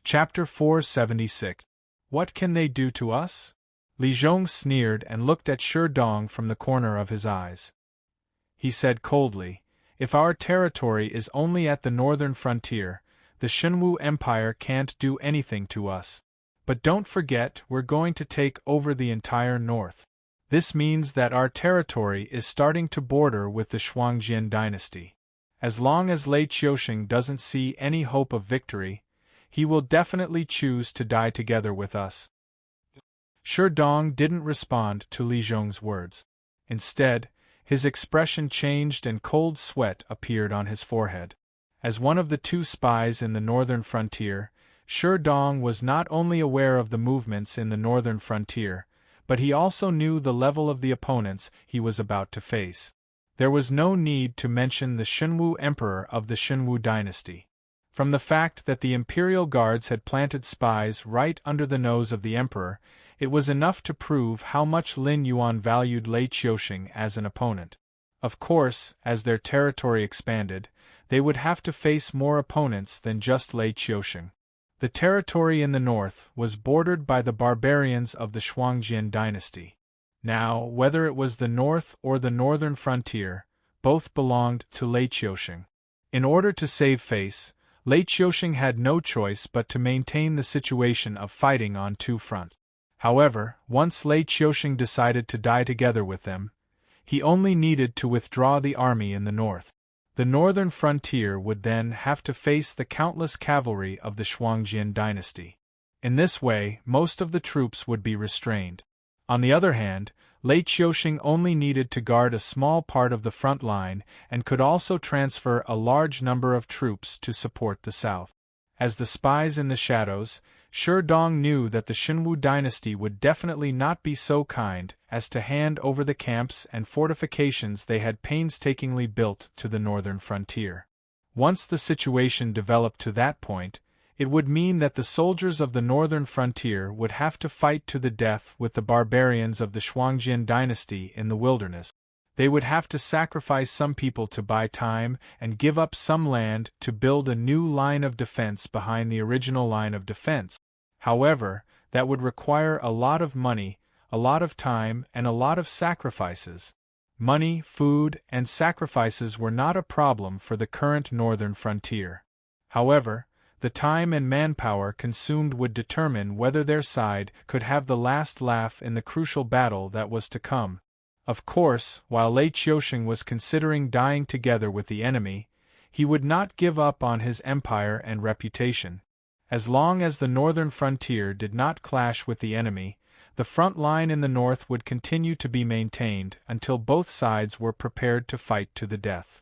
Chapter 476. What can they do to us? Li Zhong sneered and looked at Shi Dong from the corner of his eyes. He said coldly, "If our territory is only at the northern frontier, the Xinwu Empire can't do anything to us. But don't forget, we're going to take over the entire north. This means that our territory is starting to border with the Shuangjin dynasty. As long as Lei Qiusheng doesn't see any hope of victory, he will definitely choose to die together with us." Shi Dong didn't respond to Li Zhong's words. Instead, his expression changed and cold sweat appeared on his forehead. As one of the two spies in the northern frontier, Shi Dong was not only aware of the movements in the northern frontier, but he also knew the level of the opponents he was about to face. There was no need to mention the Xinwu Emperor of the Xinwu dynasty. From the fact that the imperial guards had planted spies right under the nose of the emperor, it was enough to prove how much Lin Yuan valued Lei Qiusheng as an opponent. Of course, as their territory expanded, they would have to face more opponents than just Lei Qiusheng. The territory in the north was bordered by the barbarians of the Shuangjin dynasty. Now, whether it was the north or the northern frontier, both belonged to Lei Qiusheng. In order to save face, Lei Qiusheng had no choice but to maintain the situation of fighting on two fronts. However, once Lei Qiusheng decided to die together with them, he only needed to withdraw the army in the north. The northern frontier would then have to face the countless cavalry of the Shuangjin dynasty. In this way, most of the troops would be restrained. On the other hand, Lei Qiusheng only needed to guard a small part of the front line and could also transfer a large number of troops to support the south. As the spies in the shadows, Shi Dong knew that the Xinwu dynasty would definitely not be so kind as to hand over the camps and fortifications they had painstakingly built to the northern frontier. Once the situation developed to that point, it would mean that the soldiers of the northern frontier would have to fight to the death with the barbarians of the Shuangjin dynasty in the wilderness. They would have to sacrifice some people to buy time and give up some land to build a new line of defense behind the original line of defense. However, that would require a lot of money, a lot of time, and a lot of sacrifices. Money, food, and sacrifices were not a problem for the current northern frontier. However, the time and manpower consumed would determine whether their side could have the last laugh in the crucial battle that was to come. Of course, while Lei Qiusheng was considering dying together with the enemy, he would not give up on his empire and reputation. As long as the northern frontier did not clash with the enemy, the front line in the north would continue to be maintained until both sides were prepared to fight to the death.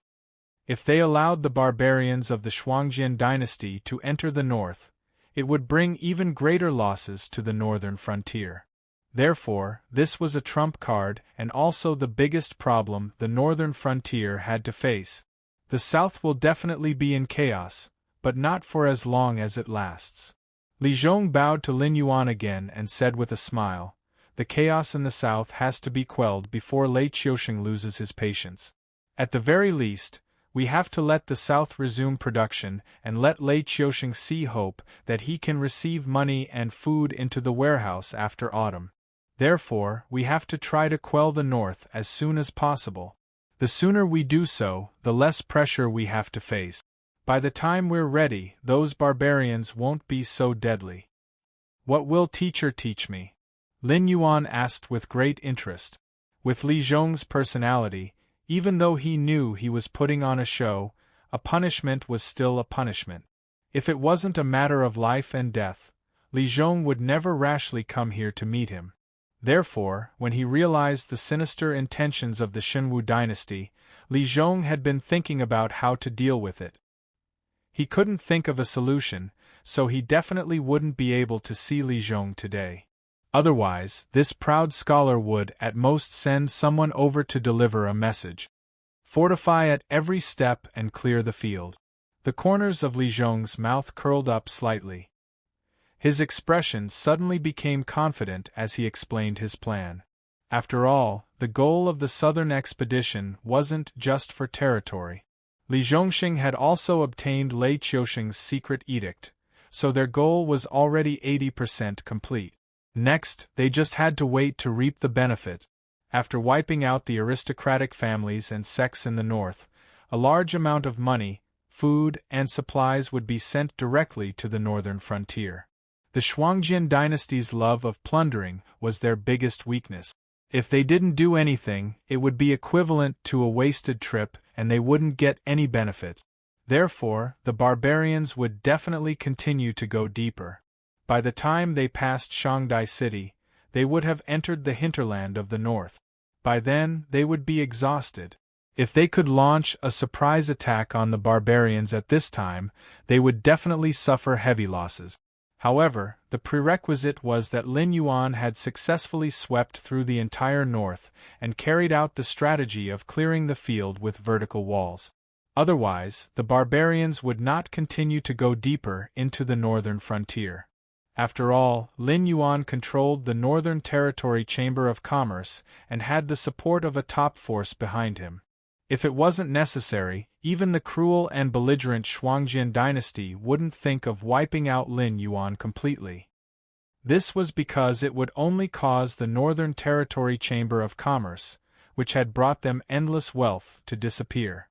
If they allowed the barbarians of the Shuangjin dynasty to enter the north, it would bring even greater losses to the northern frontier. Therefore, this was a trump card and also the biggest problem the northern frontier had to face. The south will definitely be in chaos, but not for as long as it lasts. Li Zhong bowed to Lin Yuan again and said with a smile, "The chaos in the south has to be quelled before Lei Qiusheng loses his patience. At the very least, we have to let the south resume production and let Lei Qiusheng see hope that he can receive money and food into the warehouse after autumn. Therefore, we have to try to quell the north as soon as possible. The sooner we do so, the less pressure we have to face. By the time we're ready, those barbarians won't be so deadly." "What will teacher teach me?" Lin Yuan asked with great interest. With Li Zhong's personality, even though he knew he was putting on a show, a punishment was still a punishment. If it wasn't a matter of life and death, Li Zhong would never rashly come here to meet him. Therefore, when he realized the sinister intentions of the Xinwu dynasty, Li Zhong had been thinking about how to deal with it. He couldn't think of a solution, so he definitely wouldn't be able to see Li Zhong today. Otherwise, this proud scholar would at most send someone over to deliver a message. Fortify at every step and clear the field. The corners of Li Zhong's mouth curled up slightly. His expression suddenly became confident as he explained his plan. After all, the goal of the southern expedition wasn't just for territory. Li Zhongxing had also obtained Lei Qiusheng's secret edict, so their goal was already 80% complete. Next, they just had to wait to reap the benefit. After wiping out the aristocratic families and sects in the north, a large amount of money, food, and supplies would be sent directly to the northern frontier. The Shuangjian dynasty's love of plundering was their biggest weakness. If they didn't do anything, it would be equivalent to a wasted trip and they wouldn't get any benefit. Therefore, the barbarians would definitely continue to go deeper. By the time they passed Shanghai City, they would have entered the hinterland of the north. By then, they would be exhausted. If they could launch a surprise attack on the barbarians at this time, they would definitely suffer heavy losses. However, the prerequisite was that Lin Yuan had successfully swept through the entire north and carried out the strategy of clearing the field with vertical walls. Otherwise, the barbarians would not continue to go deeper into the northern frontier. After all, Lin Yuan controlled the Northern Territory Chamber of Commerce and had the support of a top force behind him. If it wasn't necessary, even the cruel and belligerent Shuangjian dynasty wouldn't think of wiping out Lin Yuan completely. This was because it would only cause the Northern Territory Chamber of Commerce, which had brought them endless wealth, to disappear.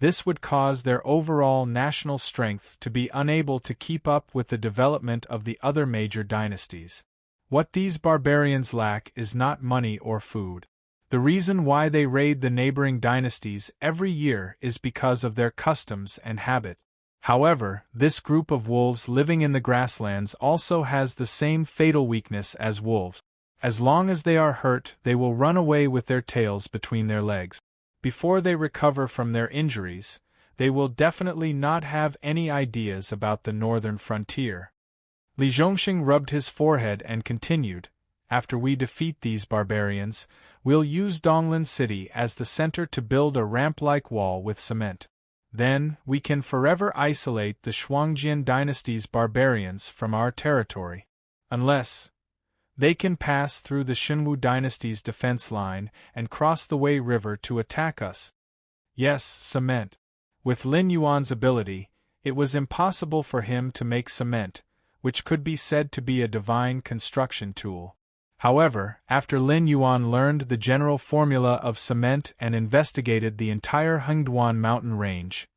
This would cause their overall national strength to be unable to keep up with the development of the other major dynasties. What these barbarians lack is not money or food. The reason why they raid the neighboring dynasties every year is because of their customs and habit. However, this group of wolves living in the grasslands also has the same fatal weakness as wolves. As long as they are hurt, they will run away with their tails between their legs. Before they recover from their injuries, they will definitely not have any ideas about the northern frontier. Li Zhongxing rubbed his forehead and continued, "After we defeat these barbarians, we'll use Donglin City as the center to build a ramp-like wall with cement. Then, we can forever isolate the Shuangjian dynasty's barbarians from our territory. Unless they can pass through the Xinwu dynasty's defense line and cross the Wei River to attack us." Yes, cement. With Lin Yuan's ability, it was impossible for him to make cement, which could be said to be a divine construction tool. However, after Lin Yuan learned the general formula of cement and investigated the entire Hengduan mountain range,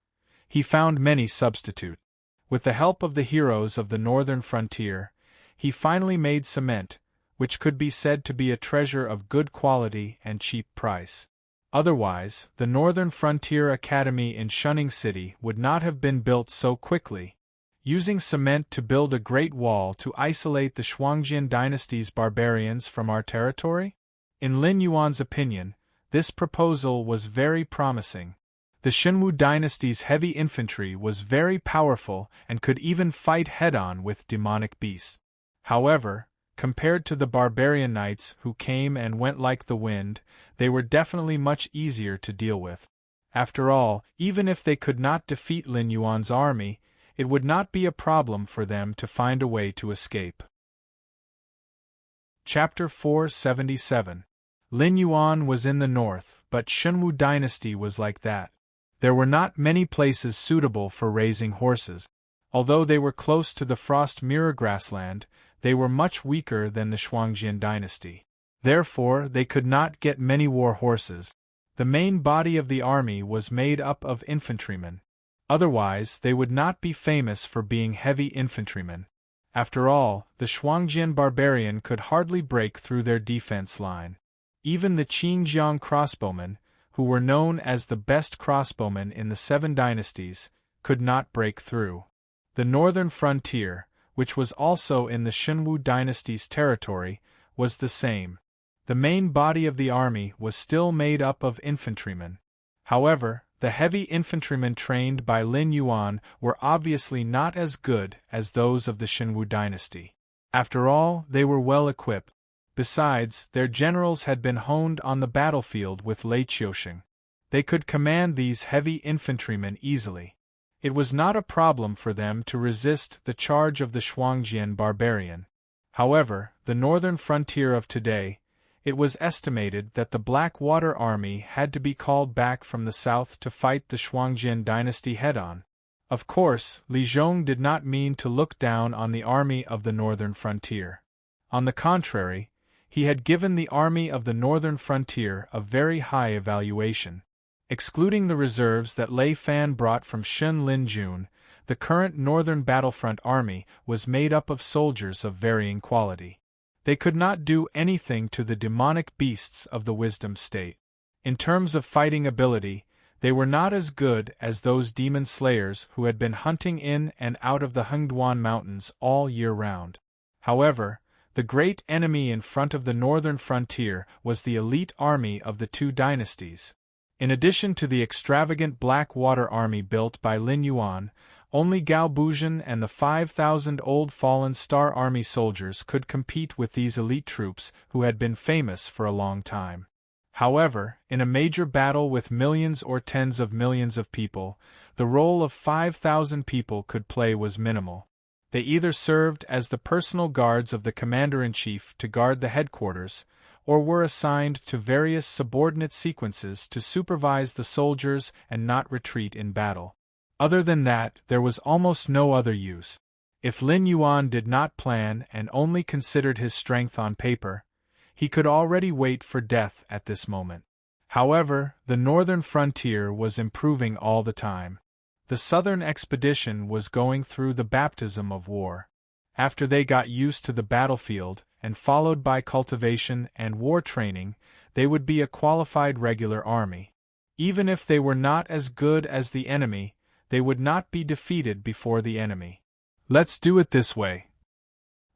he found many substitutes. With the help of the heroes of the northern frontier, he finally made cement, which could be said to be a treasure of good quality and cheap price. Otherwise, the Northern Frontier Academy in Shunning City would not have been built so quickly. Using cement to build a great wall to isolate the Shuangjian dynasty's barbarians from our territory? In Lin Yuan's opinion, this proposal was very promising. The Xinwu dynasty's heavy infantry was very powerful and could even fight head-on with demonic beasts. However, compared to the barbarian knights who came and went like the wind, they were definitely much easier to deal with. After all, even if they could not defeat Lin Yuan's army, it would not be a problem for them to find a way to escape. Chapter 477. Lin Yuan was in the north, but Xinwu dynasty was like that. There were not many places suitable for raising horses. Although they were close to the Frost Mirror grassland, they were much weaker than the Shuangjian dynasty. Therefore, they could not get many war horses. The main body of the army was made up of infantrymen. Otherwise, they would not be famous for being heavy infantrymen. After all, the Shuangjian barbarian could hardly break through their defense line. Even the Qingjiang crossbowmen, who were known as the best crossbowmen in the 7 dynasties, could not break through. The northern frontier, which was also in the Xinwu dynasty's territory, was the same. The main body of the army was still made up of infantrymen. However, the heavy infantrymen trained by Lin Yuan were obviously not as good as those of the Xinwu dynasty. After all, they were well equipped. Besides, their generals had been honed on the battlefield with Lei Qiusheng. They could command these heavy infantrymen easily. It was not a problem for them to resist the charge of the Shuangjian barbarian. However, the northern frontier of today, it was estimated that the Blackwater army had to be called back from the south to fight the Shuangjian dynasty head-on. Of course, Li Zhong did not mean to look down on the army of the northern frontier. On the contrary, he had given the army of the northern frontier a very high evaluation. Excluding the reserves that Lei Fan brought from Shun Lin Jun, the current northern battlefront army was made up of soldiers of varying quality. They could not do anything to the demonic beasts of the wisdom state. In terms of fighting ability, they were not as good as those demon slayers who had been hunting in and out of the Hengduan Mountains all year round. However, the great enemy in front of the northern frontier was the elite army of the two dynasties. In addition to the extravagant Black Water army built by Lin Yuan, only Gao Buzhan and the 5,000 old fallen Star Army soldiers could compete with these elite troops who had been famous for a long time. However, in a major battle with millions or tens of millions of people, the role of 5,000 people could play was minimal. They either served as the personal guards of the commander-in-chief to guard the headquarters, or were assigned to various subordinate sequences to supervise the soldiers and not retreat in battle. Other than that, there was almost no other use. If Lin Yuan did not plan and only considered his strength on paper, he could already wait for death at this moment. However, the northern frontier was improving all the time. The southern expedition was going through the baptism of war. After they got used to the battlefield, and followed by cultivation and war training, they would be a qualified regular army. Even if they were not as good as the enemy, they would not be defeated before the enemy. Let's do it this way.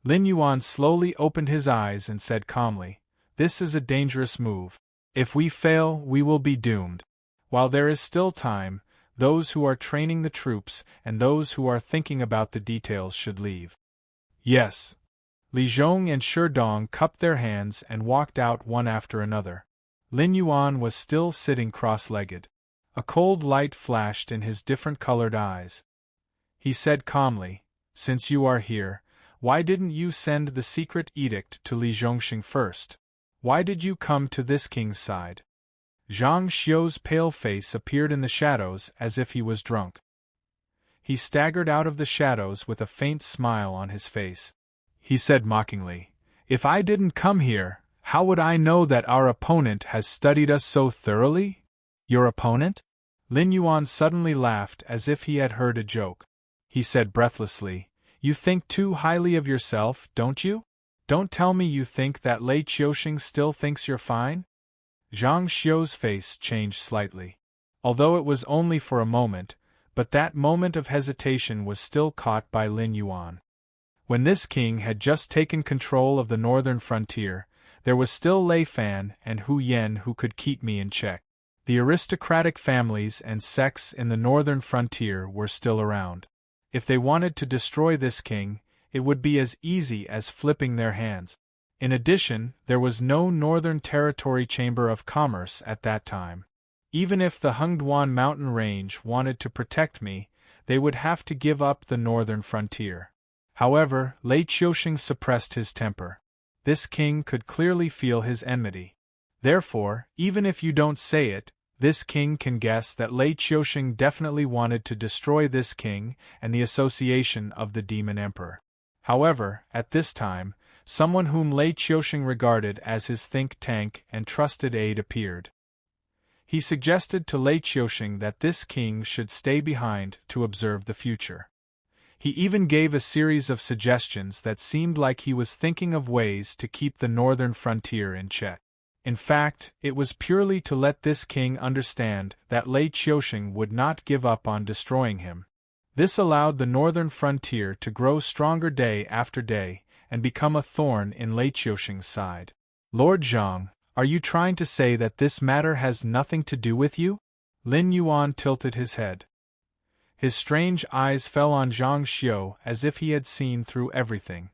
Lin Yuan slowly opened his eyes and said calmly, "This is a dangerous move. If we fail, we will be doomed. While there is still time, those who are training the troops and those who are thinking about the details should leave." Yes. Li Zhong and Sherdong cupped their hands and walked out one after another. Lin Yuan was still sitting cross-legged. A cold light flashed in his different-colored eyes. He said calmly, "Since you are here, why didn't you send the secret edict to Li Zhongxing first? Why did you come to this king's side?" Zhang Xiu's pale face appeared in the shadows as if he was drunk. He staggered out of the shadows with a faint smile on his face. He said mockingly, "If I didn't come here, how would I know that our opponent has studied us so thoroughly?" "Your opponent?" Lin Yuan suddenly laughed as if he had heard a joke. He said breathlessly, "You think too highly of yourself, don't you? Don't tell me you think that Lei Qiuxing still thinks you're fine?" Zhang Xiu's face changed slightly. Although it was only for a moment, but that moment of hesitation was still caught by Lin Yuan. When this king had just taken control of the northern frontier, there was still Lei Fan and Hu Yen who could keep me in check. The aristocratic families and sects in the northern frontier were still around. If they wanted to destroy this king, it would be as easy as flipping their hands. In addition, there was no Northern Territory Chamber of Commerce at that time. Even if the Hengduan mountain range wanted to protect me, they would have to give up the northern frontier. However, Lei Qiuxing suppressed his temper. This king could clearly feel his enmity. Therefore, even if you don't say it, this king can guess that Lei Qiuxing definitely wanted to destroy this king and the association of the Demon Emperor. However, at this time, someone whom Lei Qiuxing regarded as his think tank and trusted aide appeared. He suggested to Lei Qiuxing that this king should stay behind to observe the future. He even gave a series of suggestions that seemed like he was thinking of ways to keep the northern frontier in check. In fact, it was purely to let this king understand that Lei Qiuxing would not give up on destroying him. This allowed the northern frontier to grow stronger day after day and become a thorn in Lei Qiuxing's side. "Lord Zhang, are you trying to say that this matter has nothing to do with you?" Lin Yuan tilted his head. His strange eyes fell on Zhang Xiu as if he had seen through everything.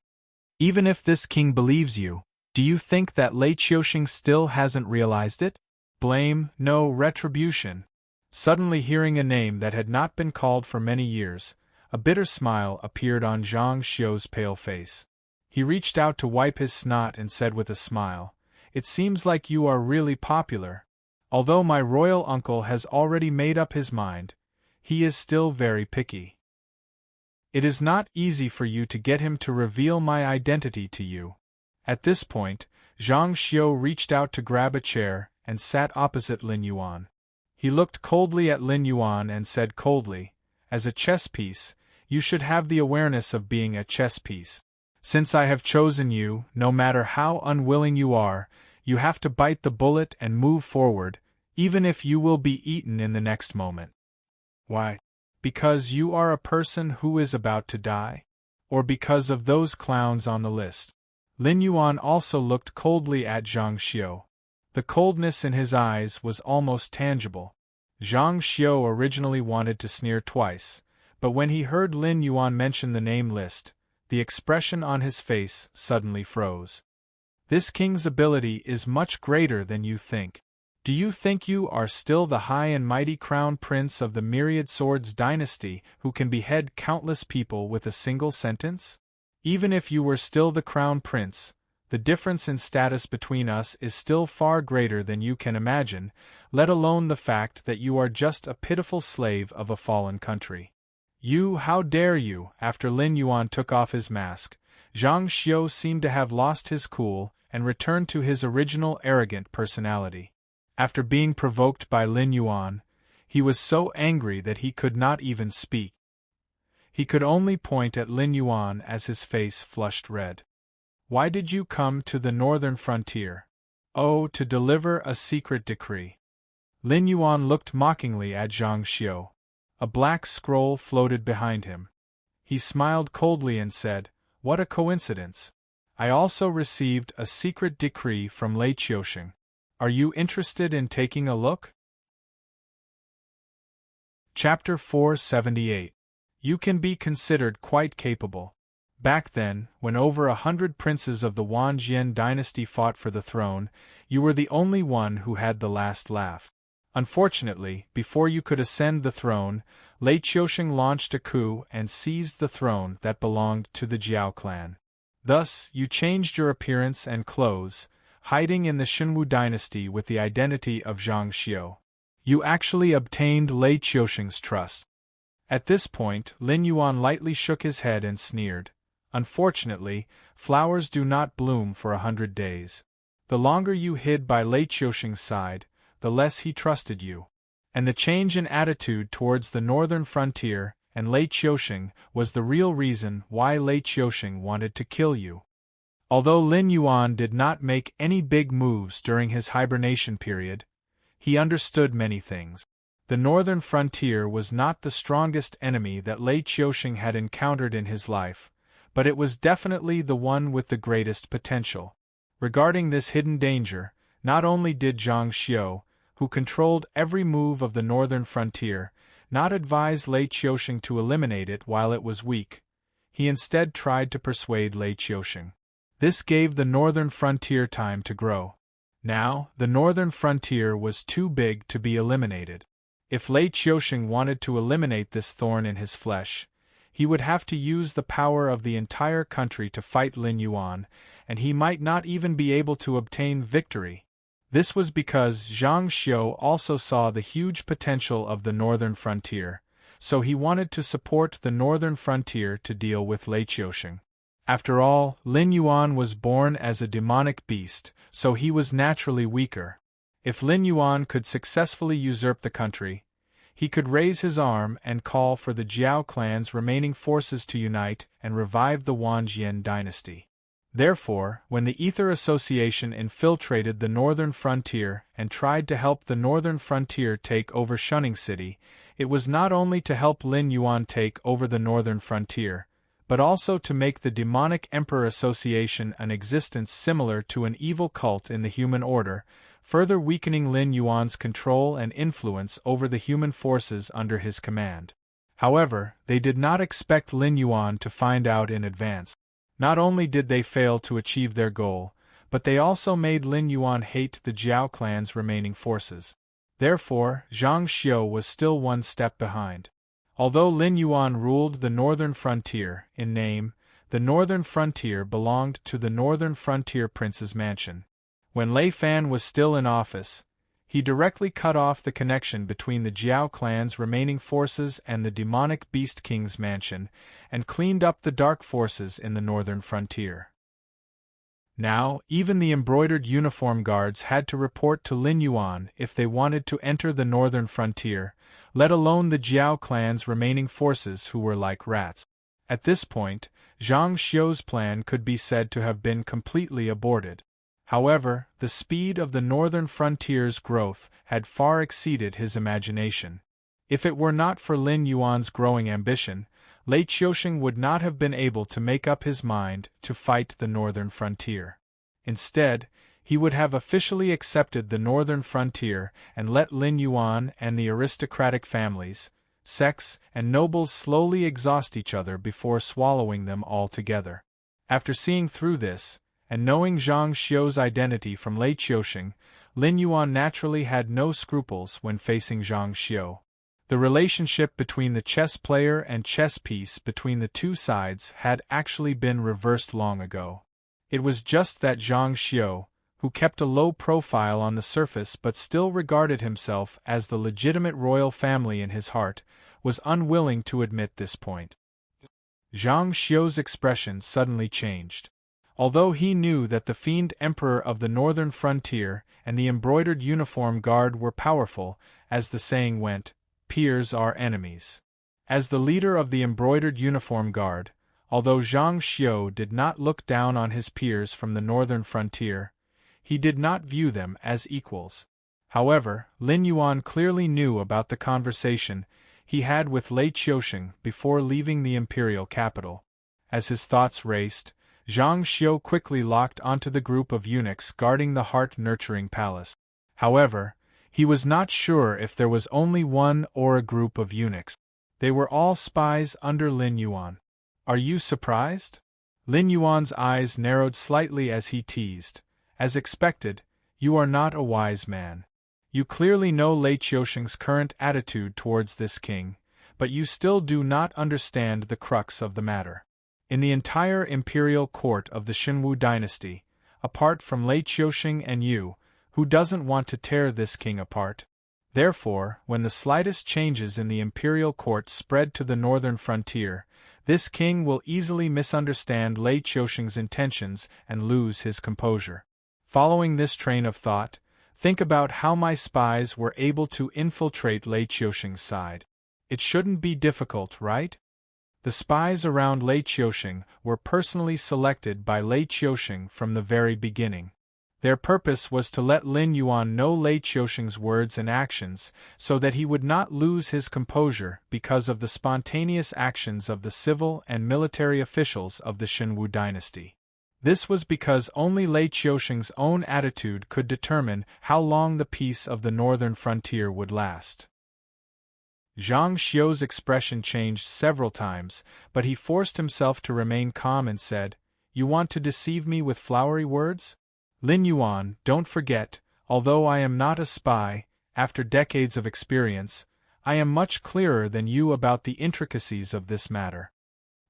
"Even if this king believes you, do you think that Lei Qiuxing still hasn't realized it? Blame, no retribution." Suddenly hearing a name that had not been called for many years, a bitter smile appeared on Zhang Xiu's pale face. He reached out to wipe his snot and said with a smile, "It seems like you are really popular. Although my royal uncle has already made up his mind, he is still very picky. It is not easy for you to get him to reveal my identity to you." At this point, Zhang Xiu reached out to grab a chair and sat opposite Lin Yuan. He looked coldly at Lin Yuan and said coldly, "As a chess piece, you should have the awareness of being a chess piece. Since I have chosen you, no matter how unwilling you are, you have to bite the bullet and move forward, even if you will be eaten in the next moment." "Why? Because you are a person who is about to die? Or because of those clowns on the list?" Lin Yuan also looked coldly at Zhang Xiu. The coldness in his eyes was almost tangible. Zhang Xiu originally wanted to sneer twice, but when he heard Lin Yuan mention the name list, the expression on his face suddenly froze. "This king's ability is much greater than you think. Do you think you are still the high and mighty crown prince of the Myriad Swords dynasty who can behead countless people with a single sentence? Even if you were still the crown prince, the difference in status between us is still far greater than you can imagine, let alone the fact that you are just a pitiful slave of a fallen country. You, how dare you?" After Lin Yuan took off his mask, Zhang Xiu seemed to have lost his cool and returned to his original arrogant personality. After being provoked by Lin Yuan, he was so angry that he could not even speak. He could only point at Lin Yuan as his face flushed red. "Why did you come to the northern frontier?" "Oh, to deliver a secret decree." Lin Yuan looked mockingly at Zhang Xiu. A black scroll floated behind him. He smiled coldly and said, "What a coincidence. I also received a secret decree from Lei Qiusheng. Are you interested in taking a look?" Chapter 478. You can be considered quite capable. Back then, when over 100 princes of the Wanjian dynasty fought for the throne, you were the only one who had the last laugh. Unfortunately, before you could ascend the throne, Lei Qiusheng launched a coup and seized the throne that belonged to the Jiao clan. Thus, you changed your appearance and clothes, hiding in the Shenwu dynasty with the identity of Zhang Xiu. You actually obtained Lei Qiusheng's trust. At this point, Lin Yuan lightly shook his head and sneered. Unfortunately, flowers do not bloom for 100 days. The longer you hid by Lei Qiusheng's side, the less he trusted you. And the change in attitude towards the northern frontier and Lei Qiusheng was the real reason why Lei Qiusheng wanted to kill you. Although Lin Yuan did not make any big moves during his hibernation period, he understood many things. The northern frontier was not the strongest enemy that Lei Qiusheng had encountered in his life, but it was definitely the one with the greatest potential. Regarding this hidden danger, not only did Zhang Xiu, who controlled every move of the northern frontier, not advise Lei Qiusheng to eliminate it while it was weak, he instead tried to persuade Lei Qiusheng. This gave the northern frontier time to grow. Now, the northern frontier was too big to be eliminated. If Lei Qiusheng wanted to eliminate this thorn in his flesh, he would have to use the power of the entire country to fight Lin Yuan, and he might not even be able to obtain victory. This was because Zhang Xiu also saw the huge potential of the northern frontier, so he wanted to support the northern frontier to deal with Lei Qiusheng. After all, Lin Yuan was born as a demonic beast, so he was naturally weaker. If Lin Yuan could successfully usurp the country, he could raise his arm and call for the Jiao clan's remaining forces to unite and revive the Wanjian dynasty. Therefore, when the Ether Association infiltrated the northern frontier and tried to help the northern frontier take over Shunning City, it was not only to help Lin Yuan take over the northern frontier, but also to make the Demonic Emperor Association an existence similar to an evil cult in the human order, further weakening Lin Yuan's control and influence over the human forces under his command. However, they did not expect Lin Yuan to find out in advance. Not only did they fail to achieve their goal, but they also made Lin Yuan hate the Jiao clan's remaining forces. Therefore, Zhang Xiu was still one step behind. Although Lin Yuan ruled the northern frontier, in name, the northern frontier belonged to the northern frontier prince's mansion. When Lei Fan was still in office, He directly cut off the connection between the Jiao clan's remaining forces and the demonic Beast King's mansion, and cleaned up the dark forces in the northern frontier. Now, even the embroidered uniform guards had to report to Lin Yuan if they wanted to enter the northern frontier, let alone the Jiao clan's remaining forces who were like rats. At this point, Zhang Xiu's plan could be said to have been completely aborted. However, the speed of the northern frontier's growth had far exceeded his imagination. If it were not for Lin Yuan's growing ambition, Lei Qiusheng would not have been able to make up his mind to fight the northern frontier. Instead, he would have officially accepted the northern frontier and let Lin Yuan and the aristocratic families, sects, and nobles slowly exhaust each other before swallowing them all together. After seeing through this, and knowing Zhang Xiu's identity from Lei Qiusheng, Lin Yuan naturally had no scruples when facing Zhang Xiu. The relationship between the chess player and chess piece between the two sides had actually been reversed long ago. It was just that Zhang Xiu, who kept a low profile on the surface but still regarded himself as the legitimate royal family in his heart, was unwilling to admit this point. Zhang Xiu's expression suddenly changed. Although he knew that the fiend emperor of the northern frontier and the embroidered uniform guard were powerful, as the saying went, peers are enemies. As the leader of the embroidered uniform guard, although Zhang Xiu did not look down on his peers from the northern frontier, he did not view them as equals. However, Lin Yuan clearly knew about the conversation he had with Lei Qiusheng before leaving the imperial capital. As his thoughts raced, Zhang Xiu quickly locked onto the group of eunuchs guarding the heart-nurturing palace. However, he was not sure if there was only one or a group of eunuchs. They were all spies under Lin Yuan. Are you surprised? Lin Yuan's eyes narrowed slightly as he teased. As expected, you are not a wise man. You clearly know Lei Qiusheng's current attitude towards this king, but you still do not understand the crux of the matter. In the entire imperial court of the Xinwu dynasty, apart from Lei Qiusheng and you, who doesn't want to tear this king apart? Therefore, when the slightest changes in the imperial court spread to the northern frontier, this king will easily misunderstand Lei Qiusheng's intentions and lose his composure. Following this train of thought, think about how my spies were able to infiltrate Lei Qiusheng's side. It shouldn't be difficult, right? The spies around Lei Qiusheng were personally selected by Lei Qiusheng from the very beginning. Their purpose was to let Lin Yuan know Lei Qiusheng's words and actions so that he would not lose his composure because of the spontaneous actions of the civil and military officials of the Xinwu dynasty. This was because only Lei Qiusheng's own attitude could determine how long the peace of the northern frontier would last. Zhang Xiu's expression changed several times, but he forced himself to remain calm and said, "You want to deceive me with flowery words? Lin Yuan, don't forget, although I am not a spy, after decades of experience, I am much clearer than you about the intricacies of this matter.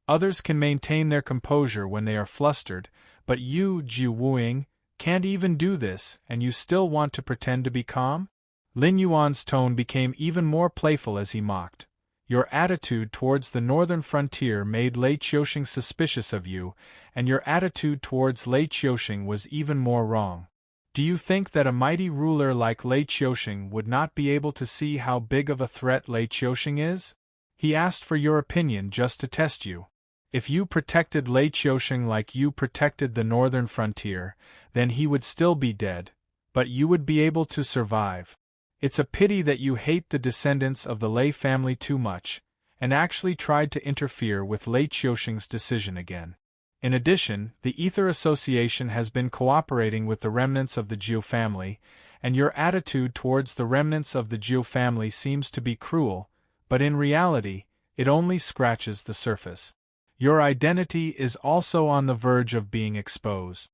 Others can maintain their composure when they are flustered, but you, Ji Wuing, can't even do this, and you still want to pretend to be calm?" Lin Yuan's tone became even more playful as he mocked. Your attitude towards the northern frontier made Lei Qiusheng suspicious of you, and your attitude towards Lei Qiusheng was even more wrong. Do you think that a mighty ruler like Lei Qiusheng would not be able to see how big of a threat Lei Qiusheng is? He asked for your opinion just to test you. If you protected Lei Qiusheng like you protected the northern frontier, then he would still be dead, but you would be able to survive. It's a pity that you hate the descendants of the Lei family too much, and actually tried to interfere with Lei Qiusheng's decision again. In addition, the Ether Association has been cooperating with the remnants of the Jiu family, and your attitude towards the remnants of the Jiu family seems to be cruel, but in reality, it only scratches the surface. Your identity is also on the verge of being exposed.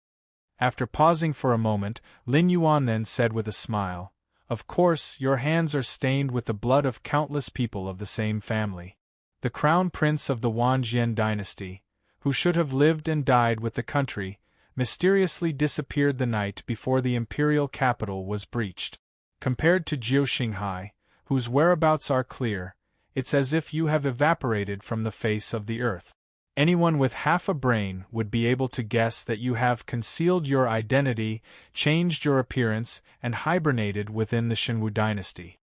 After pausing for a moment, Lin Yuan then said with a smile, "Of course, your hands are stained with the blood of countless people of the same family. The crown prince of the Wanjian dynasty, who should have lived and died with the country, mysteriously disappeared the night before the imperial capital was breached. Compared to Jiu Xinghai, whose whereabouts are clear, it's as if you have evaporated from the face of the earth. Anyone with half a brain would be able to guess that you have concealed your identity, changed your appearance, and hibernated within the Shenwu dynasty.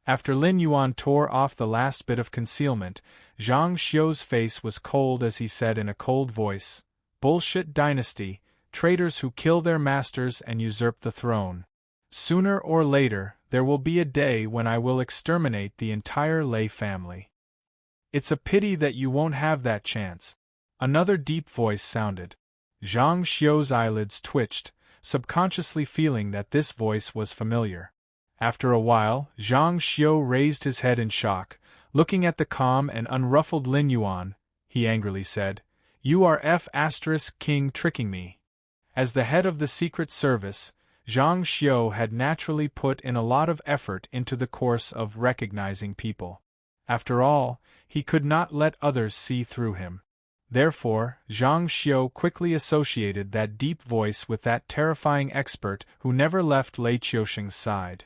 After Lin Yuan tore off the last bit of concealment, Zhang Xiu's face was cold as he said in a cold voice, "Bullshit dynasty, traitors who kill their masters and usurp the throne. Sooner or later, there will be a day when I will exterminate the entire Lei family. It's a pity that you won't have that chance." Another deep voice sounded. Zhang Xiu's eyelids twitched, subconsciously feeling that this voice was familiar. After a while, Zhang Xiu raised his head in shock, looking at the calm and unruffled Lin Yuan. He angrily said, "You are King tricking me." As the head of the Secret Service, Zhang Xiu had naturally put in a lot of effort into the course of recognizing people. After all, he could not let others see through him. Therefore, Zhang Xiu quickly associated that deep voice with that terrifying expert who never left Lei Qiusheng's side.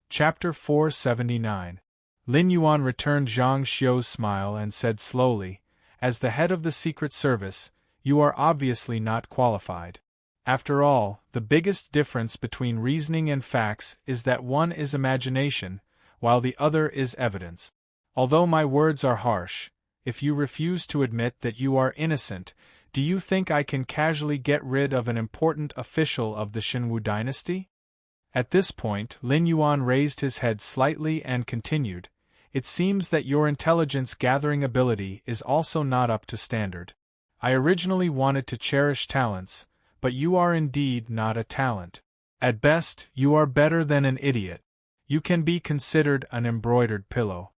Chapter 479. Lin Yuan returned Zhang Xiu's smile and said slowly, "As the head of the Secret Service, you are obviously not qualified. After all, the biggest difference between reasoning and facts is that one is imagination, while the other is evidence. Although my words are harsh, if you refuse to admit that you are innocent, do you think I can casually get rid of an important official of the Shenwu dynasty?" At this point, Lin Yuan raised his head slightly and continued, "It seems that your intelligence-gathering ability is also not up to standard. I originally wanted to cherish talents, but you are indeed not a talent. At best, you are better than an idiot. You can be considered an embroidered pillow."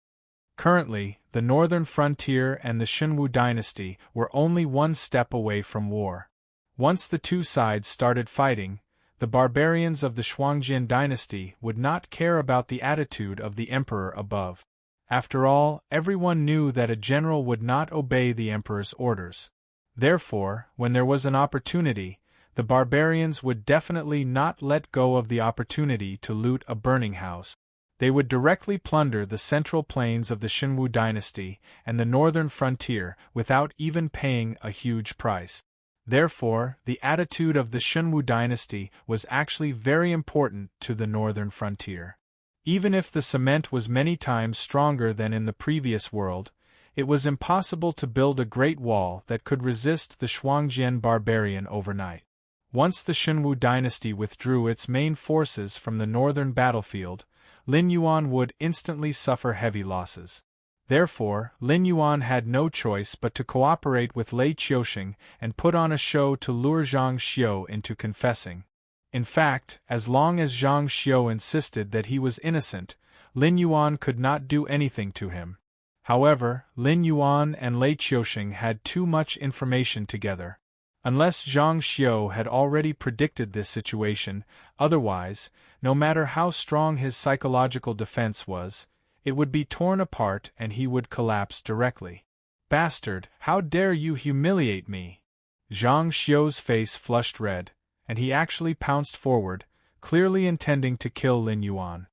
Currently, the northern frontier and the Shenwu dynasty were only one step away from war. Once the two sides started fighting, the barbarians of the Shuangjian dynasty would not care about the attitude of the emperor above. After all, everyone knew that a general would not obey the emperor's orders. Therefore, when there was an opportunity, the barbarians would definitely not let go of the opportunity to loot a burning house. They would directly plunder the central plains of the Shenwu dynasty and the northern frontier without even paying a huge price. Therefore, the attitude of the Shenwu dynasty was actually very important to the northern frontier. Even if the cement was many times stronger than in the previous world, it was impossible to build a great wall that could resist the Shuangjian barbarian overnight. Once the Shenwu dynasty withdrew its main forces from the northern battlefield, Lin Yuan would instantly suffer heavy losses. Therefore, Lin Yuan had no choice but to cooperate with Lei Qiusheng and put on a show to lure Zhang Xiu into confessing. In fact, as long as Zhang Xiu insisted that he was innocent, Lin Yuan could not do anything to him. However, Lin Yuan and Lei Qiusheng had too much information together. Unless Zhang Xiu had already predicted this situation, otherwise, no matter how strong his psychological defense was, it would be torn apart and he would collapse directly. "Bastard, how dare you humiliate me!" Zhang Xiu's face flushed red, and he actually pounced forward, clearly intending to kill Lin Yuan.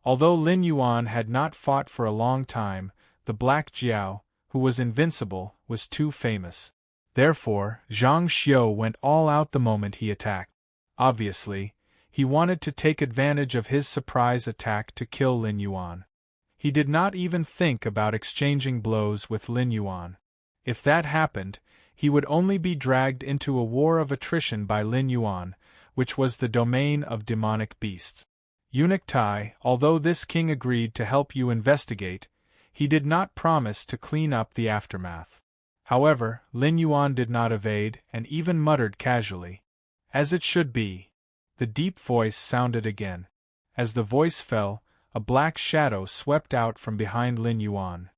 Although Lin Yuan had not fought for a long time, the Black Jiao, who was invincible, was too famous. Therefore, Zhang Xiu went all out the moment he attacked. Obviously, he wanted to take advantage of his surprise attack to kill Lin Yuan. He did not even think about exchanging blows with Lin Yuan. If that happened, he would only be dragged into a war of attrition by Lin Yuan, which was the domain of demonic beasts. Eunuch Tai, although this king agreed to help you investigate, he did not promise to clean up the aftermath. However, Lin Yuan did not evade and even muttered casually, "As it should be." The deep voice sounded again. As the voice fell, a black shadow swept out from behind Lin Yuan.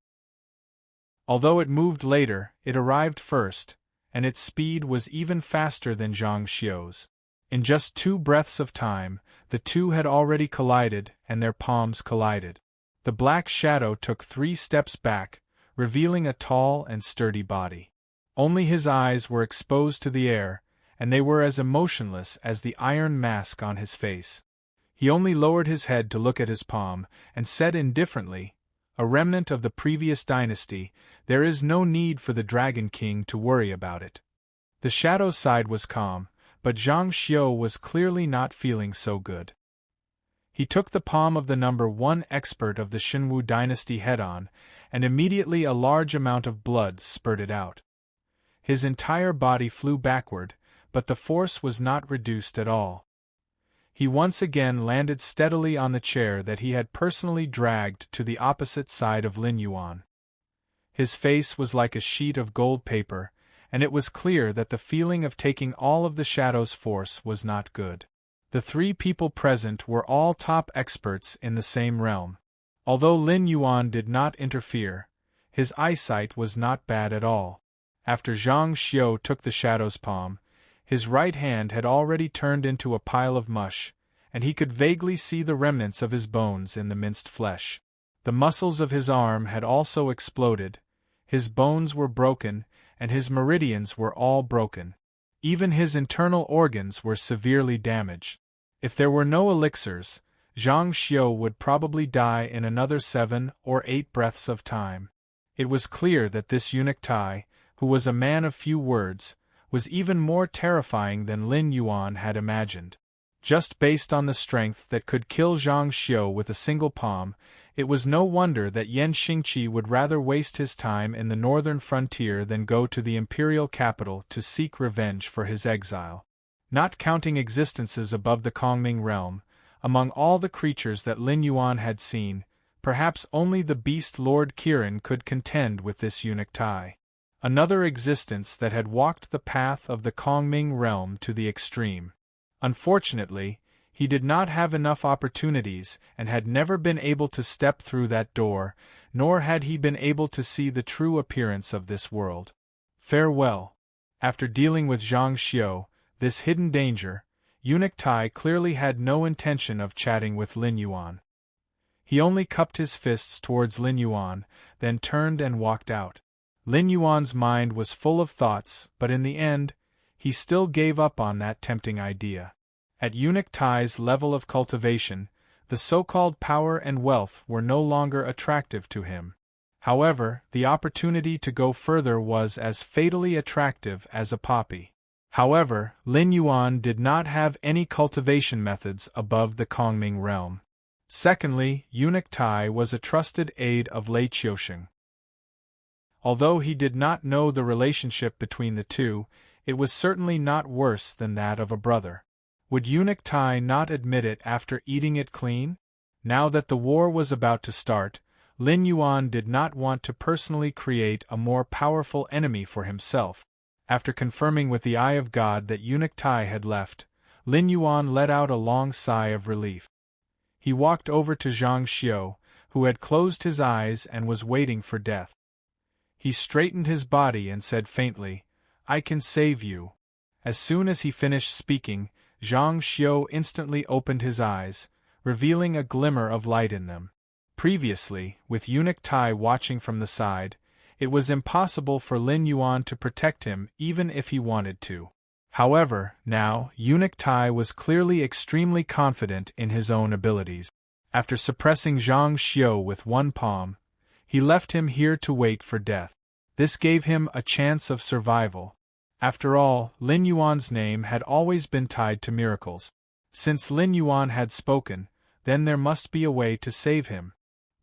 Although it moved later, it arrived first, and its speed was even faster than Zhang Xiu's. In just 2 breaths of time, the two had already collided and their palms collided. The black shadow took 3 steps back, revealing a tall and sturdy body. Only his eyes were exposed to the air, and they were as emotionless as the iron mask on his face. He only lowered his head to look at his palm, and said indifferently, "A remnant of the previous dynasty, there is no need for the Dragon King to worry about it." The Shadow's side was calm, but Zhang Xiu was clearly not feeling so good. He took the palm of the number 1 expert of the Xinwu dynasty head-on, and immediately a large amount of blood spurted out. His entire body flew backward, but the force was not reduced at all. He once again landed steadily on the chair that he had personally dragged to the opposite side of Lin Yuan. His face was like a sheet of gold paper, and it was clear that the feeling of taking all of the Shadow's force was not good. The 3 people present were all top experts in the same realm. Although Lin Yuan did not interfere, his eyesight was not bad at all. After Zhang Xiu took the Shadow's palm, his right hand had already turned into a pile of mush, and he could vaguely see the remnants of his bones in the minced flesh. The muscles of his arm had also exploded, his bones were broken, and his meridians were all broken. Even his internal organs were severely damaged. If there were no elixirs, Zhang Xiu would probably die in another 7 or 8 breaths of time. It was clear that this eunuch Tai, who was a man of few words, was even more terrifying than Lin Yuan had imagined. Just based on the strength that could kill Zhang Xiu with a single palm, it was no wonder that Yan Xingqi would rather waste his time in the northern frontier than go to the imperial capital to seek revenge for his exile. Not counting existences above the Kongming realm, among all the creatures that Lin Yuan had seen, perhaps only the beast Lord Kirin could contend with this eunuch Tai. Another existence that had walked the path of the Kongming realm to the extreme. Unfortunately, he did not have enough opportunities and had never been able to step through that door, nor had he been able to see the true appearance of this world. Farewell. After dealing with Zhang Xiu, this hidden danger, eunuch Tai clearly had no intention of chatting with Lin Yuan. He only cupped his fists towards Lin Yuan, then turned and walked out. Lin Yuan's mind was full of thoughts, but in the end, he still gave up on that tempting idea. At eunuch Tai's level of cultivation, the so-called power and wealth were no longer attractive to him. However, the opportunity to go further was as fatally attractive as a poppy. However, Lin Yuan did not have any cultivation methods above the Kongming realm. Secondly, eunuch Tai was a trusted aide of Lei Qiusheng. Although he did not know the relationship between the two, it was certainly not worse than that of a brother. Would eunuch Tai not admit it after eating it clean? Now that the war was about to start, Lin Yuan did not want to personally create a more powerful enemy for himself. After confirming with the eye of God that eunuch Tai had left, Lin Yuan let out a long sigh of relief. He walked over to Zhang Xiu, who had closed his eyes and was waiting for death. He straightened his body and said faintly, "I can save you." As soon as he finished speaking, Zhang Xiu instantly opened his eyes, revealing a glimmer of light in them. Previously, with eunuch Tai watching from the side, it was impossible for Lin Yuan to protect him even if he wanted to. However, now, eunuch Tai was clearly extremely confident in his own abilities. After suppressing Zhang Xiu with one palm, he left him here to wait for death. This gave him a chance of survival. After all, Lin Yuan's name had always been tied to miracles. Since Lin Yuan had spoken, then there must be a way to save him.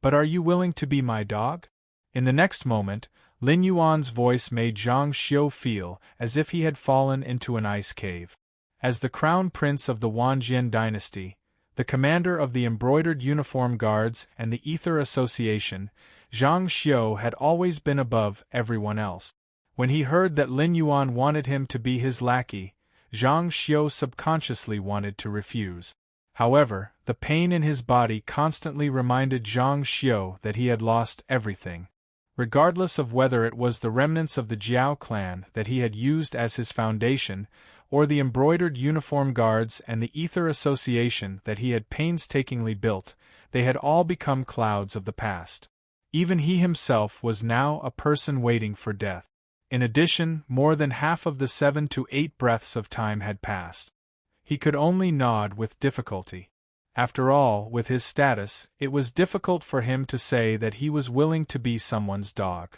But are you willing to be my dog? In the next moment, Lin Yuan's voice made Zhang Xiu feel as if he had fallen into an ice cave. As the crown prince of the Wanjian dynasty, the commander of the embroidered uniform guards and the Ether Association, Zhang Xiu had always been above everyone else. When he heard that Lin Yuan wanted him to be his lackey, Zhang Xiu subconsciously wanted to refuse. However, the pain in his body constantly reminded Zhang Xiu that he had lost everything. Regardless of whether it was the remnants of the Jiao clan that he had used as his foundation, or the embroidered uniform guards and the Ether Association that he had painstakingly built, they had all become clouds of the past. Even he himself was now a person waiting for death. In addition, more than half of the 7 to 8 breaths of time had passed. He could only nod with difficulty. After all, with his status, it was difficult for him to say that he was willing to be someone's dog.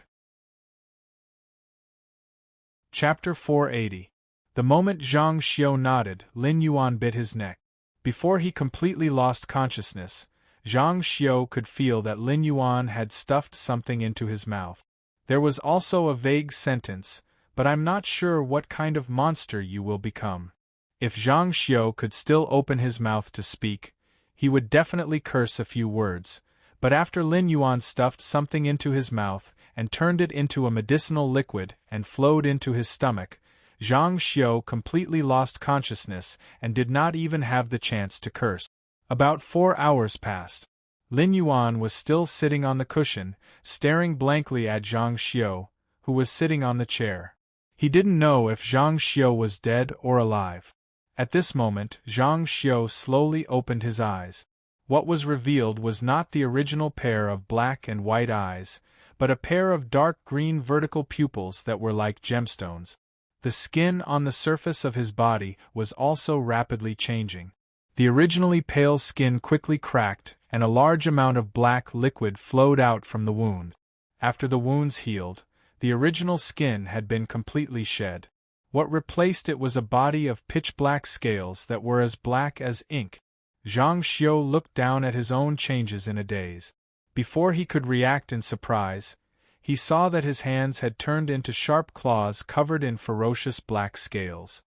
Chapter 480. The moment Zhang Xiu nodded, Lin Yuan bit his neck. Before he completely lost consciousness, Zhang Xiu could feel that Lin Yuan had stuffed something into his mouth. There was also a vague sentence, "But I'm not sure what kind of monster you will become." If Zhang Xiu could still open his mouth to speak, he would definitely curse a few words, but after Lin Yuan stuffed something into his mouth and turned it into a medicinal liquid and flowed into his stomach, Zhang Xiu completely lost consciousness and did not even have the chance to curse. About 4 hours passed. Lin Yuan was still sitting on the cushion, staring blankly at Zhang Xiu, who was sitting on the chair. He didn't know if Zhang Xiu was dead or alive. At this moment, Zhang Xiu slowly opened his eyes. What was revealed was not the original pair of black and white eyes, but a pair of dark green vertical pupils that were like gemstones. The skin on the surface of his body was also rapidly changing. The originally pale skin quickly cracked, and a large amount of black liquid flowed out from the wound. After the wounds healed, the original skin had been completely shed. What replaced it was a body of pitch-black scales that were as black as ink. Zhang Xiu looked down at his own changes in a daze. Before he could react in surprise, he saw that his hands had turned into sharp claws covered in ferocious black scales.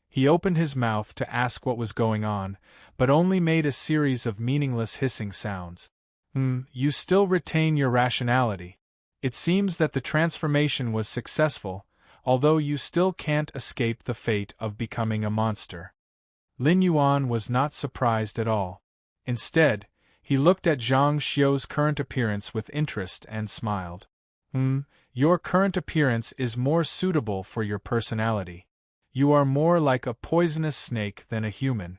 He opened his mouth to ask what was going on, but only made a series of meaningless hissing sounds. You still retain your rationality. It seems that the transformation was successful, although you still can't escape the fate of becoming a monster. Lin Yuan was not surprised at all. Instead, he looked at Zhang Xiu's current appearance with interest and smiled. Your current appearance is more suitable for your personality. You are more like a poisonous snake than a human.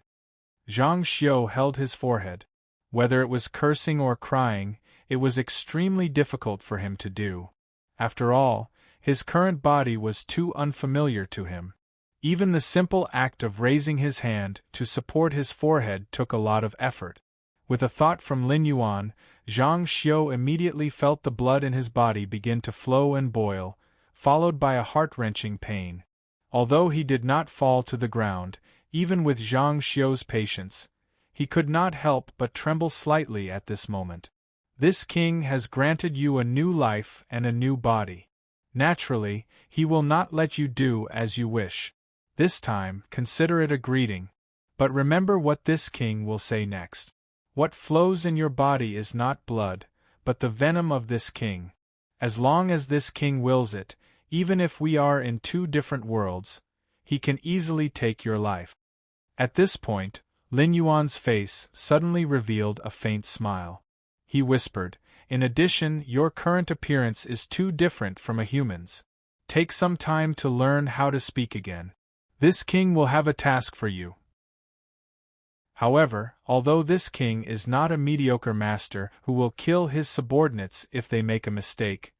Zhang Xiu held his forehead. Whether it was cursing or crying, it was extremely difficult for him to do. After all, his current body was too unfamiliar to him. Even the simple act of raising his hand to support his forehead took a lot of effort. With a thought from Lin Yuan, Zhang Xiu immediately felt the blood in his body begin to flow and boil, followed by a heart-wrenching pain. Although he did not fall to the ground, even with Zhang Xiu's patience, he could not help but tremble slightly at this moment. This king has granted you a new life and a new body. Naturally, he will not let you do as you wish. This time, consider it a greeting. But remember what this king will say next. What flows in your body is not blood, but the venom of this king. As long as this king wills it, even if we are in 2 different worlds, he can easily take your life. At this point, Lin Yuan's face suddenly revealed a faint smile. He whispered, "In addition, your current appearance is too different from a human's. Take some time to learn how to speak again. This king will have a task for you." However, although this king is not a mediocre master who will kill his subordinates if they make a mistake,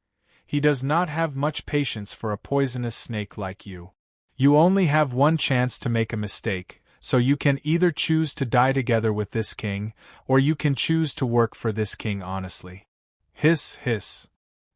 he does not have much patience for a poisonous snake like you. You only have one chance to make a mistake, so you can either choose to die together with this king, or you can choose to work for this king honestly. Hiss, hiss.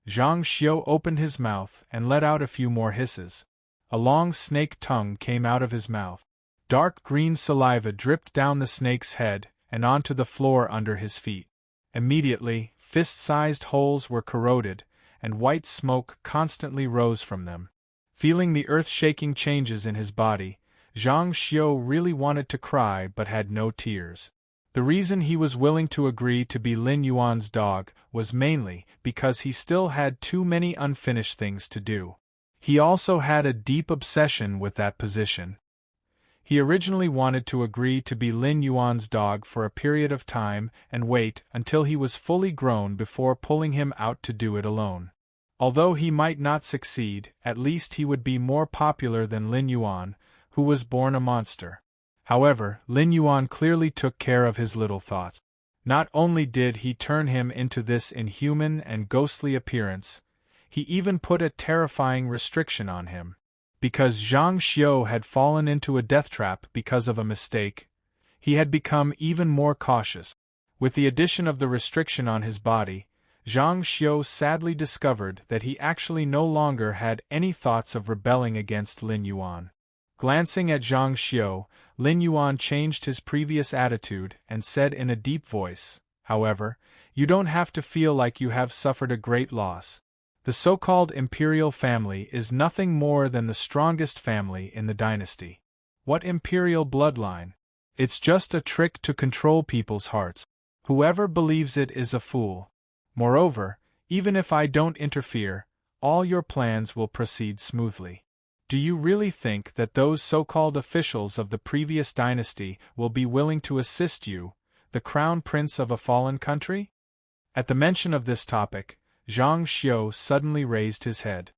Zhang Xiu opened his mouth and let out a few more hisses. A long snake tongue came out of his mouth. Dark green saliva dripped down the snake's head and onto the floor under his feet. Immediately, fist-sized holes were corroded, and white smoke constantly rose from them. Feeling the earth-shaking changes in his body, Zhang Xiu really wanted to cry but had no tears. The reason he was willing to agree to be Lin Yuan's dog was mainly because he still had too many unfinished things to do. He also had a deep obsession with that position. He originally wanted to agree to be Lin Yuan's dog for a period of time and wait until he was fully grown before pulling him out to do it alone. Although he might not succeed, at least he would be more popular than Lin Yuan, who was born a monster. However, Lin Yuan clearly took care of his little thoughts. Not only did he turn him into this inhuman and ghostly appearance, He even put a terrifying restriction on him. Because Zhang Xiu had fallen into a death trap because of a mistake, he had become even more cautious. With the addition of the restriction on his body, Zhang Xiu sadly discovered that he actually no longer had any thoughts of rebelling against Lin Yuan. Glancing at Zhang Xiu, Lin Yuan changed his previous attitude and said in a deep voice, "However, you don't have to feel like you have suffered a great loss. The so-called imperial family is nothing more than the strongest family in the dynasty. What imperial bloodline? It's just a trick to control people's hearts. Whoever believes it is a fool. Moreover, even if I don't interfere, all your plans will proceed smoothly. Do you really think that those so-called officials of the previous dynasty will be willing to assist you, the crown prince of a fallen country?" At the mention of this topic, Zhang Xiu suddenly raised his head.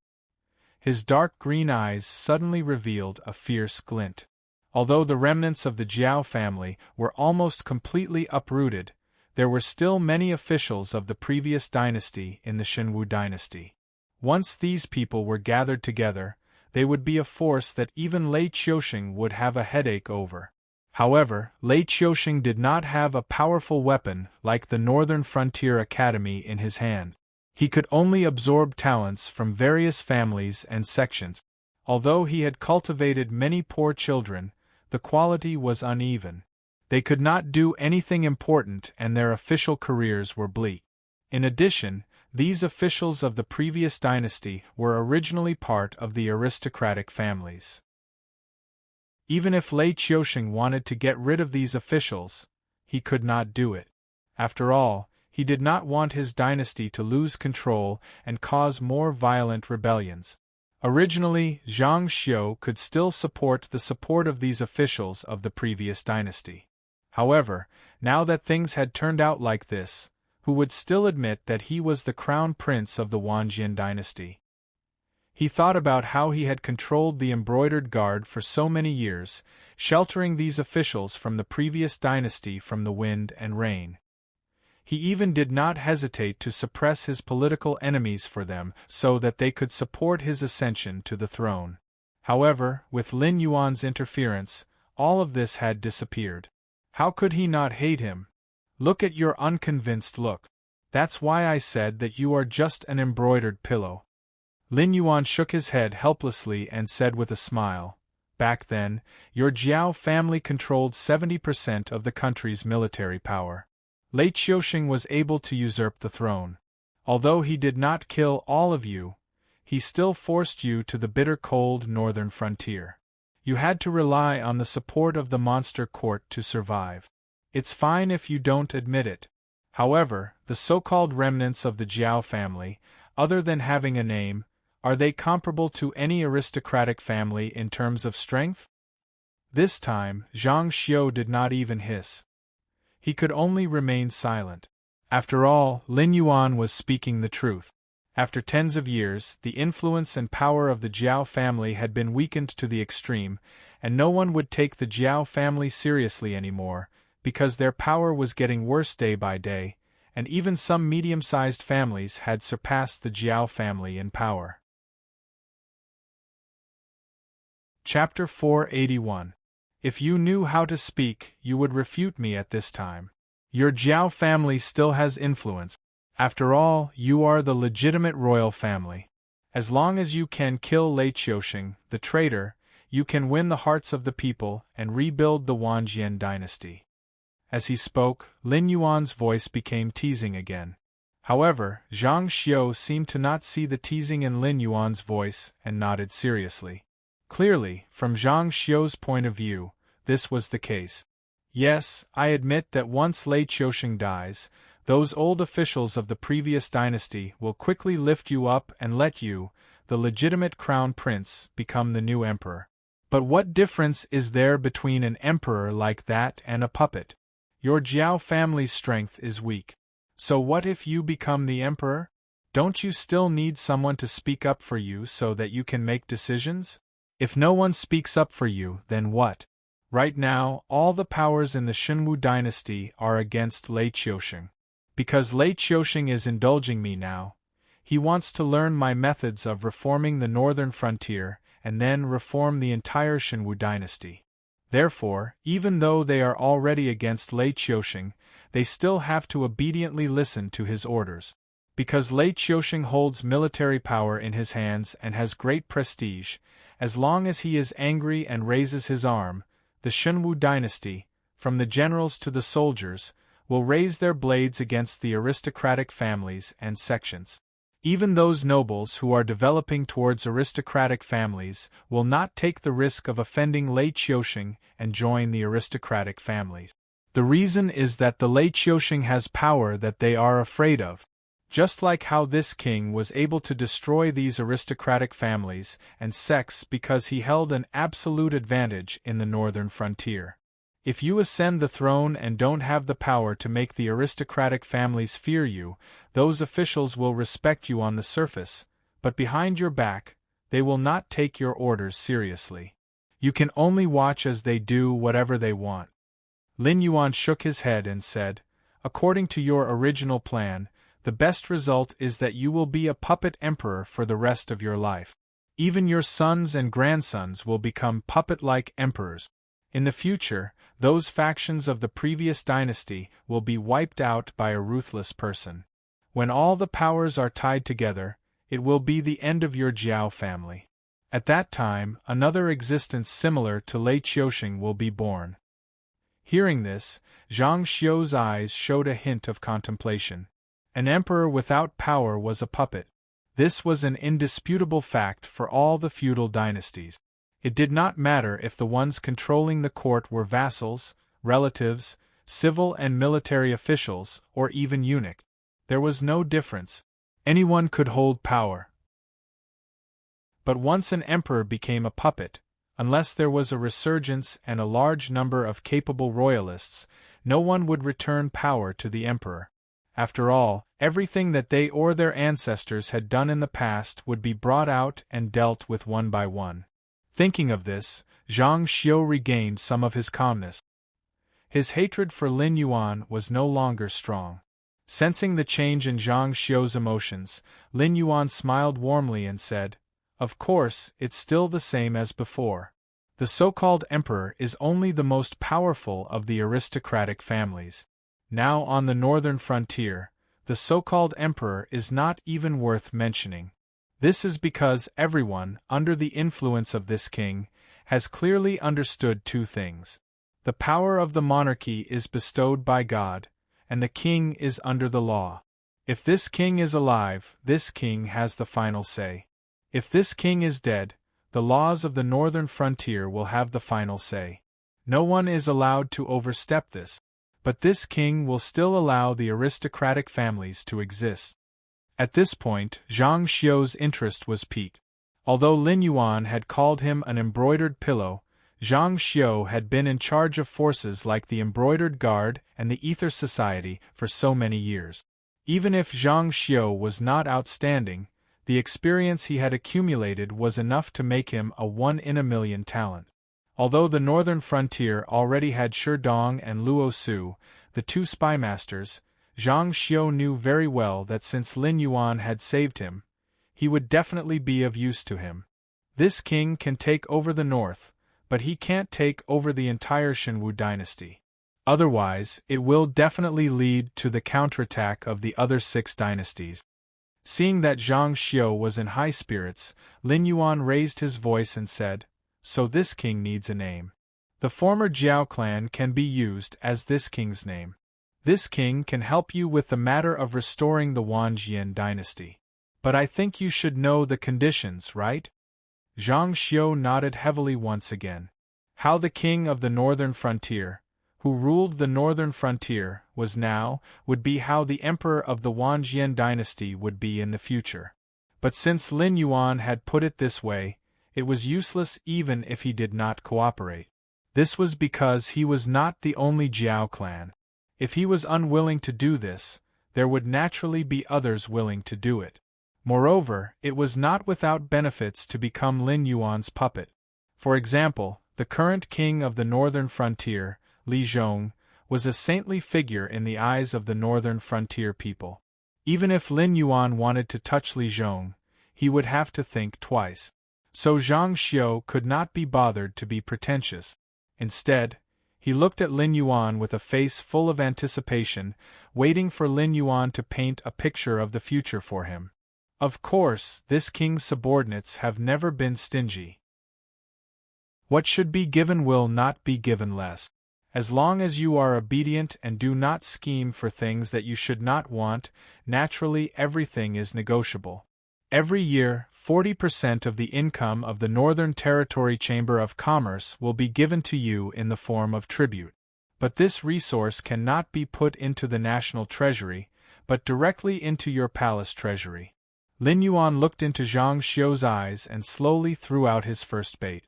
His dark green eyes suddenly revealed a fierce glint. Although the remnants of the Jiao family were almost completely uprooted, there were still many officials of the previous dynasty in the Shenwu dynasty. Once these people were gathered together, they would be a force that even Lei Qiusheng would have a headache over. However, Lei Qiusheng did not have a powerful weapon like the Northern Frontier Academy in his hand. He could only absorb talents from various families and sections. Although he had cultivated many poor children, the quality was uneven. They could not do anything important and their official careers were bleak. In addition, these officials of the previous dynasty were originally part of the aristocratic families. Even if Lei Qiusheng wanted to get rid of these officials, he could not do it. After all, he did not want his dynasty to lose control and cause more violent rebellions. Originally, Zhang Xiu could still support the support of these officials of the previous dynasty. However, now that things had turned out like this, who would still admit that he was the crown prince of the Wanjian dynasty? He thought about how he had controlled the embroidered guard for so many years, sheltering these officials from the previous dynasty from the wind and rain. He even did not hesitate to suppress his political enemies for them so that they could support his ascension to the throne. However, with Lin Yuan's interference, all of this had disappeared. How could he not hate him? Look at your unconvinced look. That's why I said that you are just an embroidered pillow. Lin Yuan shook his head helplessly and said with a smile, "Back then, your Jiao family controlled 70% of the country's military power. Lei Qiusheng was able to usurp the throne. Although he did not kill all of you, he still forced you to the bitter cold northern frontier. You had to rely on the support of the monster court to survive. It's fine if you don't admit it. However, the so-called remnants of the Jiao family, other than having a name, are they comparable to any aristocratic family in terms of strength?" This time, Zhang Xiu did not even hiss. He could only remain silent. After all, Lin Yuan was speaking the truth. After tens of years, the influence and power of the Jiao family had been weakened to the extreme, and no one would take the Jiao family seriously anymore, because their power was getting worse day by day, and even some medium-sized families had surpassed the Jiao family in power. Chapter 481. If you knew how to speak, you would refute me at this time. Your Jiao family still has influence. After all, you are the legitimate royal family. As long as you can kill Lei Qiusheng, the traitor, you can win the hearts of the people and rebuild the Wanjian dynasty. As he spoke, Lin Yuan's voice became teasing again. However, Zhang Xiu seemed to not see the teasing in Lin Yuan's voice and nodded seriously. Clearly, from Zhang Xiu's point of view, this was the case. Yes, I admit that once Lei Qiusheng dies, those old officials of the previous dynasty will quickly lift you up and let you, the legitimate crown prince, become the new emperor. But what difference is there between an emperor like that and a puppet? Your Jiao family's strength is weak. So what if you become the emperor? Don't you still need someone to speak up for you so that you can make decisions? If no one speaks up for you, then what? Right now, all the powers in the Shenwu dynasty are against Lei Qiusheng. Because Lei Qiusheng is indulging me now, He wants to learn my methods of reforming the northern frontier, and then reform the entire Shenwu dynasty. Therefore, even though they are already against Lei Qiusheng, they still have to obediently listen to his orders. Because Lei Qiusheng holds military power in his hands and has great prestige, as long as he is angry and raises his arm, the Shenwu dynasty, from the generals to the soldiers, will raise their blades against the aristocratic families and sections. Even those nobles who are developing towards aristocratic families will not take the risk of offending Lei Qiusheng and join the aristocratic families. The reason is that the Lei Qiusheng has power that they are afraid of. Just like how this king was able to destroy these aristocratic families and sects because he held an absolute advantage in the northern frontier. If you ascend the throne and don't have the power to make the aristocratic families fear you, those officials will respect you on the surface, but behind your back, they will not take your orders seriously. You can only watch as they do whatever they want. Lin Yuan shook his head and said, "According to your original plan, the best result is that you will be a puppet emperor for the rest of your life. Even your sons and grandsons will become puppet-like emperors. In the future, those factions of the previous dynasty will be wiped out by a ruthless person. When all the powers are tied together, it will be the end of your Jiao family. At that time, another existence similar to Lei Qiusheng will be born." Hearing this, Zhang Xiu's eyes showed a hint of contemplation. An emperor without power was a puppet. This was an indisputable fact for all the feudal dynasties. It did not matter if the ones controlling the court were vassals, relatives, civil and military officials, or even eunuchs. There was no difference. Anyone could hold power. But once an emperor became a puppet, unless there was a resurgence and a large number of capable royalists, no one would return power to the emperor. After all, everything that they or their ancestors had done in the past would be brought out and dealt with one by one. Thinking of this, Zhang Xiu regained some of his calmness. His hatred for Lin Yuan was no longer strong. Sensing the change in Zhang Xiu's emotions, Lin Yuan smiled warmly and said, "Of course, it's still the same as before. The so-called emperor is only the most powerful of the aristocratic families. Now on the northern frontier, the so-called emperor is not even worth mentioning. This is because everyone, under the influence of this king, has clearly understood two things. The power of the monarchy is bestowed by God, and the king is under the law. If this king is alive, this king has the final say. If this king is dead, the laws of the northern frontier will have the final say. No one is allowed to overstep this, but this king will still allow the aristocratic families to exist." At this point, Zhang Xiu's interest was piqued. Although Lin Yuan had called him an embroidered pillow, Zhang Xiu had been in charge of forces like the Embroidered Guard and the Ether Society for so many years. Even if Zhang Xiu was not outstanding, the experience he had accumulated was enough to make him a one-in-a-million talent. Although the northern frontier already had Sherdong and Luo Su, the two spymasters, Zhang Xiu knew very well that since Lin Yuan had saved him, he would definitely be of use to him. This king can take over the north, but he can't take over the entire Shenwu dynasty. Otherwise, it will definitely lead to the counterattack of the other 6 dynasties. Seeing that Zhang Xiu was in high spirits, Lin Yuan raised his voice and said, "So this king needs a name. The former Jiao clan can be used as this king's name. This king can help you with the matter of restoring the Wanjian dynasty. But I think you should know the conditions, right?" Zhang Xiu nodded heavily once again. How the king of the northern frontier, who ruled the northern frontier, was now, would be how the emperor of the Wanjian dynasty would be in the future. But since Lin Yuan had put it this way, it was useless even if he did not cooperate. This was because he was not the only Jiao clan. If he was unwilling to do this, there would naturally be others willing to do it. Moreover, it was not without benefits to become Lin Yuan's puppet. For example, the current king of the northern frontier, Li Zhong, was a saintly figure in the eyes of the northern frontier people. Even if Lin Yuan wanted to touch Li Zhong, he would have to think twice. So Zhang Xiu could not be bothered to be pretentious. Instead, he looked at Lin Yuan with a face full of anticipation, waiting for Lin Yuan to paint a picture of the future for him. Of course, this king's subordinates have never been stingy. What should be given will not be given less. As long as you are obedient and do not scheme for things that you should not want, naturally everything is negotiable. Every year, 40% of the income of the Northern Territory Chamber of Commerce will be given to you in the form of tribute. But this resource cannot be put into the national treasury, but directly into your palace treasury. Lin Yuan looked into Zhang Xiu's eyes and slowly threw out his first bait.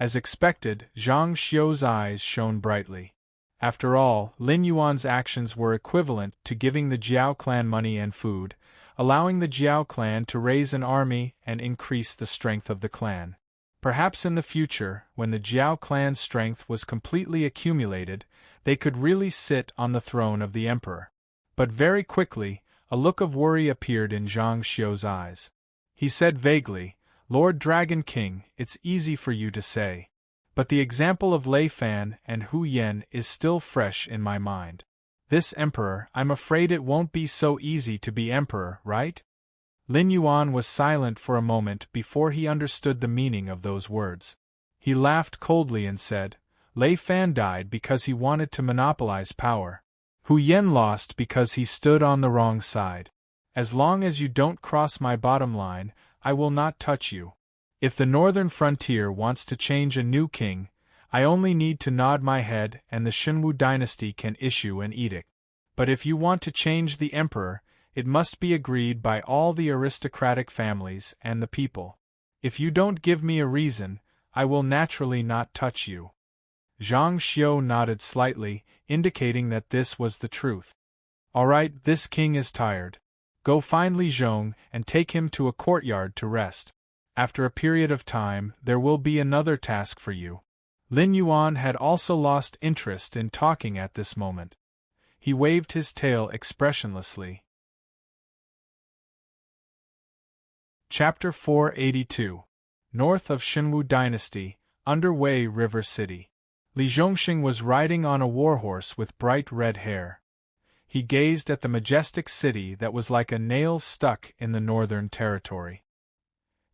As expected, Zhang Xiu's eyes shone brightly. After all, Lin Yuan's actions were equivalent to giving the Jiao clan money and food, allowing the Jiao clan to raise an army and increase the strength of the clan. Perhaps in the future, when the Jiao clan's strength was completely accumulated, they could really sit on the throne of the emperor. But very quickly, a look of worry appeared in Zhang Xiu's eyes. He said vaguely, "Lord Dragon King, it's easy for you to say. But the example of Lei Fan and Hu Yen is still fresh in my mind. This emperor, I'm afraid it won't be so easy to be emperor, right?" Lin Yuan was silent for a moment before he understood the meaning of those words. He laughed coldly and said, "Lei Fan died because he wanted to monopolize power. Hu Yen lost because he stood on the wrong side. As long as you don't cross my bottom line, I will not touch you. If the northern frontier wants to change a new king, I only need to nod my head and the Shenwu dynasty can issue an edict. But if you want to change the emperor, it must be agreed by all the aristocratic families and the people. If you don't give me a reason, I will naturally not touch you." Zhang Xiu nodded slightly, indicating that this was the truth. "All right, this king is tired. Go find Li Zhong and take him to a courtyard to rest. After a period of time, there will be another task for you." Lin Yuan had also lost interest in talking at this moment. He waved his tail expressionlessly. Chapter 482. North of Shenwu Dynasty, under Wei River City. Li Zhongxing was riding on a warhorse with bright red hair. He gazed at the majestic city that was like a nail stuck in the northern territory.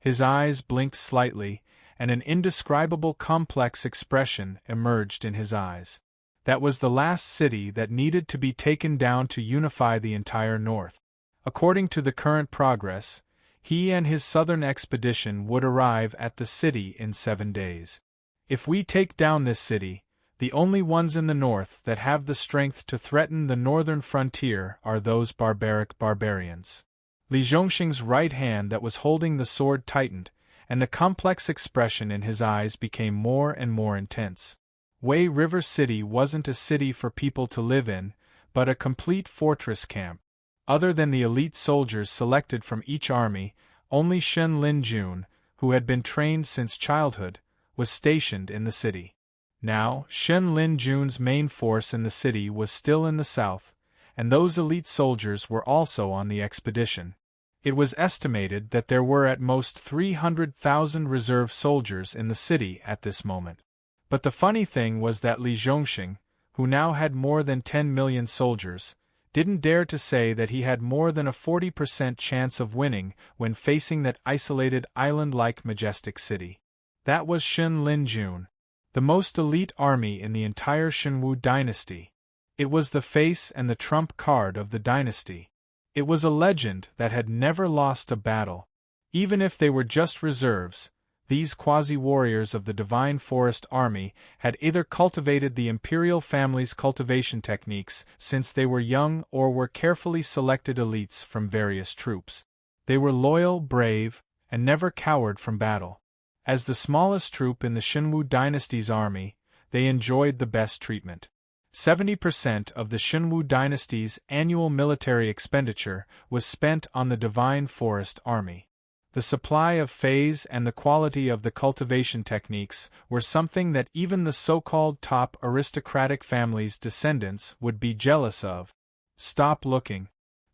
His eyes blinked slightly, and an indescribable complex expression emerged in his eyes. That was the last city that needed to be taken down to unify the entire north. According to the current progress, he and his southern expedition would arrive at the city in 7 days. If we take down this city, the only ones in the north that have the strength to threaten the northern frontier are those barbaric barbarians. Li Zhongxing's right hand that was holding the sword tightened, and the complex expression in his eyes became more and more intense. Wei River City wasn't a city for people to live in, but a complete fortress camp. Other than the elite soldiers selected from each army, only Shen Lin Jun, who had been trained since childhood, was stationed in the city. Now, Shen Lin Jun's main force in the city was still in the south, and those elite soldiers were also on the expedition. It was estimated that there were at most 300,000 reserve soldiers in the city at this moment. But the funny thing was that Li Zhongxing, who now had more than 10 million soldiers, didn't dare to say that he had more than a 40% chance of winning when facing that isolated island-like majestic city. That was Shen Lin Jun, the most elite army in the entire Shenwu dynasty. It was the face and the trump card of the dynasty. It was a legend that had never lost a battle. Even if they were just reserves, these quasi-warriors of the Divine Forest Army had either cultivated the imperial family's cultivation techniques since they were young or were carefully selected elites from various troops. They were loyal, brave, and never cowered from battle. As the smallest troop in the Shenwu dynasty's army, they enjoyed the best treatment. 70% of the Shenwu dynasty's annual military expenditure was spent on the Divine Forest Army. The supply of phase and the quality of the cultivation techniques were something that even the so-called top aristocratic family's descendants would be jealous of. "Stop looking.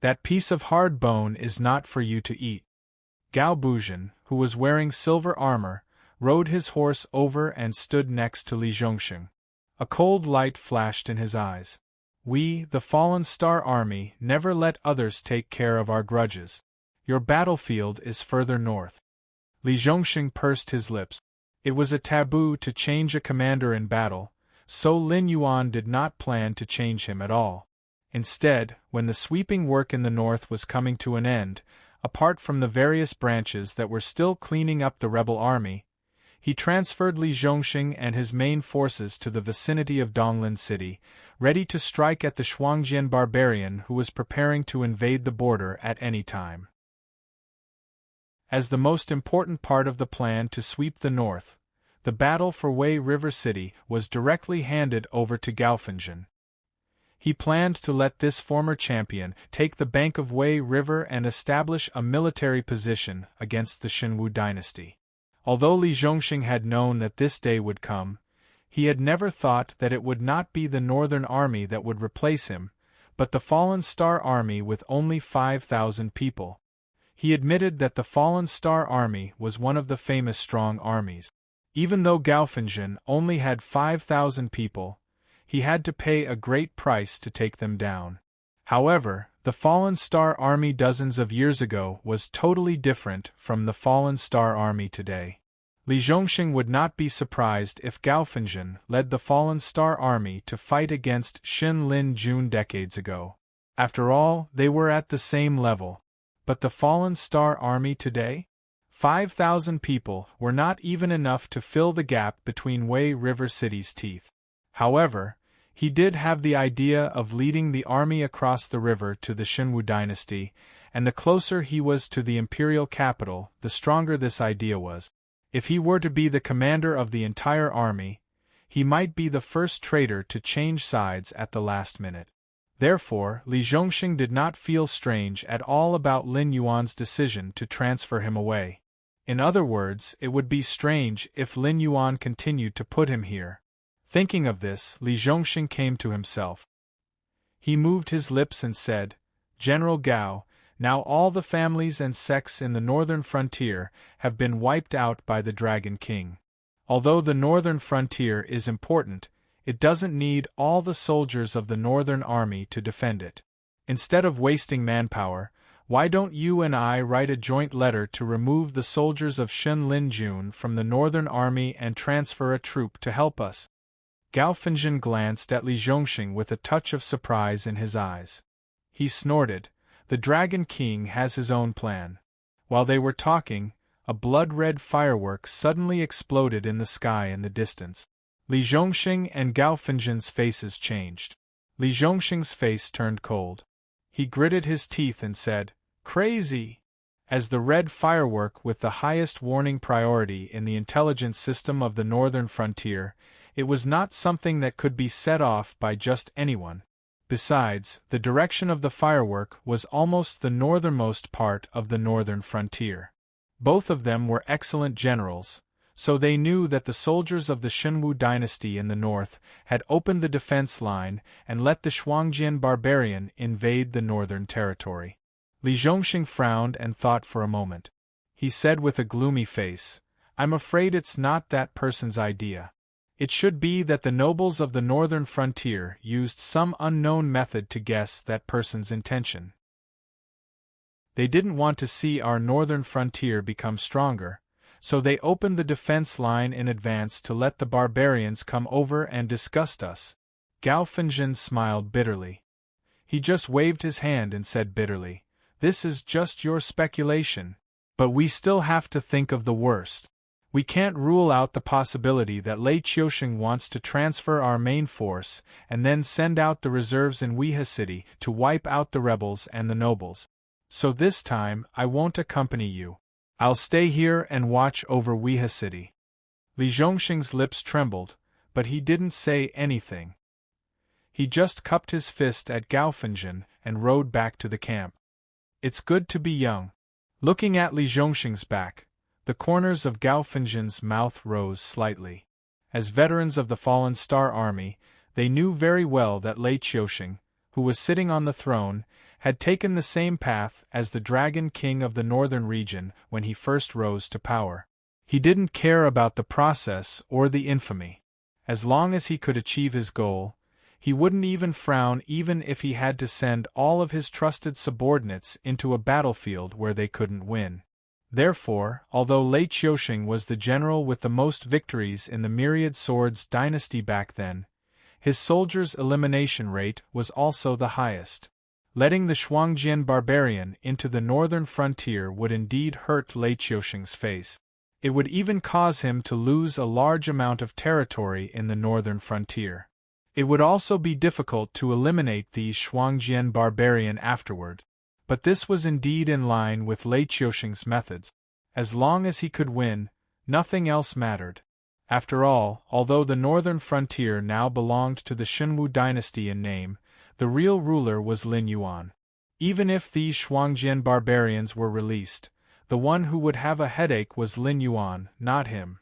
That piece of hard bone is not for you to eat. Gao Buzhan, who was wearing silver armor, rode his horse over and stood next to Li Zhongxing. A cold light flashed in his eyes. We, the Fallen Star Army, never let others take care of our grudges. Your battlefield is further north. Li Zhongxing pursed his lips. It was a taboo to change a commander in battle, so Lin Yuan did not plan to change him at all. Instead, when the sweeping work in the north was coming to an end, apart from the various branches that were still cleaning up the rebel army, he transferred Li Zhongxing and his main forces to the vicinity of Donglin City, ready to strike at the Shuangjian barbarian who was preparing to invade the border at any time. As the most important part of the plan to sweep the north, the battle for Wei River City was directly handed over to Gao Fengzhen. He planned to let this former champion take the bank of Wei River and establish a military position against the Shenwu dynasty. Although Li Zhongxing had known that this day would come, he had never thought that it would not be the Northern Army that would replace him, but the Fallen Star Army with only 5,000 people. He admitted that the Fallen Star Army was one of the famous strong armies. Even though Gao Fengzhen only had 5,000 people, he had to pay a great price to take them down. However, the Fallen Star Army dozens of years ago was totally different from the Fallen Star Army today. Li Zhongxing would not be surprised if Gao Fengzhen led the Fallen Star Army to fight against Xin Lin Jun decades ago. After all, they were at the same level. But the Fallen Star Army today? 5,000 people were not even enough to fill the gap between Wei River City's teeth. However, he did have the idea of leading the army across the river to the Shenwu dynasty, and the closer he was to the imperial capital, the stronger this idea was. If he were to be the commander of the entire army, he might be the first traitor to change sides at the last minute. Therefore, Li Zhongxing did not feel strange at all about Lin Yuan's decision to transfer him away. In other words, it would be strange if Lin Yuan continued to put him here. Thinking of this, Li Zhongxing came to himself. He moved his lips and said, "General Gao, now all the families and sects in the northern frontier have been wiped out by the Dragon King. Although the northern frontier is important, it doesn't need all the soldiers of the Northern Army to defend it. Instead of wasting manpower, why don't you and I write a joint letter to remove the soldiers of Xin Lin Jun from the Northern Army and transfer a troop to help us?" Gao Fengzhen glanced at Li Zhongxing with a touch of surprise in his eyes. He snorted, "The Dragon King has his own plan." While they were talking, a blood-red firework suddenly exploded in the sky in the distance. Li Zhongxing and Gao Fengzhen's faces changed. Li Zhongxing's face turned cold. He gritted his teeth and said, "Crazy!" As the red firework with the highest warning priority in the intelligence system of the northern frontier, it was not something that could be set off by just anyone. Besides, the direction of the firework was almost the northernmost part of the northern frontier. Both of them were excellent generals, so they knew that the soldiers of the Shenwu dynasty in the north had opened the defense line and let the Shuangjian barbarian invade the northern territory. Li Zhongxing frowned and thought for a moment. He said with a gloomy face, "I'm afraid it's not that person's idea. It should be that the nobles of the northern frontier used some unknown method to guess that person's intention. They didn't want to see our northern frontier become stronger, so they opened the defense line in advance to let the barbarians come over and disgust us." Gao Fengzhen smiled bitterly. He just waved his hand and said bitterly, "This is just your speculation. But we still have to think of the worst. We can't rule out the possibility that Lei Qiusheng wants to transfer our main force and then send out the reserves in Weha City to wipe out the rebels and the nobles. So this time, I won't accompany you. I'll stay here and watch over Weha City." Li Zhongxing's lips trembled, but he didn't say anything. He just cupped his fist at Gao Fengzhen and rode back to the camp. It's good to be young. Looking at Li Zhongxing's back, the corners of Gao Fengzhen's mouth rose slightly. As veterans of the Fallen Star Army, they knew very well that Lei Qiusheng, who was sitting on the throne, had taken the same path as the Dragon King of the northern region when he first rose to power. He didn't care about the process or the infamy. As long as he could achieve his goal, he wouldn't even frown even if he had to send all of his trusted subordinates into a battlefield where they couldn't win. Therefore, although Lei Qiusheng was the general with the most victories in the Myriad Swords dynasty back then, his soldiers' elimination rate was also the highest. Letting the Shuangjian barbarian into the northern frontier would indeed hurt Lei Qiusheng's face. It would even cause him to lose a large amount of territory in the northern frontier. It would also be difficult to eliminate these Shuangjian barbarian afterward. But this was indeed in line with Lei Qiusheng's methods. As long as he could win, nothing else mattered. After all, although the northern frontier now belonged to the Shenwu dynasty in name, the real ruler was Lin Yuan. Even if these Shuangjian barbarians were released, the one who would have a headache was Lin Yuan, not him.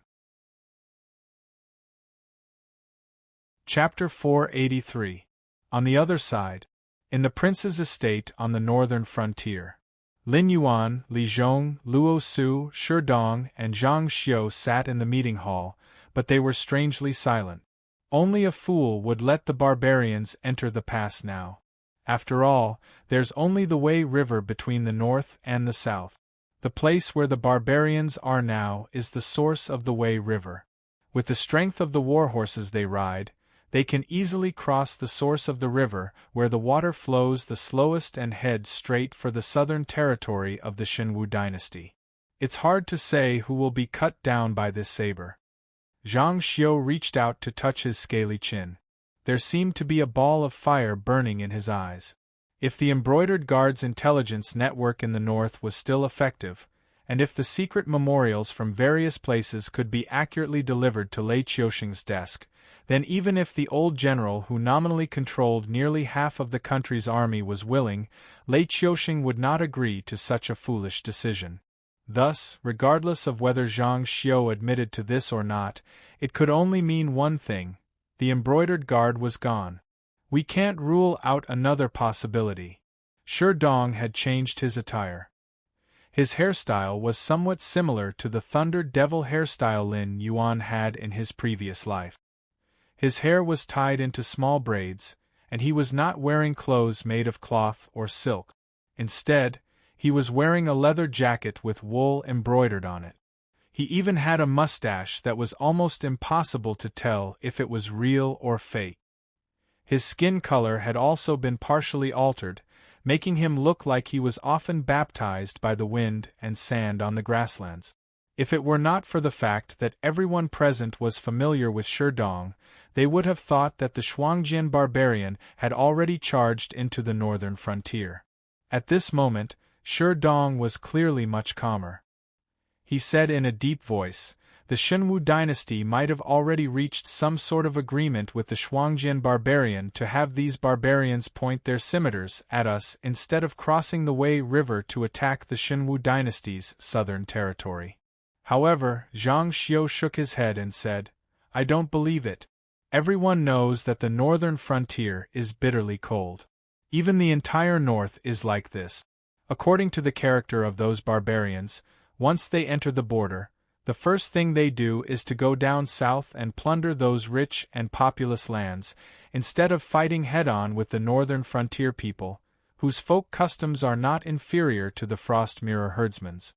Chapter 483. On the other side. In the prince's estate on the northern frontier. Lin Yuan, Li Zhong, Luo Su, Shi Dong, and Zhang Xiu sat in the meeting hall, but they were strangely silent. Only a fool would let the barbarians enter the pass now. After all, there's only the Wei River between the north and the south. The place where the barbarians are now is the source of the Wei River. With the strength of the warhorses they ride, they can easily cross the source of the river where the water flows the slowest and head straight for the southern territory of the Shenwu dynasty. It's hard to say who will be cut down by this saber. Zhang Xiu reached out to touch his scaly chin. There seemed to be a ball of fire burning in his eyes. If the embroidered guard's intelligence network in the north was still effective, and if the secret memorials from various places could be accurately delivered to Lei Qiusheng's desk, then even if the old general who nominally controlled nearly half of the country's army was willing, Lei Qiusheng would not agree to such a foolish decision. Thus, regardless of whether Zhang Xiu admitted to this or not, it could only mean one thing: the embroidered guard was gone. We can't rule out another possibility. Shi Dong had changed his attire. His hairstyle was somewhat similar to the Thunder Devil hairstyle Lin Yuan had in his previous life. His hair was tied into small braids, and he was not wearing clothes made of cloth or silk. Instead, he was wearing a leather jacket with wool embroidered on it. He even had a mustache that was almost impossible to tell if it was real or fake. His skin color had also been partially altered, making him look like he was often baptized by the wind and sand on the grasslands. If it were not for the fact that everyone present was familiar with Shi Dong, they would have thought that the Shuangjian barbarian had already charged into the northern frontier. At this moment, Shi Dong was clearly much calmer. He said in a deep voice, "The Shenwu dynasty might have already reached some sort of agreement with the Shuangjian barbarian to have these barbarians point their scimitars at us instead of crossing the Wei River to attack the Shenwu dynasty's southern territory." However, Zhang Xiu shook his head and said, "I don't believe it. Everyone knows that the northern frontier is bitterly cold. Even the entire north is like this. According to the character of those barbarians, once they enter the border, the first thing they do is to go down south and plunder those rich and populous lands, instead of fighting head-on with the northern frontier people, whose folk customs are not inferior to the Frost Mirror herdsmen's."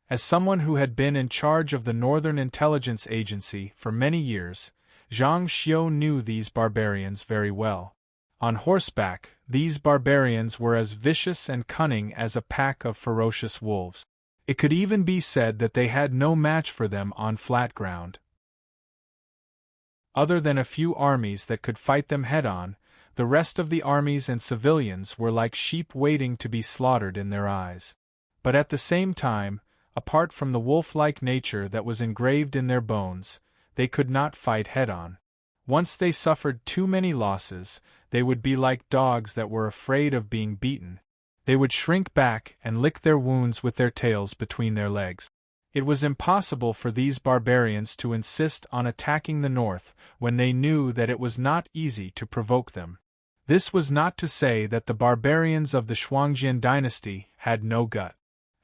As someone who had been in charge of the Northern Intelligence Agency for many years, Zhang Xiu knew these barbarians very well. On horseback, these barbarians were as vicious and cunning as a pack of ferocious wolves. It could even be said that they had no match for them on flat ground. Other than a few armies that could fight them head-on, the rest of the armies and civilians were like sheep waiting to be slaughtered in their eyes. But at the same time, apart from the wolf-like nature that was engraved in their bones, they could not fight head-on. Once they suffered too many losses, they would be like dogs that were afraid of being beaten. They would shrink back and lick their wounds with their tails between their legs. It was impossible for these barbarians to insist on attacking the north when they knew that it was not easy to provoke them. This was not to say that the barbarians of the Shuangjian dynasty had no gut.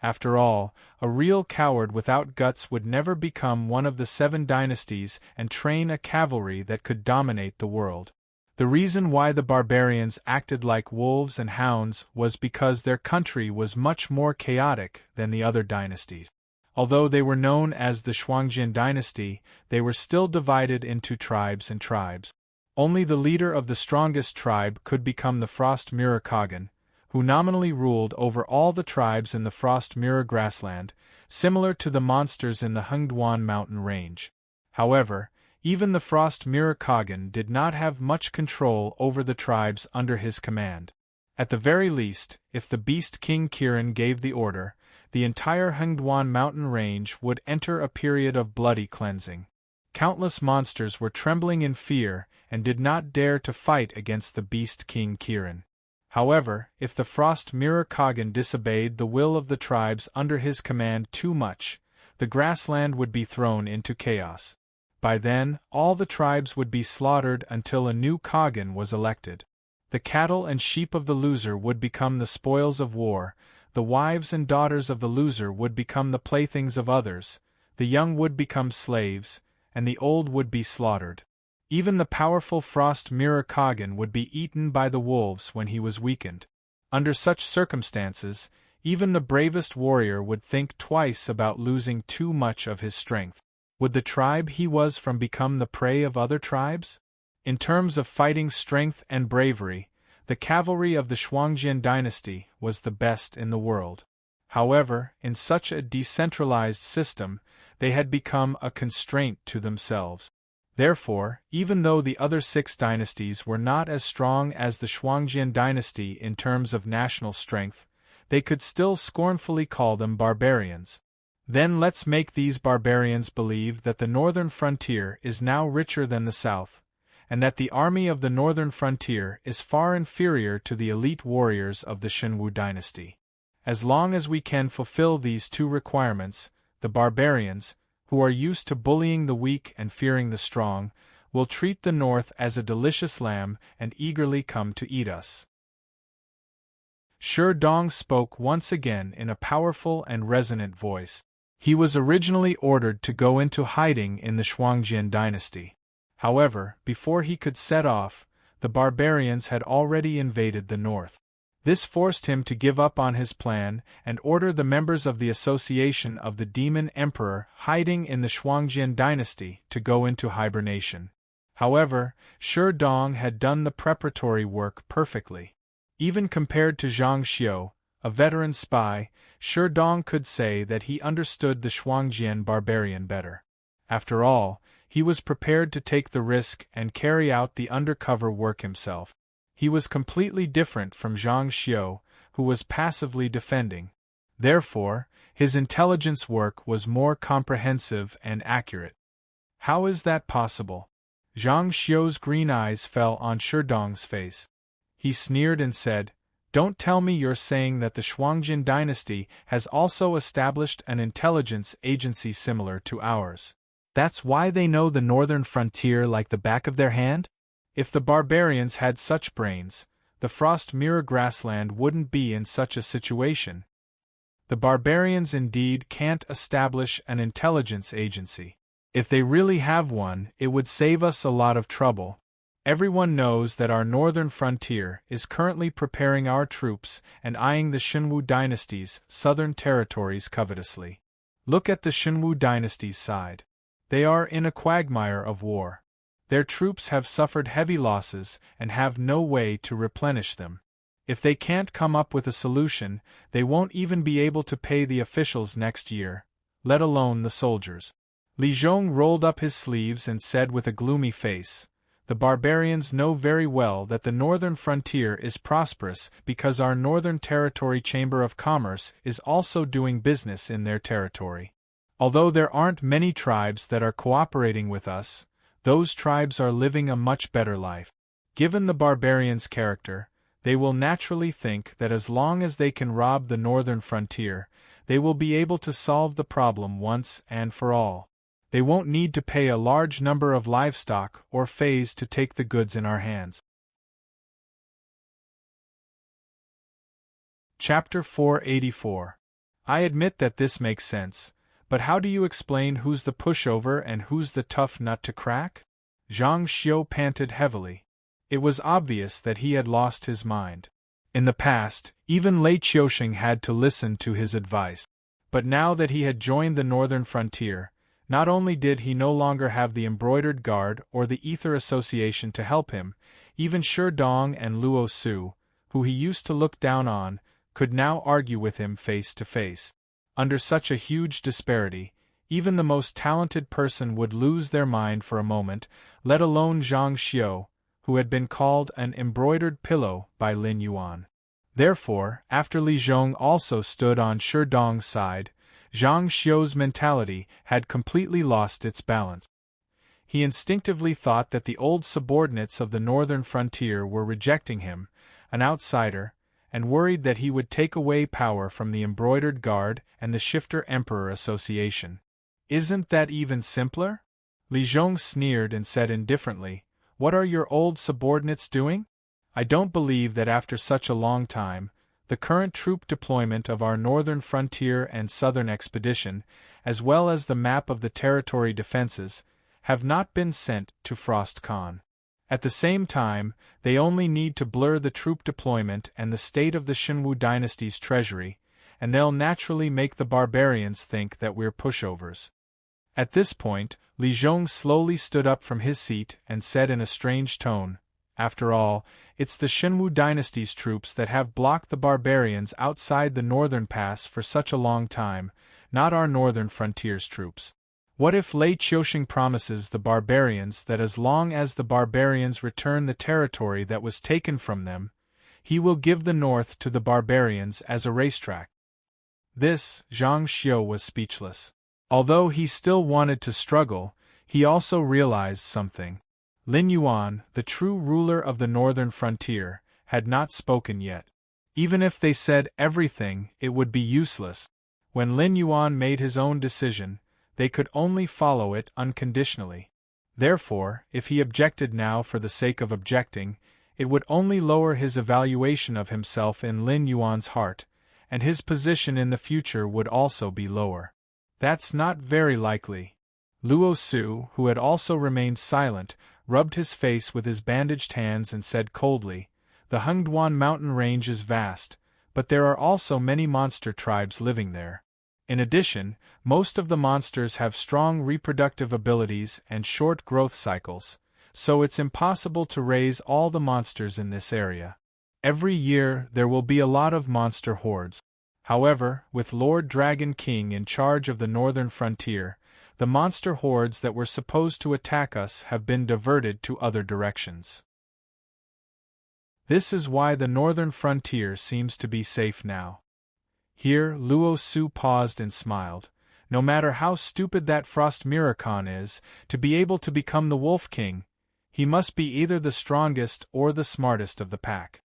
After all, a real coward without guts would never become one of the 7 dynasties and train a cavalry that could dominate the world. The reason why the barbarians acted like wolves and hounds was because their country was much more chaotic than the other dynasties. Although they were known as the Shuangjian dynasty, they were still divided into tribes and tribes. Only the leader of the strongest tribe could become the Frost Mirror Khagan, who nominally ruled over all the tribes in the Frost Mirror grassland, similar to the monsters in the Hengduan mountain range. However, even the Frost Mirror Khagan did not have much control over the tribes under his command. At the very least, if the Beast King Kirin gave the order, the entire Hengduan mountain range would enter a period of bloody cleansing. Countless monsters were trembling in fear and did not dare to fight against the Beast King Kirin. However, if the Frost Mirror Khagan disobeyed the will of the tribes under his command too much, the grassland would be thrown into chaos. By then, all the tribes would be slaughtered until a new Khagan was elected. The cattle and sheep of the loser would become the spoils of war, the wives and daughters of the loser would become the playthings of others, the young would become slaves, and the old would be slaughtered. Even the powerful Frost Mirror Khagan would be eaten by the wolves when he was weakened. Under such circumstances, even the bravest warrior would think twice about losing too much of his strength. Would the tribe he was from become the prey of other tribes? In terms of fighting strength and bravery, the cavalry of the Shuangjian dynasty was the best in the world. However, in such a decentralized system, they had become a constraint to themselves. Therefore, even though the other 6 dynasties were not as strong as the Shuangjian dynasty in terms of national strength, they could still scornfully call them barbarians. Then let's make these barbarians believe that the northern frontier is now richer than the south, and that the army of the northern frontier is far inferior to the elite warriors of the Shenwu dynasty. As long as we can fulfill these 2 requirements, the barbarians, who are used to bullying the weak and fearing the strong, will treat the north as a delicious lamb and eagerly come to eat us. Shi Dong spoke once again in a powerful and resonant voice. He was originally ordered to go into hiding in the Shuangjian dynasty. However, before he could set off, the barbarians had already invaded the north. This forced him to give up on his plan and order the members of the Association of the Demon Emperor hiding in the Shuangjian dynasty to go into hibernation. However, Shi Dong had done the preparatory work perfectly. Even compared to Zhang Xiu, a veteran spy, Shi Dong could say that he understood the Shuangjian barbarian better. After all, he was prepared to take the risk and carry out the undercover work himself. He was completely different from Zhang Xiu, who was passively defending. Therefore, his intelligence work was more comprehensive and accurate. How is that possible? Zhang Xiu's green eyes fell on Shi Dong's face. He sneered and said, "Don't tell me you're saying that the Shuangjian dynasty has also established an intelligence agency similar to ours. That's why they know the northern frontier like the back of their hand?" If the barbarians had such brains, the Frost Mirror grassland wouldn't be in such a situation. The barbarians indeed can't establish an intelligence agency. If they really have one, it would save us a lot of trouble. Everyone knows that our northern frontier is currently preparing our troops and eyeing the Shenwu dynasty's southern territories covetously. Look at the Shenwu dynasty's side. They are in a quagmire of war. Their troops have suffered heavy losses and have no way to replenish them. If they can't come up with a solution, they won't even be able to pay the officials next year, let alone the soldiers. Li Zhong rolled up his sleeves and said with a gloomy face, "The barbarians know very well that the northern frontier is prosperous because our Northern Territory Chamber of Commerce is also doing business in their territory. Although there aren't many tribes that are cooperating with us, those tribes are living a much better life. Given the barbarians' character, they will naturally think that as long as they can rob the northern frontier, they will be able to solve the problem once and for all. They won't need to pay a large number of livestock or fees to take the goods in our hands." Chapter 484. I admit that this makes sense, but how do you explain who's the pushover and who's the tough nut to crack? Zhang Xiu panted heavily. It was obvious that he had lost his mind. In the past, even Lei Qiusheng had to listen to his advice. But now that he had joined the northern frontier, not only did he no longer have the Embroidered Guard or the Ether Association to help him, even Shi Dong and Luo Su, who he used to look down on, could now argue with him face to face. Under such a huge disparity, even the most talented person would lose their mind for a moment, let alone Zhang Xiu, who had been called an embroidered pillow by Lin Yuan. Therefore, after Li Zhong also stood on Shi Dong's side, Zhang Xiu's mentality had completely lost its balance. He instinctively thought that the old subordinates of the northern frontier were rejecting him, an outsider, and worried that he would take away power from the Embroidered Guard and the Shifter Emperor Association. Isn't that even simpler? Li Zhong sneered and said indifferently, "What are your old subordinates doing? I don't believe that after such a long time, the current troop deployment of our northern frontier and southern expedition, as well as the map of the territory defenses, have not been sent to Frost Khan. At the same time, they only need to blur the troop deployment and the state of the Shenwu dynasty's treasury, and they'll naturally make the barbarians think that we're pushovers." At this point, Li Zhong slowly stood up from his seat and said in a strange tone, "After all, it's the Shenwu dynasty's troops that have blocked the barbarians outside the northern pass for such a long time, not our northern frontier's troops. What if Lei Qiusheng promises the barbarians that as long as the barbarians return the territory that was taken from them, he will give the north to the barbarians as a racetrack?" This, Zhang Xiu was speechless. Although he still wanted to struggle, he also realized something. Lin Yuan, the true ruler of the northern frontier, had not spoken yet. Even if they said everything, it would be useless. When Lin Yuan made his own decision, they could only follow it unconditionally. Therefore, if he objected now for the sake of objecting, it would only lower his evaluation of himself in Lin Yuan's heart, and his position in the future would also be lower. That's not very likely. Luo Su, who had also remained silent, rubbed his face with his bandaged hands and said coldly, "The Hengduan mountain range is vast, but there are also many monster tribes living there. In addition, most of the monsters have strong reproductive abilities and short growth cycles, so it's impossible to raise all the monsters in this area. Every year there will be a lot of monster hordes. However, with Lord Dragon King in charge of the northern frontier, the monster hordes that were supposed to attack us have been diverted to other directions. This is why the northern frontier seems to be safe now." Here, Luo Su paused and smiled. No matter how stupid that Frost Mirror Khan is, to be able to become the Wolf King, he must be either the strongest or the smartest of the pack.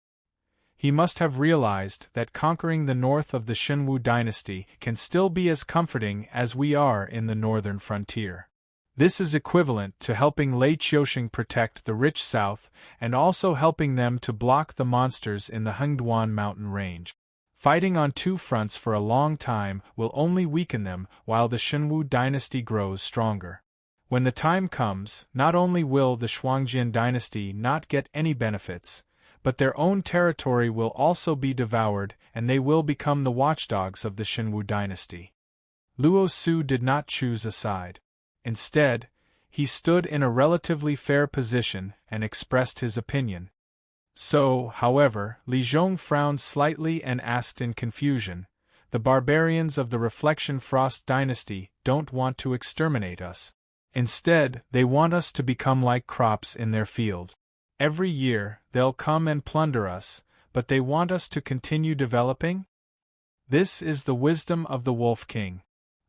He must have realized that conquering the north of the Shenwu dynasty can still be as comforting as we are in the northern frontier. This is equivalent to helping Lei Qiusheng protect the rich south and also helping them to block the monsters in the Hengduan mountain range. Fighting on two fronts for a long time will only weaken them while the Shenwu dynasty grows stronger. When the time comes, not only will the Shuangjian dynasty not get any benefits, but their own territory will also be devoured and they will become the watchdogs of the Shenwu dynasty. Luo Su did not choose a side. Instead, he stood in a relatively fair position and expressed his opinion. So, however, Li Zhong frowned slightly and asked in confusion, "The barbarians of the Reflection Frost dynasty don't want to exterminate us. Instead, they want us to become like crops in their field. Every year, they'll come and plunder us, but they want us to continue developing? This is the wisdom of the Wolf King."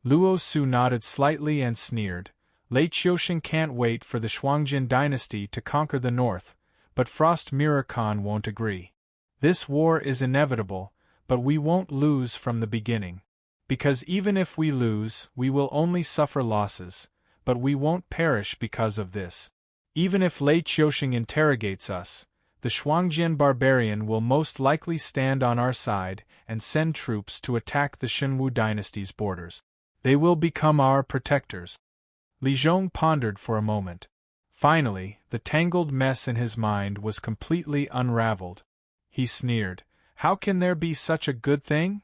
Luo Su nodded slightly and sneered. "Lei Qiusheng can't wait for the Shuangjian dynasty to conquer the north, but Frost Mirror Khan won't agree. This war is inevitable, but we won't lose from the beginning. Because even if we lose, we will only suffer losses, but we won't perish because of this. Even if Lei Qiusheng interrogates us, the Shuangjian barbarian will most likely stand on our side and send troops to attack the Shenwu dynasty's borders. They will become our protectors. Li Zhong pondered for a moment. Finally, the tangled mess in his mind was completely unraveled. He sneered. How can there be such a good thing?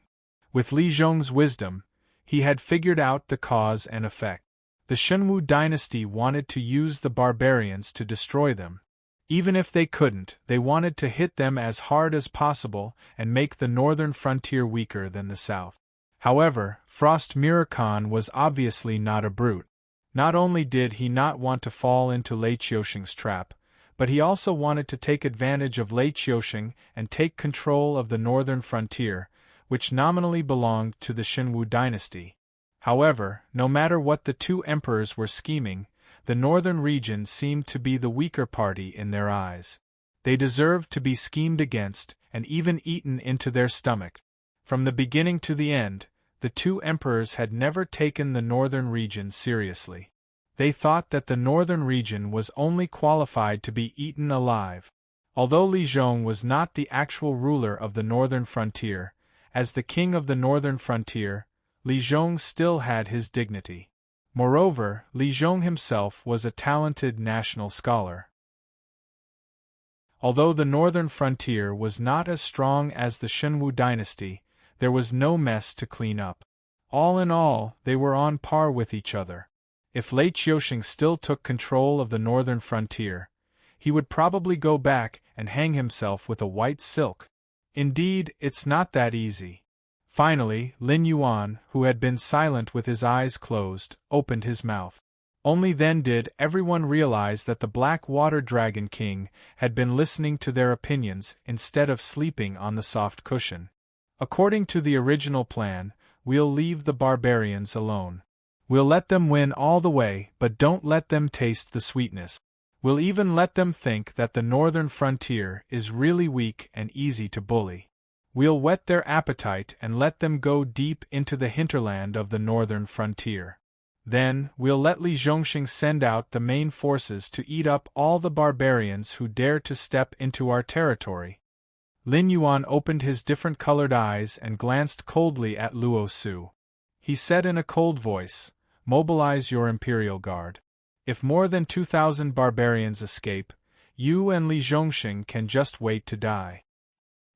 With Li Zhong's wisdom, he had figured out the cause and effect. The Shenwu dynasty wanted to use the barbarians to destroy them. Even if they couldn't, they wanted to hit them as hard as possible and make the northern frontier weaker than the south. However, Frost Mirror Khan was obviously not a brute. Not only did he not want to fall into Lei Qiusheng's trap, but he also wanted to take advantage of Lei Qiusheng and take control of the northern frontier, which nominally belonged to the Shenwu dynasty. However, no matter what the two emperors were scheming, the northern region seemed to be the weaker party in their eyes. They deserved to be schemed against, and even eaten into their stomach. From the beginning to the end, the two emperors had never taken the northern region seriously. They thought that the northern region was only qualified to be eaten alive. Although Li Zhong was not the actual ruler of the northern frontier, as the king of the northern frontier, Li Zhong still had his dignity. Moreover, Li Zhong himself was a talented national scholar. Although the northern frontier was not as strong as the Shenwu dynasty, there was no mess to clean up. All in all, they were on par with each other. If Lei Qiusheng still took control of the northern frontier, he would probably go back and hang himself with a white silk. Indeed, it's not that easy. Finally, Lin Yuan, who had been silent with his eyes closed, opened his mouth. Only then did everyone realize that the Black Water Dragon King had been listening to their opinions instead of sleeping on the soft cushion. According to the original plan, we'll leave the barbarians alone. We'll let them win all the way, but don't let them taste the sweetness. We'll even let them think that the northern frontier is really weak and easy to bully. We'll whet their appetite and let them go deep into the hinterland of the northern frontier. Then, we'll let Li Zhongxing send out the main forces to eat up all the barbarians who dare to step into our territory. Lin Yuan opened his different-colored eyes and glanced coldly at Luo Su. He said in a cold voice, "Mobilize your Imperial Guard. If more than 2,000 barbarians escape, you and Li Zhongxing can just wait to die."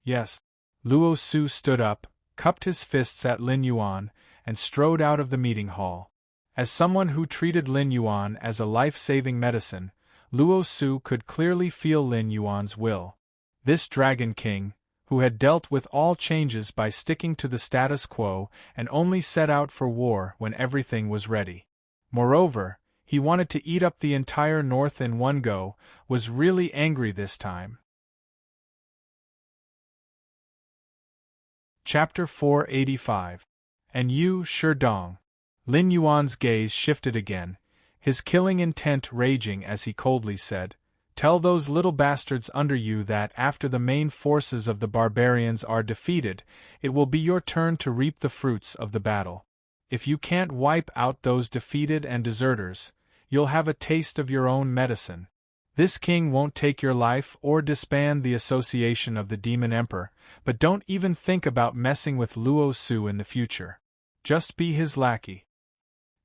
"Yes." Luo Su stood up, cupped his fists at Lin Yuan, and strode out of the meeting hall. As someone who treated Lin Yuan as a life-saving medicine, Luo Su could clearly feel Lin Yuan's will. This Dragon King, who had dealt with all changes by sticking to the status quo and only set out for war when everything was ready. Moreover, he wanted to eat up the entire north in one go, was really angry this time. Chapter 485. And you, Sherdong. Lin Yuan's gaze shifted again, his killing intent raging as he coldly said, "Tell those little bastards under you that after the main forces of the barbarians are defeated, it will be your turn to reap the fruits of the battle. If you can't wipe out those defeated and deserters, you'll have a taste of your own medicine. This king won't take your life or disband the association of the Demon Emperor, but don't even think about messing with Luo Su in the future. Just be his lackey."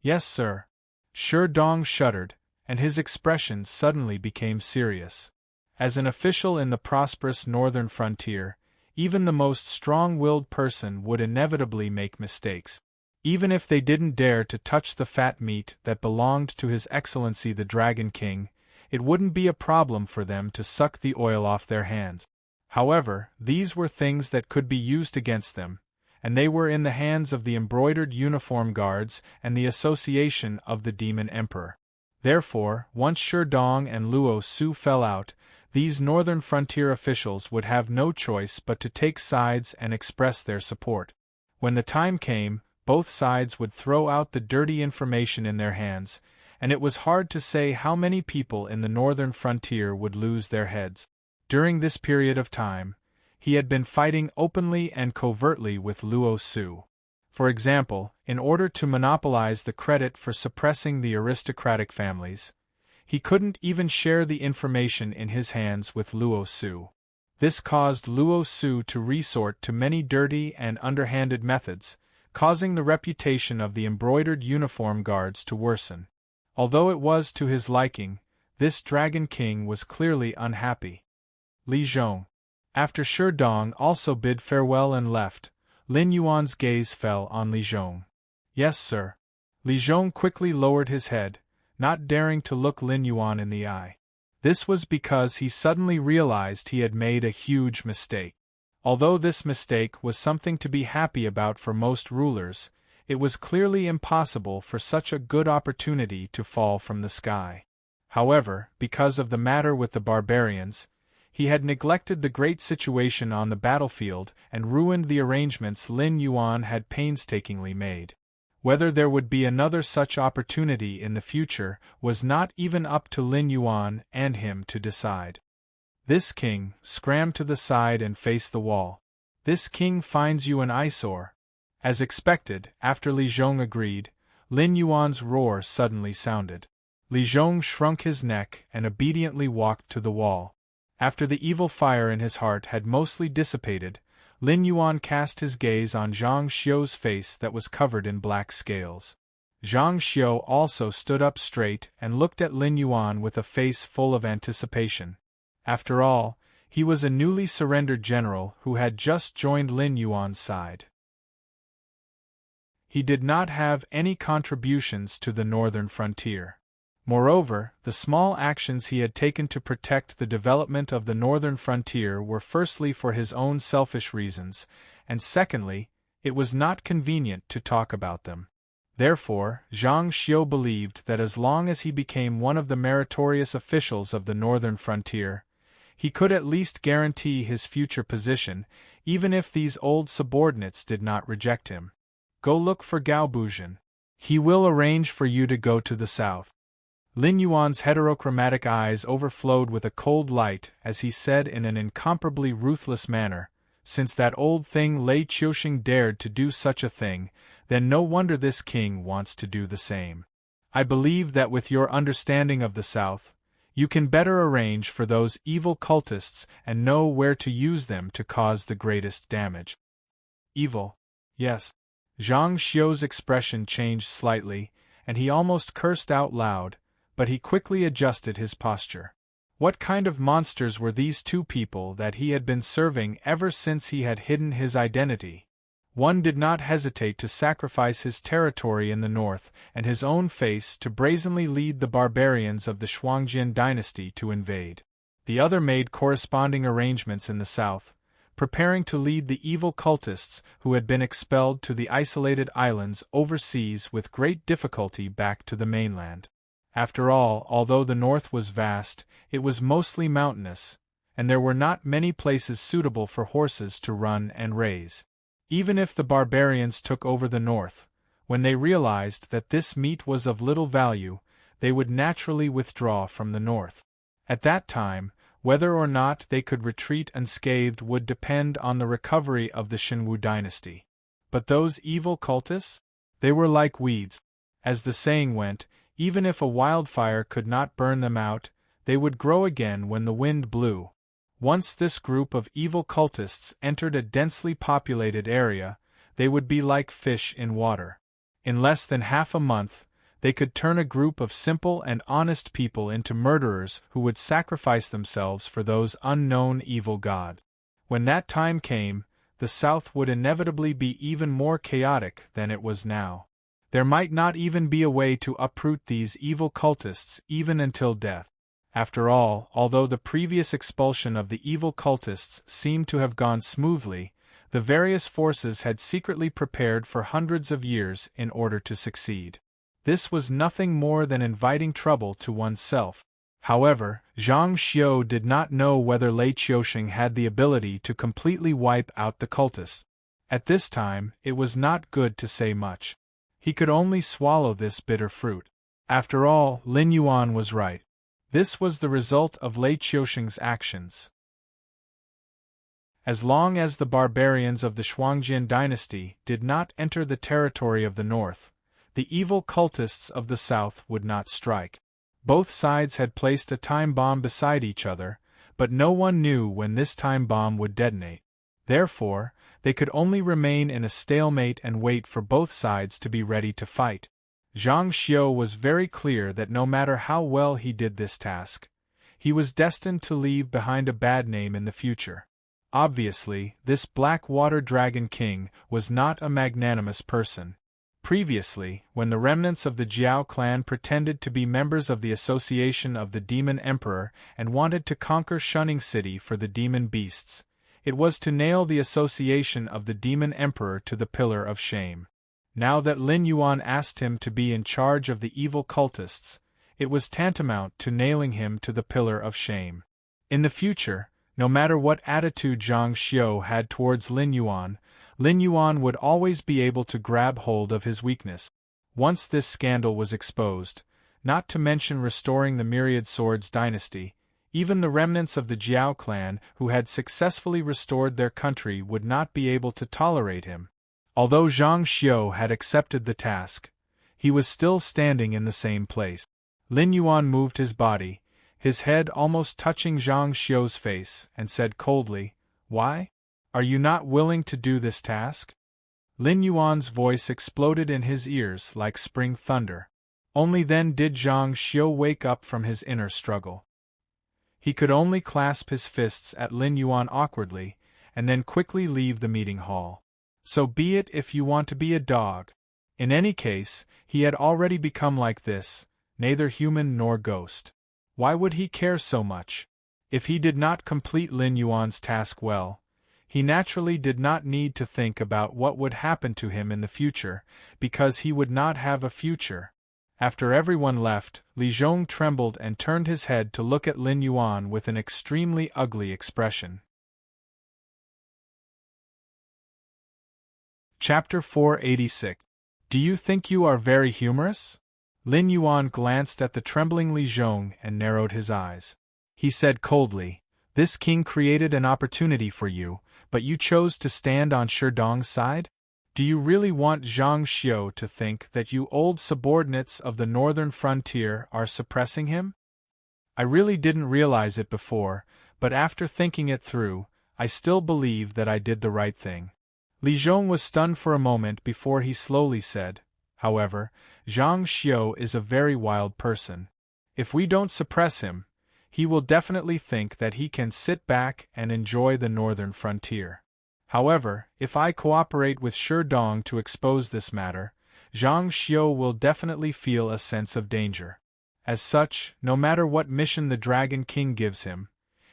"Yes, sir." Sherdong shuddered, and his expression suddenly became serious. As an official in the prosperous northern frontier, even the most strong-willed person would inevitably make mistakes. Even if they didn't dare to touch the fat meat that belonged to His Excellency the Dragon King, it wouldn't be a problem for them to suck the oil off their hands. However, these were things that could be used against them, and they were in the hands of the embroidered uniform guards and the association of the Demon Emperor. Therefore, once Sherdong and Luo Su fell out, these northern frontier officials would have no choice but to take sides and express their support. When the time came, both sides would throw out the dirty information in their hands, and it was hard to say how many people in the northern frontier would lose their heads. During this period of time, he had been fighting openly and covertly with Luo Su. For example, in order to monopolize the credit for suppressing the aristocratic families, He couldn't even share the information in his hands with Luo Su. This caused Luo Su to resort to many dirty and underhanded methods, causing the reputation of the embroidered uniform guards to worsen. Although it was to his liking, this Dragon King was clearly unhappy. Li Zhong. After Shi Dong also bid farewell and left, Lin Yuan's gaze fell on Li Zhong. Yes, sir. Li Zhong quickly lowered his head, not daring to look Lin Yuan in the eye. This was because he suddenly realized he had made a huge mistake. Although this mistake was something to be happy about for most rulers, it was clearly impossible for such a good opportunity to fall from the sky. However, because of the matter with the barbarians, he had neglected the great situation on the battlefield and ruined the arrangements Lin Yuan had painstakingly made. Whether there would be another such opportunity in the future was not even up to Lin Yuan and him to decide. This king scrammed to the side and faced the wall. This king finds you an eyesore. As expected, after Li Zhong agreed, Lin Yuan's roar suddenly sounded. Li Zhong shrunk his neck and obediently walked to the wall. After the evil fire in his heart had mostly dissipated, Lin Yuan cast his gaze on Zhang Xiu's face that was covered in black scales. Zhang Xiu also stood up straight and looked at Lin Yuan with a face full of anticipation. After all, he was a newly surrendered general who had just joined Lin Yuan's side. He did not have any contributions to the northern frontier. Moreover, the small actions he had taken to protect the development of the northern frontier were firstly for his own selfish reasons, and secondly, it was not convenient to talk about them. Therefore, Zhang Xiu believed that as long as he became one of the meritorious officials of the northern frontier, he could at least guarantee his future position, even if these old subordinates did not reject him. Go look for Gao Buzhen. He will arrange for you to go to the south. Lin Yuan's heterochromatic eyes overflowed with a cold light as he said in an incomparably ruthless manner, "Since that old thing Lei Qiusheng dared to do such a thing, then no wonder this king wants to do the same. I believe that with your understanding of the South, you can better arrange for those evil cultists and know where to use them to cause the greatest damage." Evil? Yes. Zhang Xiu's expression changed slightly, and he almost cursed out loud, but he quickly adjusted his posture. What kind of monsters were these two people that he had been serving ever since he had hidden his identity? One did not hesitate to sacrifice his territory in the north and his own face to brazenly lead the barbarians of the Shuangjin dynasty to invade. The other made corresponding arrangements in the south, preparing to lead the evil cultists who had been expelled to the isolated islands overseas with great difficulty back to the mainland. After all, although the north was vast, it was mostly mountainous, and there were not many places suitable for horses to run and raise. Even if the barbarians took over the north, when they realized that this meat was of little value, they would naturally withdraw from the north. At that time, whether or not they could retreat unscathed would depend on the recovery of the Shenwu dynasty. But those evil cultists? They were like weeds. As the saying went, even if a wildfire could not burn them out, they would grow again when the wind blew. Once this group of evil cultists entered a densely populated area, they would be like fish in water. In less than half a month, they could turn a group of simple and honest people into murderers who would sacrifice themselves for those unknown evil gods. When that time came, the South would inevitably be even more chaotic than it was now. There might not even be a way to uproot these evil cultists even until death. After all, although the previous expulsion of the evil cultists seemed to have gone smoothly, the various forces had secretly prepared for hundreds of years in order to succeed. This was nothing more than inviting trouble to oneself. However, Zhang Xiu did not know whether Lei Qiusheng had the ability to completely wipe out the cultists. At this time, it was not good to say much. He could only swallow this bitter fruit. After all, Lin Yuan was right. This was the result of Lei Qiusheng's actions. As long as the barbarians of the Shuangjin dynasty did not enter the territory of the north, the evil cultists of the south would not strike. Both sides had placed a time bomb beside each other, but no one knew when this time bomb would detonate. Therefore, they could only remain in a stalemate and wait for both sides to be ready to fight. Zhang Xiu was very clear that no matter how well he did this task, he was destined to leave behind a bad name in the future. Obviously, this Black Water Dragon King was not a magnanimous person. Previously, when the remnants of the Jiao clan pretended to be members of the Association of the Demon Emperor and wanted to conquer Shunning City for the demon beasts, it was to nail the Association of the Demon Emperor to the pillar of shame. Now that Lin Yuan asked him to be in charge of the evil cultists, it was tantamount to nailing him to the pillar of shame. In the future, no matter what attitude Zhang Xiu had towards Lin Yuan would always be able to grab hold of his weakness. Once this scandal was exposed, not to mention restoring the Myriad Swords dynasty, even the remnants of the Jiao clan who had successfully restored their country would not be able to tolerate him. Although Zhang Xiu had accepted the task, he was still standing in the same place. Lin Yuan moved his body, his head almost touching Zhang Xiu's face, and said coldly, "Why? Are you not willing to do this task?" Lin Yuan's voice exploded in his ears like spring thunder. Only then did Zhang Xiu wake up from his inner struggle. He could only clasp his fists at Lin Yuan awkwardly, and then quickly leave the meeting hall. So be it if you want to be a dog. In any case, he had already become like this, neither human nor ghost. Why would he care so much? If he did not complete Lin Yuan's task well, he naturally did not need to think about what would happen to him in the future, because he would not have a future. After everyone left, Li Zhong trembled and turned his head to look at Lin Yuan with an extremely ugly expression. Chapter 486. Do you think you are very humorous? Lin Yuan glanced at the trembling Li Zhong and narrowed his eyes. He said coldly, "This king created an opportunity for you, but you chose to stand on Sherdong's side? Do you really want Zhang Xiu to think that you old subordinates of the northern frontier are suppressing him? I really didn't realize it before, but after thinking it through, I still believe that I did the right thing." Li Zhong was stunned for a moment before he slowly said, "However, Zhang Xiu is a very wild person. If we don't suppress him, he will definitely think that he can sit back and enjoy the northern frontier. However, if I cooperate with Sherdong to expose this matter, Zhang Xiu will definitely feel a sense of danger. As such, no matter what mission the Dragon King gives him,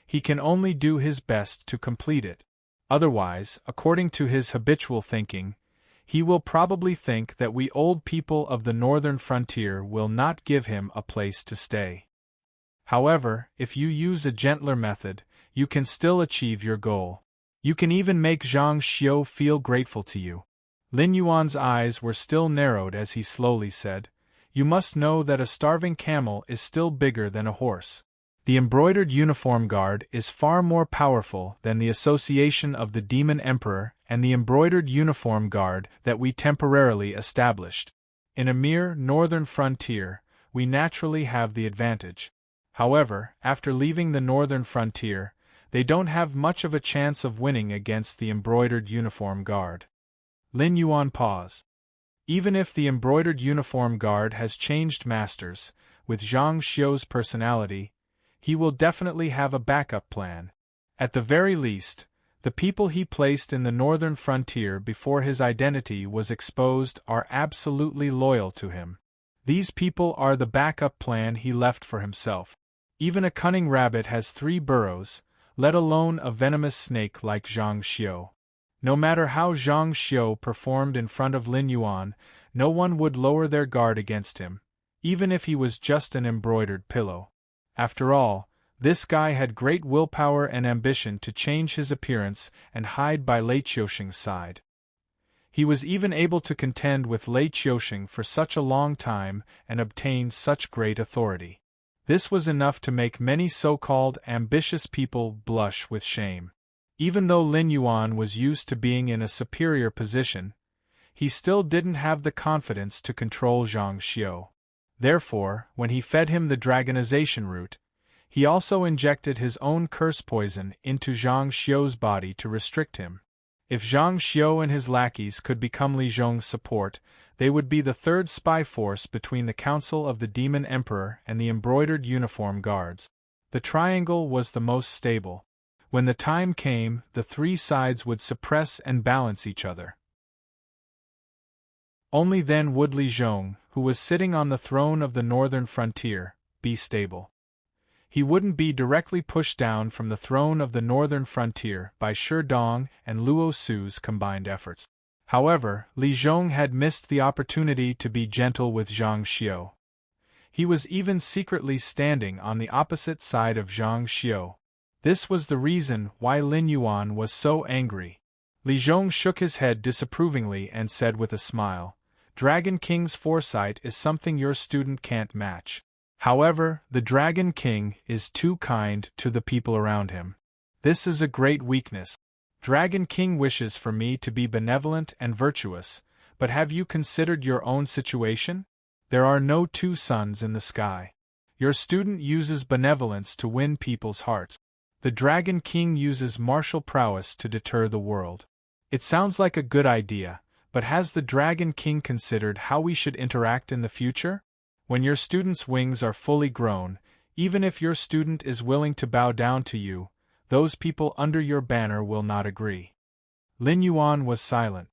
he can only do his best to complete it. Otherwise, according to his habitual thinking, he will probably think that we old people of the northern frontier will not give him a place to stay. However, if you use a gentler method, you can still achieve your goal. You can even make Zhang Xiu feel grateful to you." Lin Yuan's eyes were still narrowed as he slowly said, "You must know that a starving camel is still bigger than a horse. The embroidered uniform guard is far more powerful than the association of the Demon Emperor and the embroidered uniform guard that we temporarily established. In a mere northern frontier, we naturally have the advantage. However, after leaving the northern frontier, they don't have much of a chance of winning against the embroidered uniform guard." Lin Yuan paused. Even if the embroidered uniform guard has changed masters, with Zhang Xiu's personality, he will definitely have a backup plan. At the very least, the people he placed in the northern frontier before his identity was exposed are absolutely loyal to him. These people are the backup plan he left for himself. Even a cunning rabbit has 3 burrows, let alone a venomous snake like Zhang Xiu. No matter how Zhang Xiu performed in front of Lin Yuan, no one would lower their guard against him, even if he was just an embroidered pillow. After all, this guy had great willpower and ambition to change his appearance and hide by Lei Qiusheng's side. He was even able to contend with Lei Qiusheng for such a long time and obtain such great authority. This was enough to make many so-called ambitious people blush with shame. Even though Lin Yuan was used to being in a superior position, he still didn't have the confidence to control Zhang Xiu. Therefore, when he fed him the dragonization root, he also injected his own curse poison into Zhang Xiu's body to restrict him. If Zhang Xiu and his lackeys could become Li Zhong's support, they would be the third spy force between the Council of the Demon Emperor and the embroidered uniform guards. The triangle was the most stable. When the time came, the three sides would suppress and balance each other. Only then would Li Zhong, who was sitting on the throne of the northern frontier, be stable. He wouldn't be directly pushed down from the throne of the northern frontier by Shi Dong and Luo Su's combined efforts. However, Li Zhong had missed the opportunity to be gentle with Zhang Xiu. He was even secretly standing on the opposite side of Zhang Xiu. This was the reason why Lin Yuan was so angry. Li Zhong shook his head disapprovingly and said with a smile, "Dragon King's foresight is something your student can't match. However, the Dragon King is too kind to the people around him. This is a great weakness. Dragon King wishes for me to be benevolent and virtuous, but have you considered your own situation? There are no two suns in the sky. Your student uses benevolence to win people's hearts. The Dragon King uses martial prowess to deter the world. It sounds like a good idea, but has the Dragon King considered how we should interact in the future? When your student's wings are fully grown, even if your student is willing to bow down to you, those people under your banner will not agree." Lin Yuan was silent.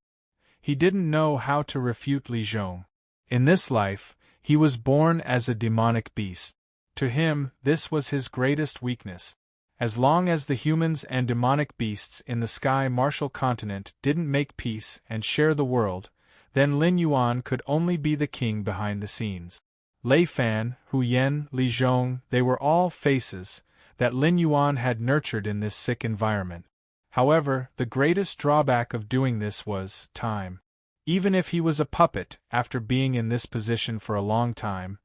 He didn't know how to refute Li Zhong. In this life, he was born as a demonic beast. To him, this was his greatest weakness. As long as the humans and demonic beasts in the Sky Martial Continent didn't make peace and share the world, then Lin Yuan could only be the king behind the scenes. Lei Fan, Hu Yen, Li Zhong, they were all faces that Lin Yuan had nurtured in this sick environment. However, the greatest drawback of doing this was time. Even if he was a puppet, after being in this position for a long time,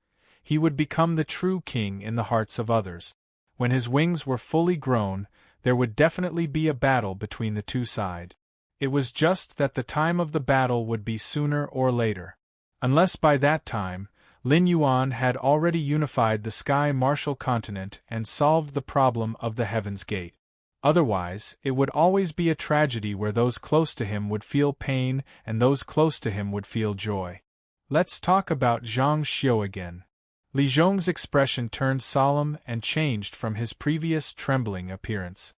he would become the true king in the hearts of others. When his wings were fully grown, there would definitely be a battle between the two sides. It was just that the time of the battle would be sooner or later. Unless by that time, Lin Yuan had already unified the Sky Martial Continent and solved the problem of the Heaven's Gate. Otherwise, it would always be a tragedy where those close to him would feel pain and those close to him would feel joy. Let's talk about Zhang Xiu again. Li Zhong's expression turned solemn and changed from his previous trembling appearance.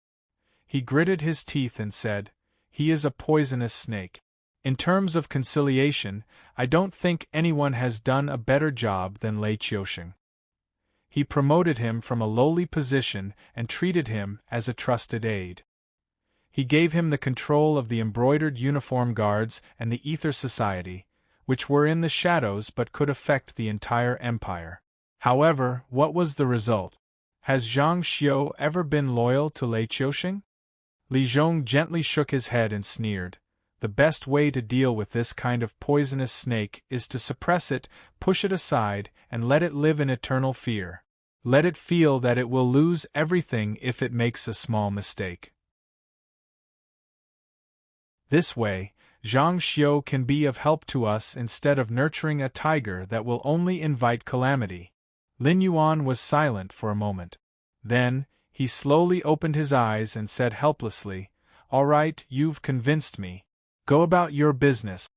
He gritted his teeth and said, "He is a poisonous snake. In terms of conciliation, I don't think anyone has done a better job than Lei Qiusheng. He promoted him from a lowly position and treated him as a trusted aide. He gave him the control of the embroidered uniform guards and the Ether Society, which were in the shadows but could affect the entire empire. However, what was the result? Has Zhang Xiu ever been loyal to Lei Qiusheng?" Li Zhong gently shook his head and sneered. The best way to deal with this kind of poisonous snake is to suppress it, push it aside, and let it live in eternal fear. Let it feel that it will lose everything if it makes a small mistake. This way, Zhang Xiu can be of help to us instead of nurturing a tiger that will only invite calamity. Lin Yuan was silent for a moment. Then, he slowly opened his eyes and said helplessly, "All right, you've convinced me. Go about your business."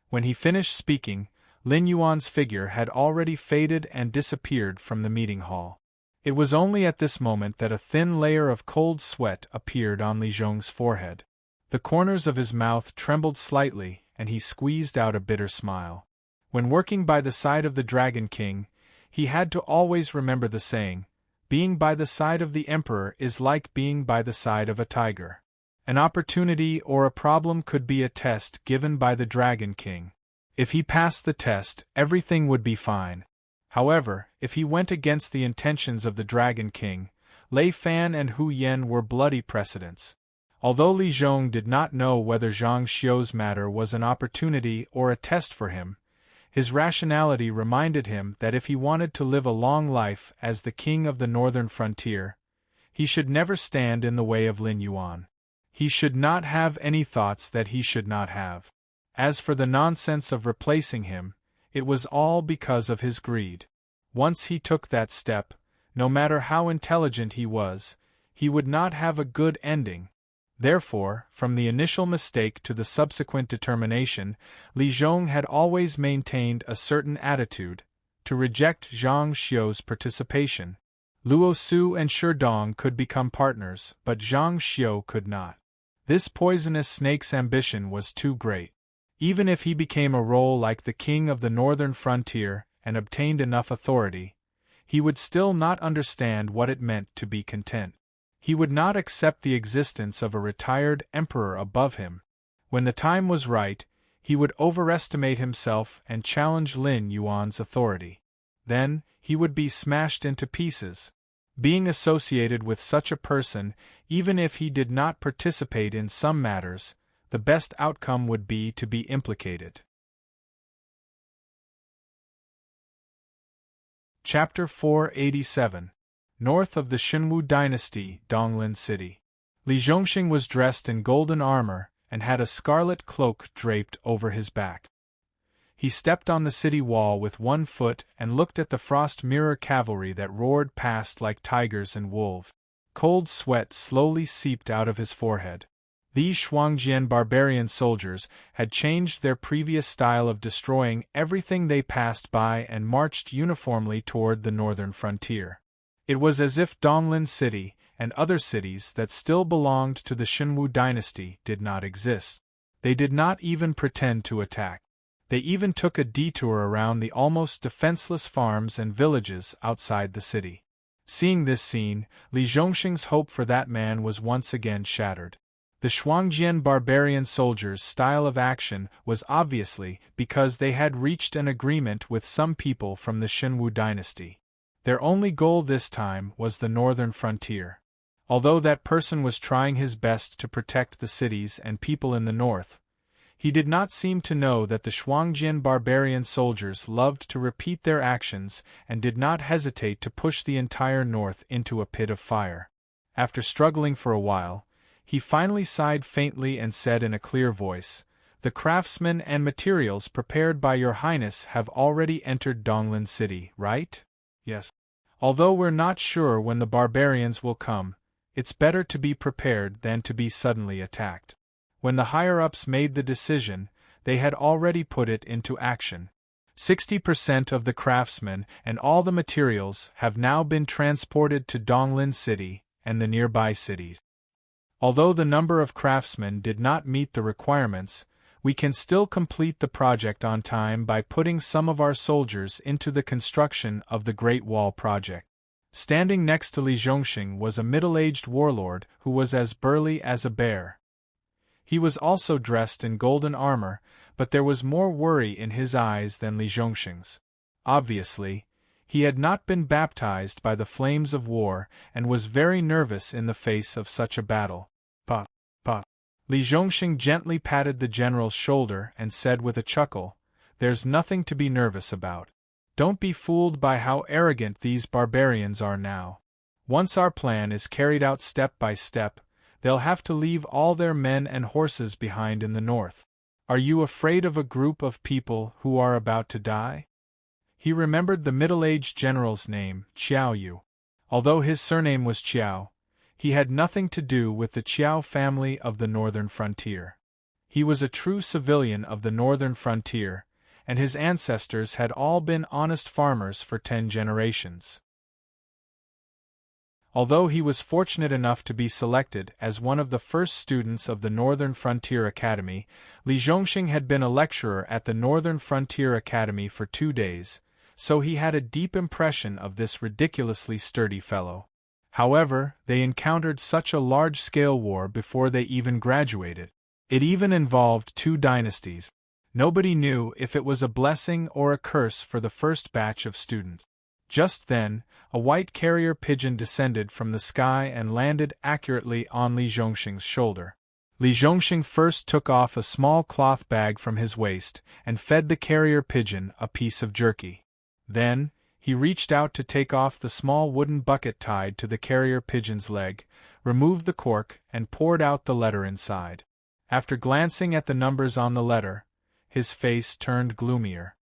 When he finished speaking, Lin Yuan's figure had already faded and disappeared from the meeting hall. It was only at this moment that a thin layer of cold sweat appeared on Li Zhong's forehead. The corners of his mouth trembled slightly, and he squeezed out a bitter smile. When working by the side of the Dragon King, he had to always remember the saying, "Being by the side of the Emperor is like being by the side of a tiger." An opportunity or a problem could be a test given by the Dragon King. If he passed the test, everything would be fine. However, if he went against the intentions of the Dragon King, Lei Fan and Hu Yen were bloody precedents. Although Li Zhong did not know whether Zhang Xiu's matter was an opportunity or a test for him, his rationality reminded him that if he wanted to live a long life as the king of the northern frontier, he should never stand in the way of Lin Yuan. He should not have any thoughts that he should not have. As for the nonsense of replacing him, it was all because of his greed. Once he took that step, no matter how intelligent he was, he would not have a good ending. Therefore, from the initial mistake to the subsequent determination, Li Zhong had always maintained a certain attitude, to reject Zhang Xiu's participation. Luo Su and Shi Dong could become partners, but Zhang Xiu could not. This poisonous snake's ambition was too great. Even if he became a role like the king of the northern frontier and obtained enough authority, he would still not understand what it meant to be content. He would not accept the existence of a retired emperor above him. When the time was right, he would overestimate himself and challenge Lin Yuan's authority. Then, he would be smashed into pieces. Being associated with such a person, even if he did not participate in some matters, the best outcome would be to be implicated. Chapter 487. North of the Xinwu dynasty, Donglin City. Li Zhongxing was dressed in golden armor and had a scarlet cloak draped over his back. He stepped on the city wall with one foot and looked at the frost mirror cavalry that roared past like tigers and wolves. Cold sweat slowly seeped out of his forehead. These Shuangjian barbarian soldiers had changed their previous style of destroying everything they passed by and marched uniformly toward the northern frontier. It was as if Donglin City and other cities that still belonged to the Xinwu dynasty did not exist. They did not even pretend to attack. They even took a detour around the almost defenseless farms and villages outside the city. Seeing this scene, Li Zhongxing's hope for that man was once again shattered. The Shuangjian barbarian soldiers' style of action was obviously because they had reached an agreement with some people from the Xinwu dynasty. Their only goal this time was the northern frontier. Although that person was trying his best to protect the cities and people in the north, he did not seem to know that the Shuangjian barbarian soldiers loved to repeat their actions and did not hesitate to push the entire north into a pit of fire. After struggling for a while, he finally sighed faintly and said in a clear voice, "The craftsmen and materials prepared by your highness have already entered Donglin City, right?" "Yes. Although we're not sure when the barbarians will come, it's better to be prepared than to be suddenly attacked." When the higher-ups made the decision, they had already put it into action. 60% of the craftsmen and all the materials have now been transported to Donglin City and the nearby cities. Although the number of craftsmen did not meet the requirements, we can still complete the project on time by putting some of our soldiers into the construction of the Great Wall project. Standing next to Li Zhongxing was a middle-aged warlord who was as burly as a bear. He was also dressed in golden armor, but there was more worry in his eyes than Li Zhongxing's. Obviously, he had not been baptized by the flames of war and was very nervous in the face of such a battle. Pa. Li Zhongxing gently patted the general's shoulder and said with a chuckle, "There's nothing to be nervous about. Don't be fooled by how arrogant these barbarians are now. Once our plan is carried out step by step, they'll have to leave all their men and horses behind in the north. Are you afraid of a group of people who are about to die?" He remembered the middle-aged general's name, Qiao Yu. Although his surname was Qiao, he had nothing to do with the Qiao family of the northern frontier. He was a true civilian of the northern frontier, and his ancestors had all been honest farmers for 10 generations. Although he was fortunate enough to be selected as one of the first students of the Northern Frontier Academy, Li Zhongxing had been a lecturer at the Northern Frontier Academy for 2 days, so he had a deep impression of this ridiculously sturdy fellow. However, they encountered such a large-scale war before they even graduated. It even involved 2 dynasties. Nobody knew if it was a blessing or a curse for the first batch of students. Just then, a white carrier pigeon descended from the sky and landed accurately on Li Zhongxing's shoulder. Li Zhongxing first took off a small cloth bag from his waist and fed the carrier pigeon a piece of jerky. Then, he reached out to take off the small wooden bucket tied to the carrier pigeon's leg, removed the cork, and poured out the letter inside. After glancing at the numbers on the letter, his face turned gloomier.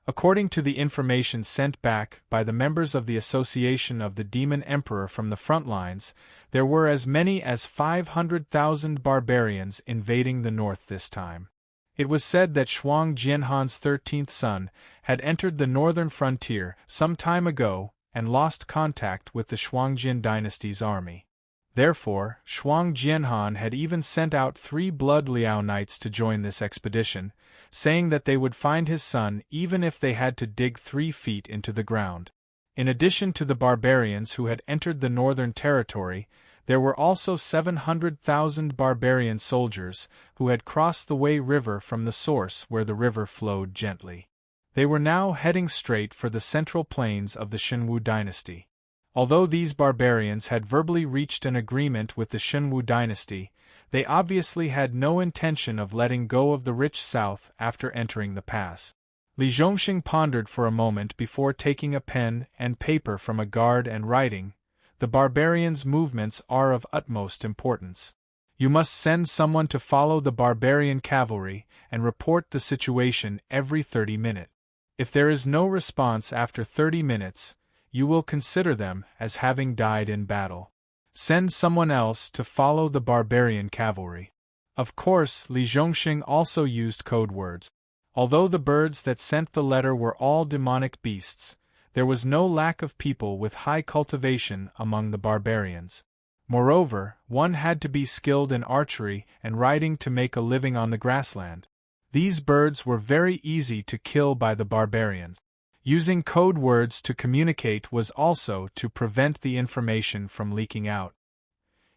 According to the information sent back by the members of the Association of the Demon Emperor from the front lines, there were as many as 500,000 barbarians invading the north this time. It was said that Shuang Jianhan's 13th son had entered the northern frontier some time ago and lost contact with the Shuangjin dynasty's army. Therefore, Shuang Jianhan had even sent out 3 Blood Liao Knights to join this expedition, saying that they would find his son even if they had to dig 3 feet into the ground. In addition to the barbarians who had entered the northern territory, there were also 700,000 barbarian soldiers who had crossed the Wei River from the source where the river flowed gently. They were now heading straight for the central plains of the Shenwu dynasty. Although these barbarians had verbally reached an agreement with the Shenwu dynasty, they obviously had no intention of letting go of the rich south after entering the pass. Li Zhongxing pondered for a moment before taking a pen and paper from a guard and writing, "The barbarians' movements are of utmost importance. You must send someone to follow the barbarian cavalry and report the situation every 30 minutes. If there is no response after 30 minutes, you will consider them as having died in battle. Send someone else to follow the barbarian cavalry." Of course, Li Zhongxing also used code words. Although the birds that sent the letter were all demonic beasts, there was no lack of people with high cultivation among the barbarians. Moreover, one had to be skilled in archery and riding to make a living on the grassland. These birds were very easy to kill by the barbarians. Using code words to communicate was also to prevent the information from leaking out.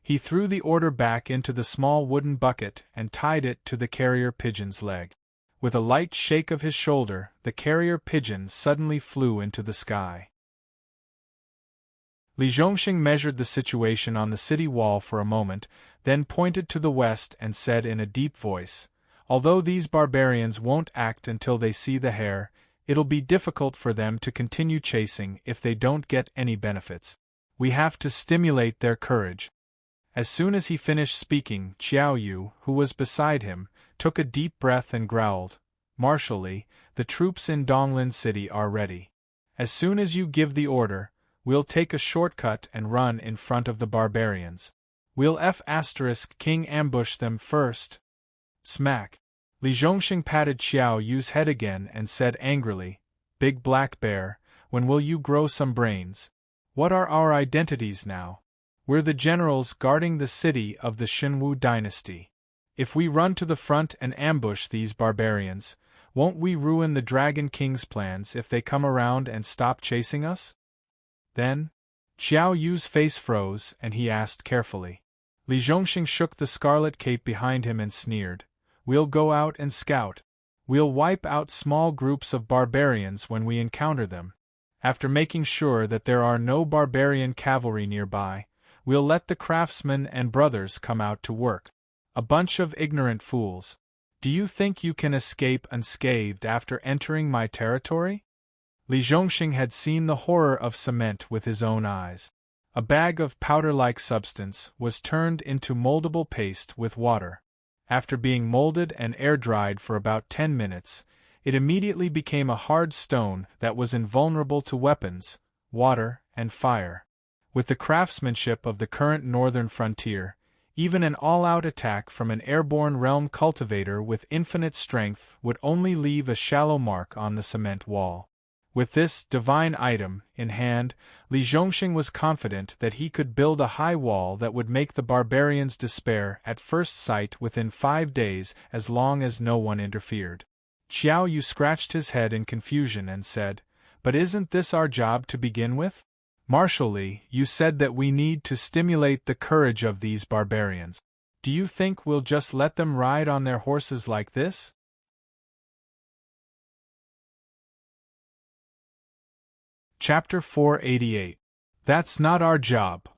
He threw the order back into the small wooden bucket and tied it to the carrier pigeon's leg. With a light shake of his shoulder, the carrier pigeon suddenly flew into the sky. Li Zhongxing measured the situation on the city wall for a moment, then pointed to the west and said in a deep voice, "Although these barbarians won't act until they see the hare, it'll be difficult for them to continue chasing if they don't get any benefits. We have to stimulate their courage." As soon as he finished speaking, Qiao Yu, who was beside him, took a deep breath and growled, "Martially, the troops in Donglin City are ready. As soon as you give the order, we'll take a shortcut and run in front of the barbarians. We'll King ambush them first." Smack! Li Zhongxing patted Qiao Yu's head again and said angrily, "Big Black Bear, when will you grow some brains? What are our identities now? We're the generals guarding the city of the Shenwu dynasty. If we run to the front and ambush these barbarians, won't we ruin the Dragon King's plans if they come around and stop chasing us?" Then, Qiao Yu's face froze and he asked carefully. Li Zhongxing shook the scarlet cape behind him and sneered, "We'll go out and scout. We'll wipe out small groups of barbarians when we encounter them. After making sure that there are no barbarian cavalry nearby, we'll let the craftsmen and brothers come out to work. A bunch of ignorant fools. Do you think you can escape unscathed after entering my territory?" Li Zhongxing had seen the horror of cement with his own eyes. A bag of powder-like substance was turned into moldable paste with water. After being molded and air-dried for about 10 minutes, it immediately became a hard stone that was invulnerable to weapons, water, and fire. With the craftsmanship of the current northern frontier, even an all-out attack from an airborne realm cultivator with infinite strength would only leave a shallow mark on the cement wall. With this divine item in hand, Li Zhongxing was confident that he could build a high wall that would make the barbarians despair at first sight within 5 days as long as no one interfered. Qiao Yu scratched his head in confusion and said, "But isn't this our job to begin with? Martially, you said that we need to stimulate the courage of these barbarians. Do you think we'll just let them ride on their horses like this?" Chapter 488. That's not our job.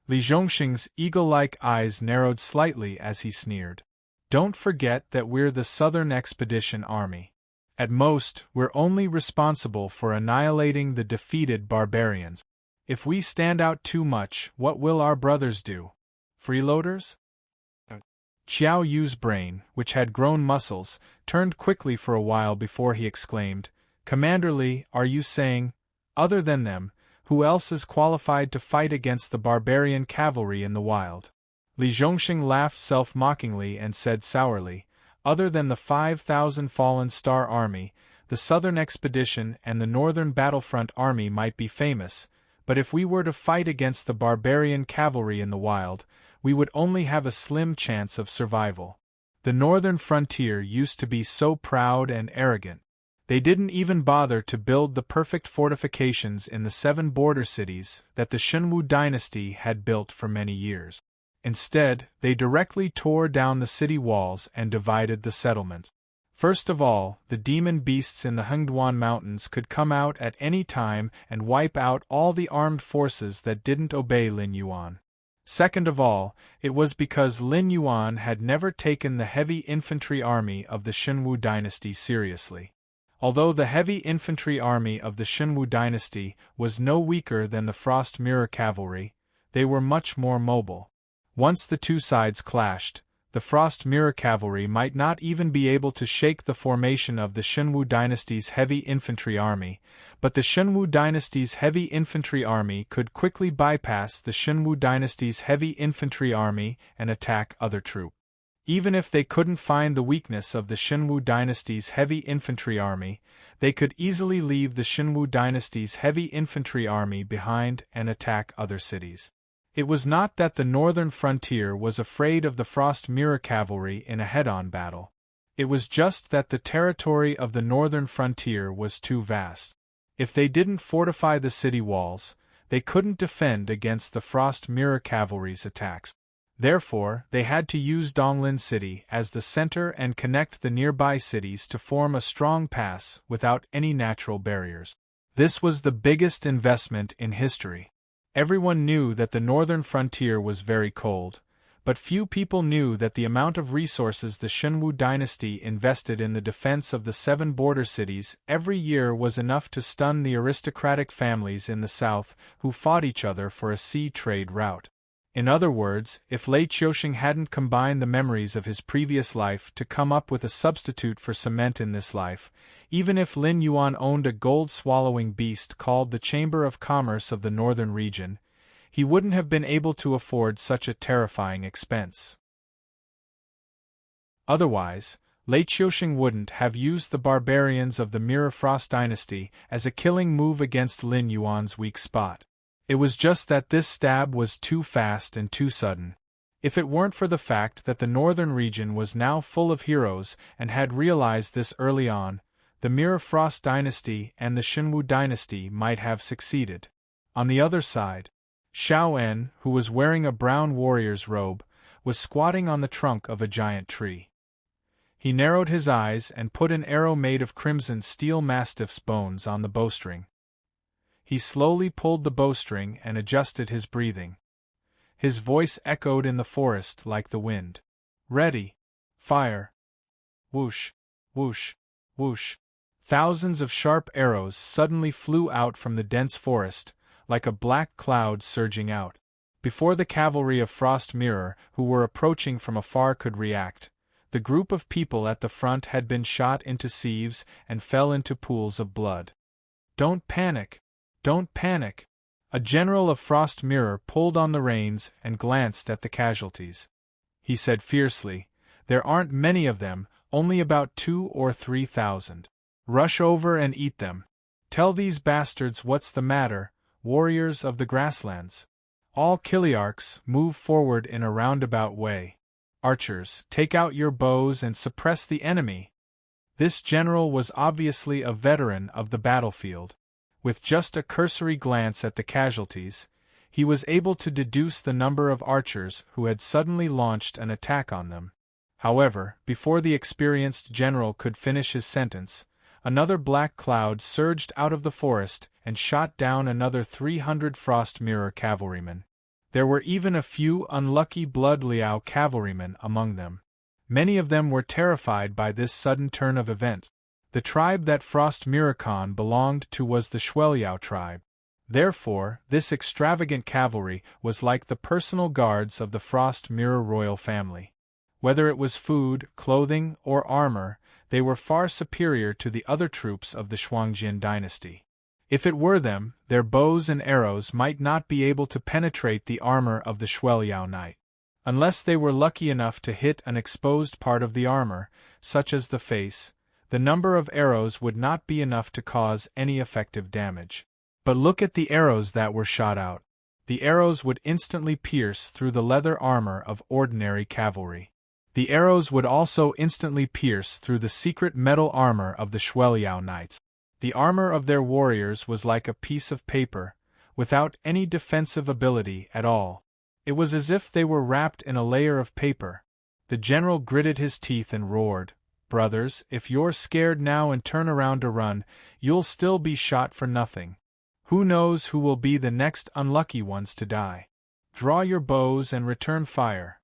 Li Zhongxing's eagle-like eyes narrowed slightly as he sneered. "Don't forget that we're the Southern Expedition Army. At most, we're only responsible for annihilating the defeated barbarians. If we stand out too much, what will our brothers do? Freeloaders?" Qiao Yu's brain, which had grown muscles, turned quickly for a while before he exclaimed, Commander Li, are you saying, other than them, who else is qualified to fight against the barbarian cavalry in the wild? Li Zhongxing laughed self-mockingly and said sourly, other than the 5,000 Fallen Star Army, the Southern Expedition and the Northern Battlefront Army might be famous, but if we were to fight against the barbarian cavalry in the wild, we would only have a slim chance of survival. The northern frontier used to be so proud and arrogant. They didn't even bother to build the perfect fortifications in the 7 border cities that the Shenwu dynasty had built for many years. Instead, they directly tore down the city walls and divided the settlement. First of all, the demon beasts in the Hengduan Mountains could come out at any time and wipe out all the armed forces that didn't obey Lin Yuan. Second of all, it was because Lin Yuan had never taken the heavy infantry army of the Shenwu dynasty seriously. Although the heavy infantry army of the Shenwu dynasty was no weaker than the Frost Mirror cavalry, they were much more mobile. Once the two sides clashed, the Frost Mirror cavalry might not even be able to shake the formation of the Shenwu dynasty's heavy infantry army, but the Shenwu dynasty's heavy infantry army could quickly bypass the Shenwu dynasty's heavy infantry army and attack other troops. Even if they couldn't find the weakness of the Shenwu dynasty's heavy infantry army, they could easily leave the Shenwu dynasty's heavy infantry army behind and attack other cities. It was not that the northern frontier was afraid of the Frost Mirror cavalry in a head-on battle. It was just that the territory of the northern frontier was too vast. If they didn't fortify the city walls, they couldn't defend against the Frost Mirror cavalry's attacks. Therefore, they had to use Donglin City as the center and connect the nearby cities to form a strong pass without any natural barriers. This was the biggest investment in history. Everyone knew that the northern frontier was very cold, but few people knew that the amount of resources the Shenwu dynasty invested in the defense of the 7 border cities every year was enough to stun the aristocratic families in the south who fought each other for a sea trade route. In other words, if Lei Qiuxing hadn't combined the memories of his previous life to come up with a substitute for cement in this life, even if Lin Yuan owned a gold-swallowing beast called the Chamber of Commerce of the northern region, he wouldn't have been able to afford such a terrifying expense. Otherwise, Lei Qiuxing wouldn't have used the barbarians of the Mirror Frost dynasty as a killing move against Lin Yuan's weak spot. It was just that this stab was too fast and too sudden. If it weren't for the fact that the northern region was now full of heroes and had realized this early on, the Mirror Frost dynasty and the Shenwu dynasty might have succeeded. On the other side, Xiao En, who was wearing a brown warrior's robe, was squatting on the trunk of a giant tree. He narrowed his eyes and put an arrow made of crimson steel mastiff's bones on the bowstring. He slowly pulled the bowstring and adjusted his breathing. His voice echoed in the forest like the wind. Ready. Fire. Whoosh, whoosh, whoosh. Thousands of sharp arrows suddenly flew out from the dense forest, like a black cloud surging out. Before the cavalry of Frost Mirror, who were approaching from afar, could react, the group of people at the front had been shot into sieves and fell into pools of blood. Don't panic! Don't panic! A general of Frost Mirror pulled on the reins and glanced at the casualties. He said fiercely, "There aren't many of them, only about 2,000 or 3,000. Rush over and eat them. Tell these bastards what's the matter, warriors of the grasslands. All Kiliarchs, move forward in a roundabout way. Archers, take out your bows and suppress the enemy." This general was obviously a veteran of the battlefield. With just a cursory glance at the casualties, he was able to deduce the number of archers who had suddenly launched an attack on them. However, before the experienced general could finish his sentence, another black cloud surged out of the forest and shot down another 300 Frost Mirror cavalrymen. There were even a few unlucky Blood Liao cavalrymen among them. Many of them were terrified by this sudden turn of events. The tribe that Frost Mirror Khan belonged to was the Shueliao tribe. Therefore, this extravagant cavalry was like the personal guards of the Frost Mirror royal family. Whether it was food, clothing, or armor, they were far superior to the other troops of the Shuangjin dynasty. If it were them, their bows and arrows might not be able to penetrate the armor of the Shueliao knight. Unless they were lucky enough to hit an exposed part of the armor, such as the face, the number of arrows would not be enough to cause any effective damage. But look at the arrows that were shot out. The arrows would instantly pierce through the leather armor of ordinary cavalry. The arrows would also instantly pierce through the secret metal armor of the Shueliao knights. The armor of their warriors was like a piece of paper, without any defensive ability at all. It was as if they were wrapped in a layer of paper. The general gritted his teeth and roared, "Brothers, if you're scared now and turn around to run, you'll still be shot for nothing. Who knows who will be the next unlucky ones to die? Draw your bows and return fire.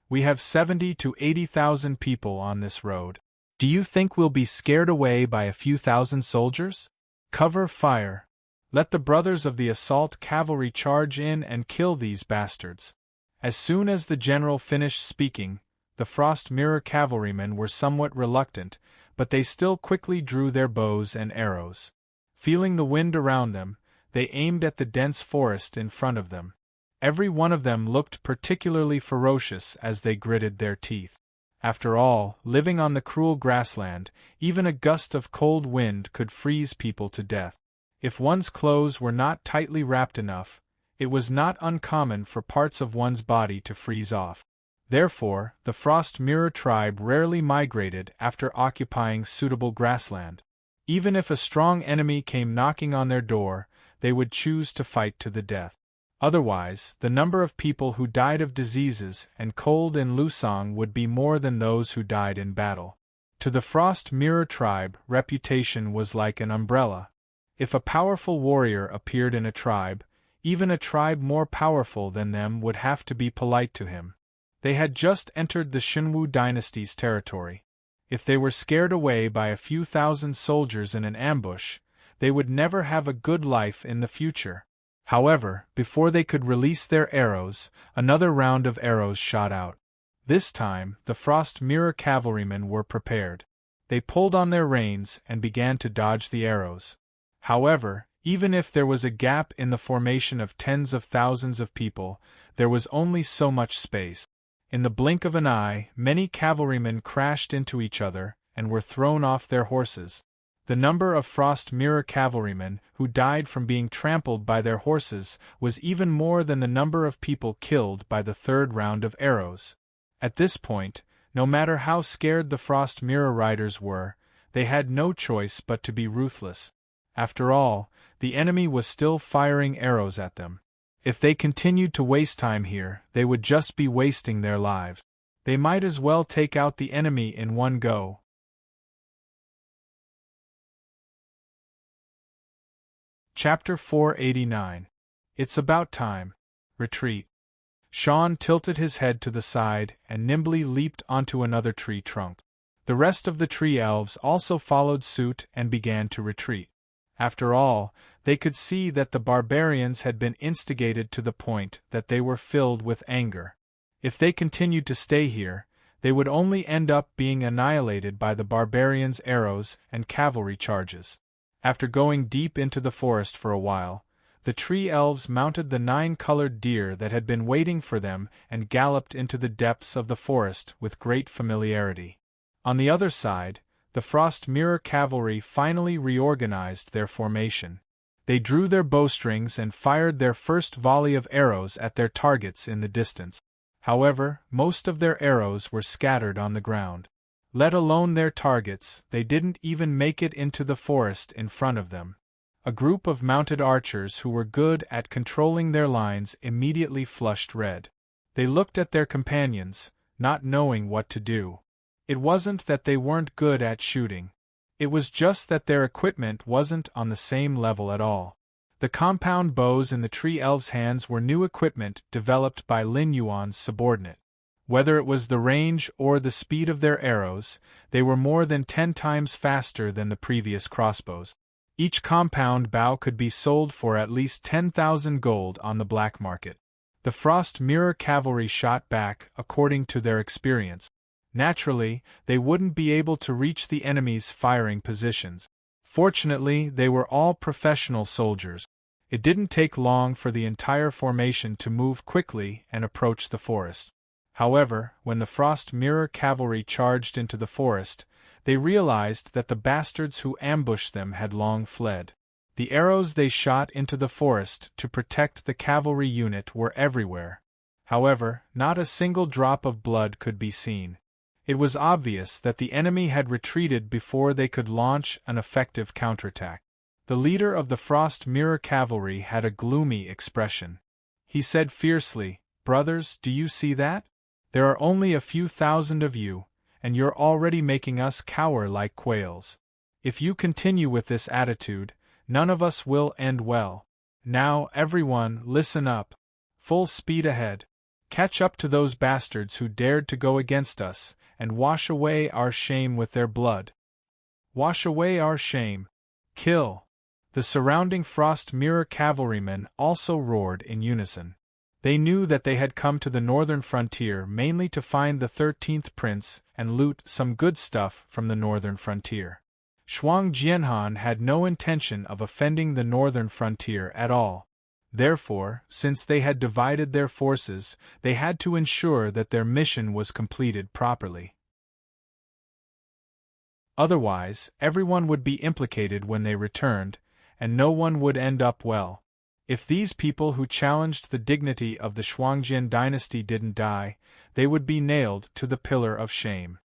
We have 70 to 80,000 people on this road. Do you think we'll be scared away by a few thousand soldiers? Cover fire. Let the brothers of the assault cavalry charge in and kill these bastards." As soon as the general finished speaking, the Frost Mirror cavalrymen were somewhat reluctant, but they still quickly drew their bows and arrows. Feeling the wind around them, they aimed at the dense forest in front of them. Every one of them looked particularly ferocious as they gritted their teeth. After all, living on the cruel grassland, even a gust of cold wind could freeze people to death. If one's clothes were not tightly wrapped enough, it was not uncommon for parts of one's body to freeze off. Therefore, the Frost Mirror tribe rarely migrated after occupying suitable grassland. Even if a strong enemy came knocking on their door, they would choose to fight to the death. Otherwise, the number of people who died of diseases and cold in Lusong would be more than those who died in battle. To the Frost Mirror tribe, reputation was like an umbrella. If a powerful warrior appeared in a tribe, even a tribe more powerful than them would have to be polite to him. They had just entered the Xinwu dynasty's territory. If they were scared away by a few thousand soldiers in an ambush, they would never have a good life in the future. However, before they could release their arrows, another round of arrows shot out. This time, the Frost Mirror cavalrymen were prepared. They pulled on their reins and began to dodge the arrows. However, even if there was a gap in the formation of tens of thousands of people, there was only so much space. In the blink of an eye, many cavalrymen crashed into each other and were thrown off their horses. The number of Frost Mirror cavalrymen who died from being trampled by their horses was even more than the number of people killed by the third round of arrows. At this point, no matter how scared the Frost Mirror riders were, they had no choice but to be ruthless. After all, the enemy was still firing arrows at them. If they continued to waste time here, they would just be wasting their lives. They might as well take out the enemy in one go. Chapter 489. It's about time. Retreat. Sean tilted his head to the side and nimbly leaped onto another tree trunk. The rest of the tree elves also followed suit and began to retreat. After all, they could see that the barbarians had been instigated to the point that they were filled with anger. If they continued to stay here, they would only end up being annihilated by the barbarians' arrows and cavalry charges. After going deep into the forest for a while, the tree elves mounted the 9-colored deer that had been waiting for them and galloped into the depths of the forest with great familiarity. On the other side, the Frost Mirror cavalry finally reorganized their formation. They drew their bowstrings and fired their first volley of arrows at their targets in the distance. However, most of their arrows were scattered on the ground. Let alone their targets, they didn't even make it into the forest in front of them. A group of mounted archers who were good at controlling their lines immediately flushed red. They looked at their companions, not knowing what to do. It wasn't that they weren't good at shooting. It was just that their equipment wasn't on the same level at all. The compound bows in the tree elves' hands were new equipment developed by Lin Yuan's subordinate. Whether it was the range or the speed of their arrows, they were more than 10 times faster than the previous crossbows. Each compound bow could be sold for at least 10,000 gold on the black market. The Frost Mirror cavalry shot back according to their experience. Naturally, they wouldn't be able to reach the enemy's firing positions. Fortunately, they were all professional soldiers. It didn't take long for the entire formation to move quickly and approach the forest. However, when the Frost Mirror cavalry charged into the forest, they realized that the bastards who ambushed them had long fled. The arrows they shot into the forest to protect the cavalry unit were everywhere. However, not a single drop of blood could be seen. It was obvious that the enemy had retreated before they could launch an effective counterattack. The leader of the Frost Mirror cavalry had a gloomy expression. He said fiercely, "Brothers, do you see that? There are only a few thousand of you, and you're already making us cower like quails. If you continue with this attitude, none of us will end well. Now, everyone, listen up. Full speed ahead. Catch up to those bastards who dared to go against us, and wash away our shame with their blood. Wash away our shame. Kill." The surrounding Frost Mirror cavalrymen also roared in unison. They knew that they had come to the northern frontier mainly to find the 13th prince and loot some good stuff from the northern frontier. Shuang Jianhan had no intention of offending the northern frontier at all. Therefore, since they had divided their forces, they had to ensure that their mission was completed properly. Otherwise, everyone would be implicated when they returned, and no one would end up well. If these people who challenged the dignity of the Shuangjian dynasty didn't die, they would be nailed to the pillar of shame.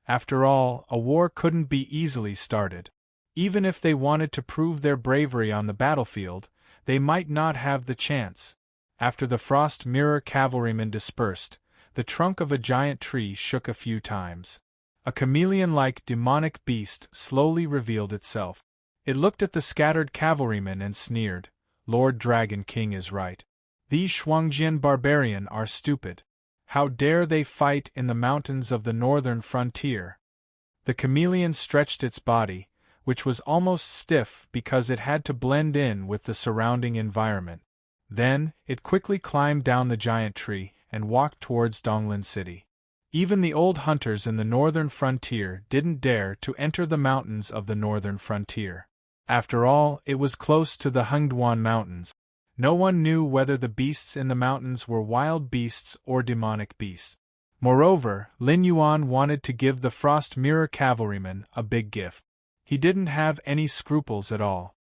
After all, a war couldn't be easily started. Even if they wanted to prove their bravery on the battlefield, they might not have the chance. After the Frost Mirror cavalrymen dispersed, the trunk of a giant tree shook a few times. A chameleon-like demonic beast slowly revealed itself. It looked at the scattered cavalrymen and sneered, "Lord Dragon King is right. These Shuangjian barbarian are stupid. How dare they fight in the mountains of the northern frontier?" The chameleon stretched its body, which was almost stiff because it had to blend in with the surrounding environment. Then, it quickly climbed down the giant tree and walked towards Donglin City. Even the old hunters in the northern frontier didn't dare to enter the mountains of the northern frontier. After all, it was close to the Hengduan Mountains. No one knew whether the beasts in the mountains were wild beasts or demonic beasts. Moreover, Lin Yuan wanted to give the Frost Mirror cavalrymen a big gift. He didn't have any scruples at all.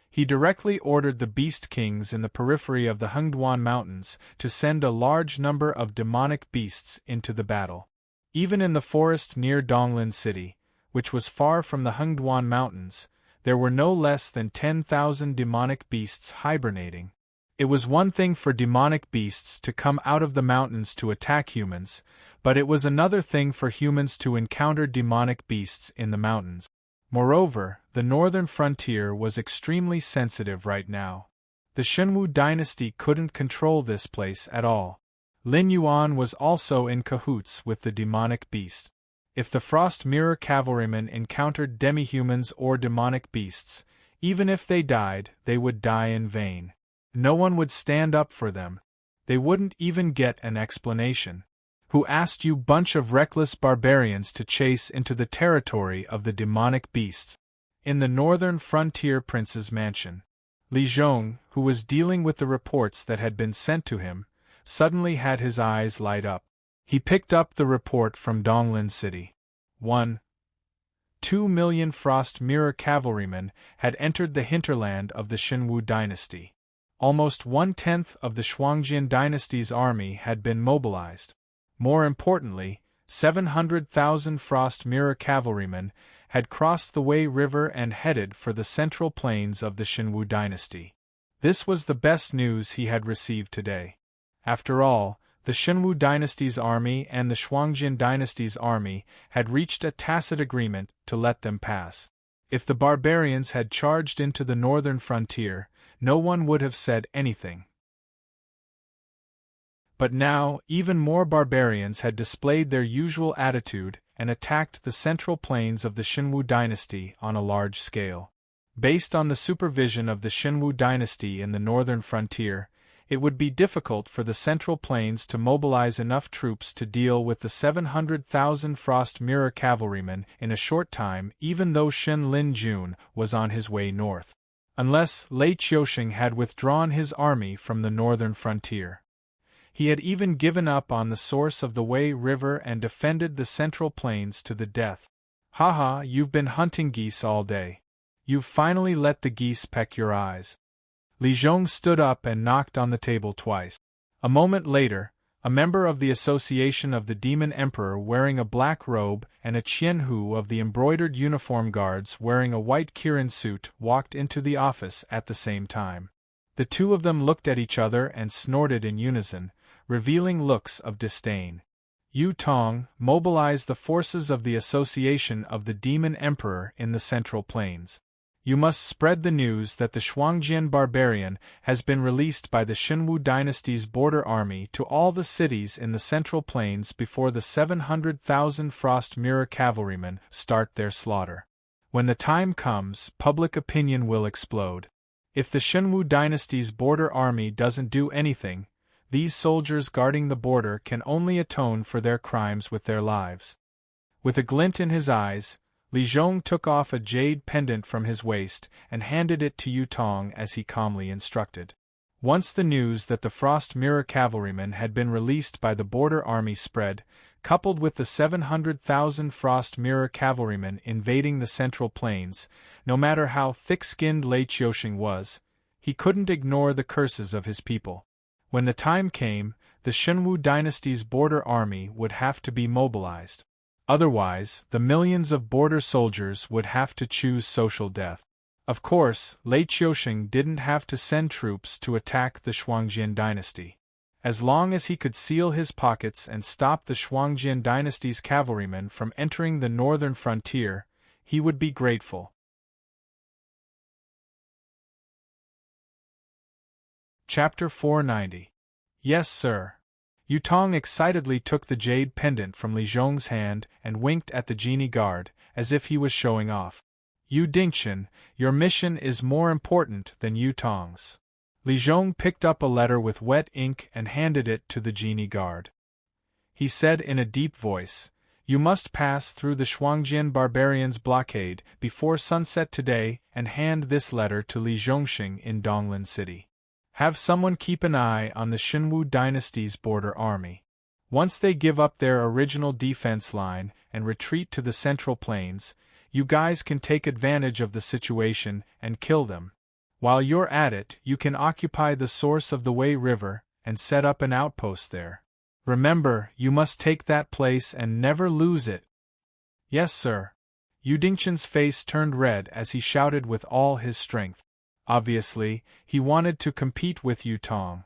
He directly ordered the beast kings in the periphery of the Hengduan Mountains to send a large number of demonic beasts into the battle. Even in the forest near Donglin City, which was far from the Hengduan Mountains, there were no less than 10,000 demonic beasts hibernating. It was one thing for demonic beasts to come out of the mountains to attack humans, but it was another thing for humans to encounter demonic beasts in the mountains. Moreover, the northern frontier was extremely sensitive right now. The Shenwu dynasty couldn't control this place at all. Lin Yuan was also in cahoots with the demonic beast. If the Frost Mirror cavalrymen encountered demi-humans or demonic beasts, even if they died, they would die in vain. No one would stand up for them. They wouldn't even get an explanation. "Who asked you bunch of reckless barbarians to chase into the territory of the demonic beasts?" In the northern frontier prince's mansion, Li Zhong, who was dealing with the reports that had been sent to him, suddenly had his eyes light up. He picked up the report from Donglin City. 1.2 million Frost Mirror cavalrymen had entered the hinterland of the Shenwu dynasty. Almost 1/10 of the Shuangjian dynasty's army had been mobilized. More importantly, 700,000 Frost Mirror cavalrymen had crossed the Wei River and headed for the central plains of the Shenwu dynasty. This was the best news he had received today. After all, the Shenwu dynasty's army and the Shuangjian dynasty's army had reached a tacit agreement to let them pass. If the barbarians had charged into the northern frontier, no one would have said anything. But now, even more barbarians had displayed their usual attitude and attacked the central plains of the Shenwu dynasty on a large scale. Based on the supervision of the Shenwu dynasty in the northern frontier, It would be difficult for the Central Plains to mobilize enough troops to deal with the 700,000 Frost Mirror cavalrymen in a short time, even though Shen Lin Jun was on his way north. Unless Lei Qiusheng had withdrawn his army from the northern frontier. He had even given up on the source of the Wei River and defended the Central Plains to the death. Haha, you've been hunting geese all day. You've finally let the geese peck your eyes. Li Zhong stood up and knocked on the table twice. A moment later, a member of the Association of the Demon Emperor wearing a black robe and a Qianhu of the embroidered uniform guards wearing a white Kirin suit walked into the office at the same time. The two of them looked at each other and snorted in unison, revealing looks of disdain. Yu Tong, mobilize the forces of the Association of the Demon Emperor in the Central Plains. You must spread the news that the Shuangjian barbarian has been released by the Xinwu dynasty's border army to all the cities in the Central Plains before the 700,000 Frost Mirror cavalrymen start their slaughter. When the time comes, public opinion will explode. If the Xinwu dynasty's border army doesn't do anything, these soldiers guarding the border can only atone for their crimes with their lives. With a glint in his eyes, Li Zhong took off a jade pendant from his waist and handed it to Yu Tong as he calmly instructed. Once the news that the Frost Mirror cavalrymen had been released by the border army spread, coupled with the 700,000 Frost Mirror cavalrymen invading the Central Plains, no matter how thick-skinned Lei Qiusheng was, he couldn't ignore the curses of his people. When the time came, the Xinwu dynasty's border army would have to be mobilized. Otherwise, the millions of border soldiers would have to choose social death. Of course, Lei Qiusheng didn't have to send troops to attack the Shuangjian dynasty. As long as he could seal his pockets and stop the Shuangjian dynasty's cavalrymen from entering the northern frontier, he would be grateful. Chapter 490. Yes, sir. Yu Tong excitedly took the jade pendant from Li Zhong's hand and winked at the genie guard, as if he was showing off. Yu Dingchen, your mission is more important than Yu Tong's. Li Zhong picked up a letter with wet ink and handed it to the genie guard. He said in a deep voice, "You must pass through the Shuangjian barbarians' blockade before sunset today and hand this letter to Li Zhongxing in Donglin City. Have someone keep an eye on the Xinwu dynasty's border army. Once they give up their original defense line and retreat to the Central Plains, you guys can take advantage of the situation and kill them. While you're at it, you can occupy the source of the Wei River and set up an outpost there. Remember, you must take that place and never lose it." "Yes, sir." Yu Dingchen's face turned red as he shouted with all his strength. Obviously, he wanted to compete with Yu Tong.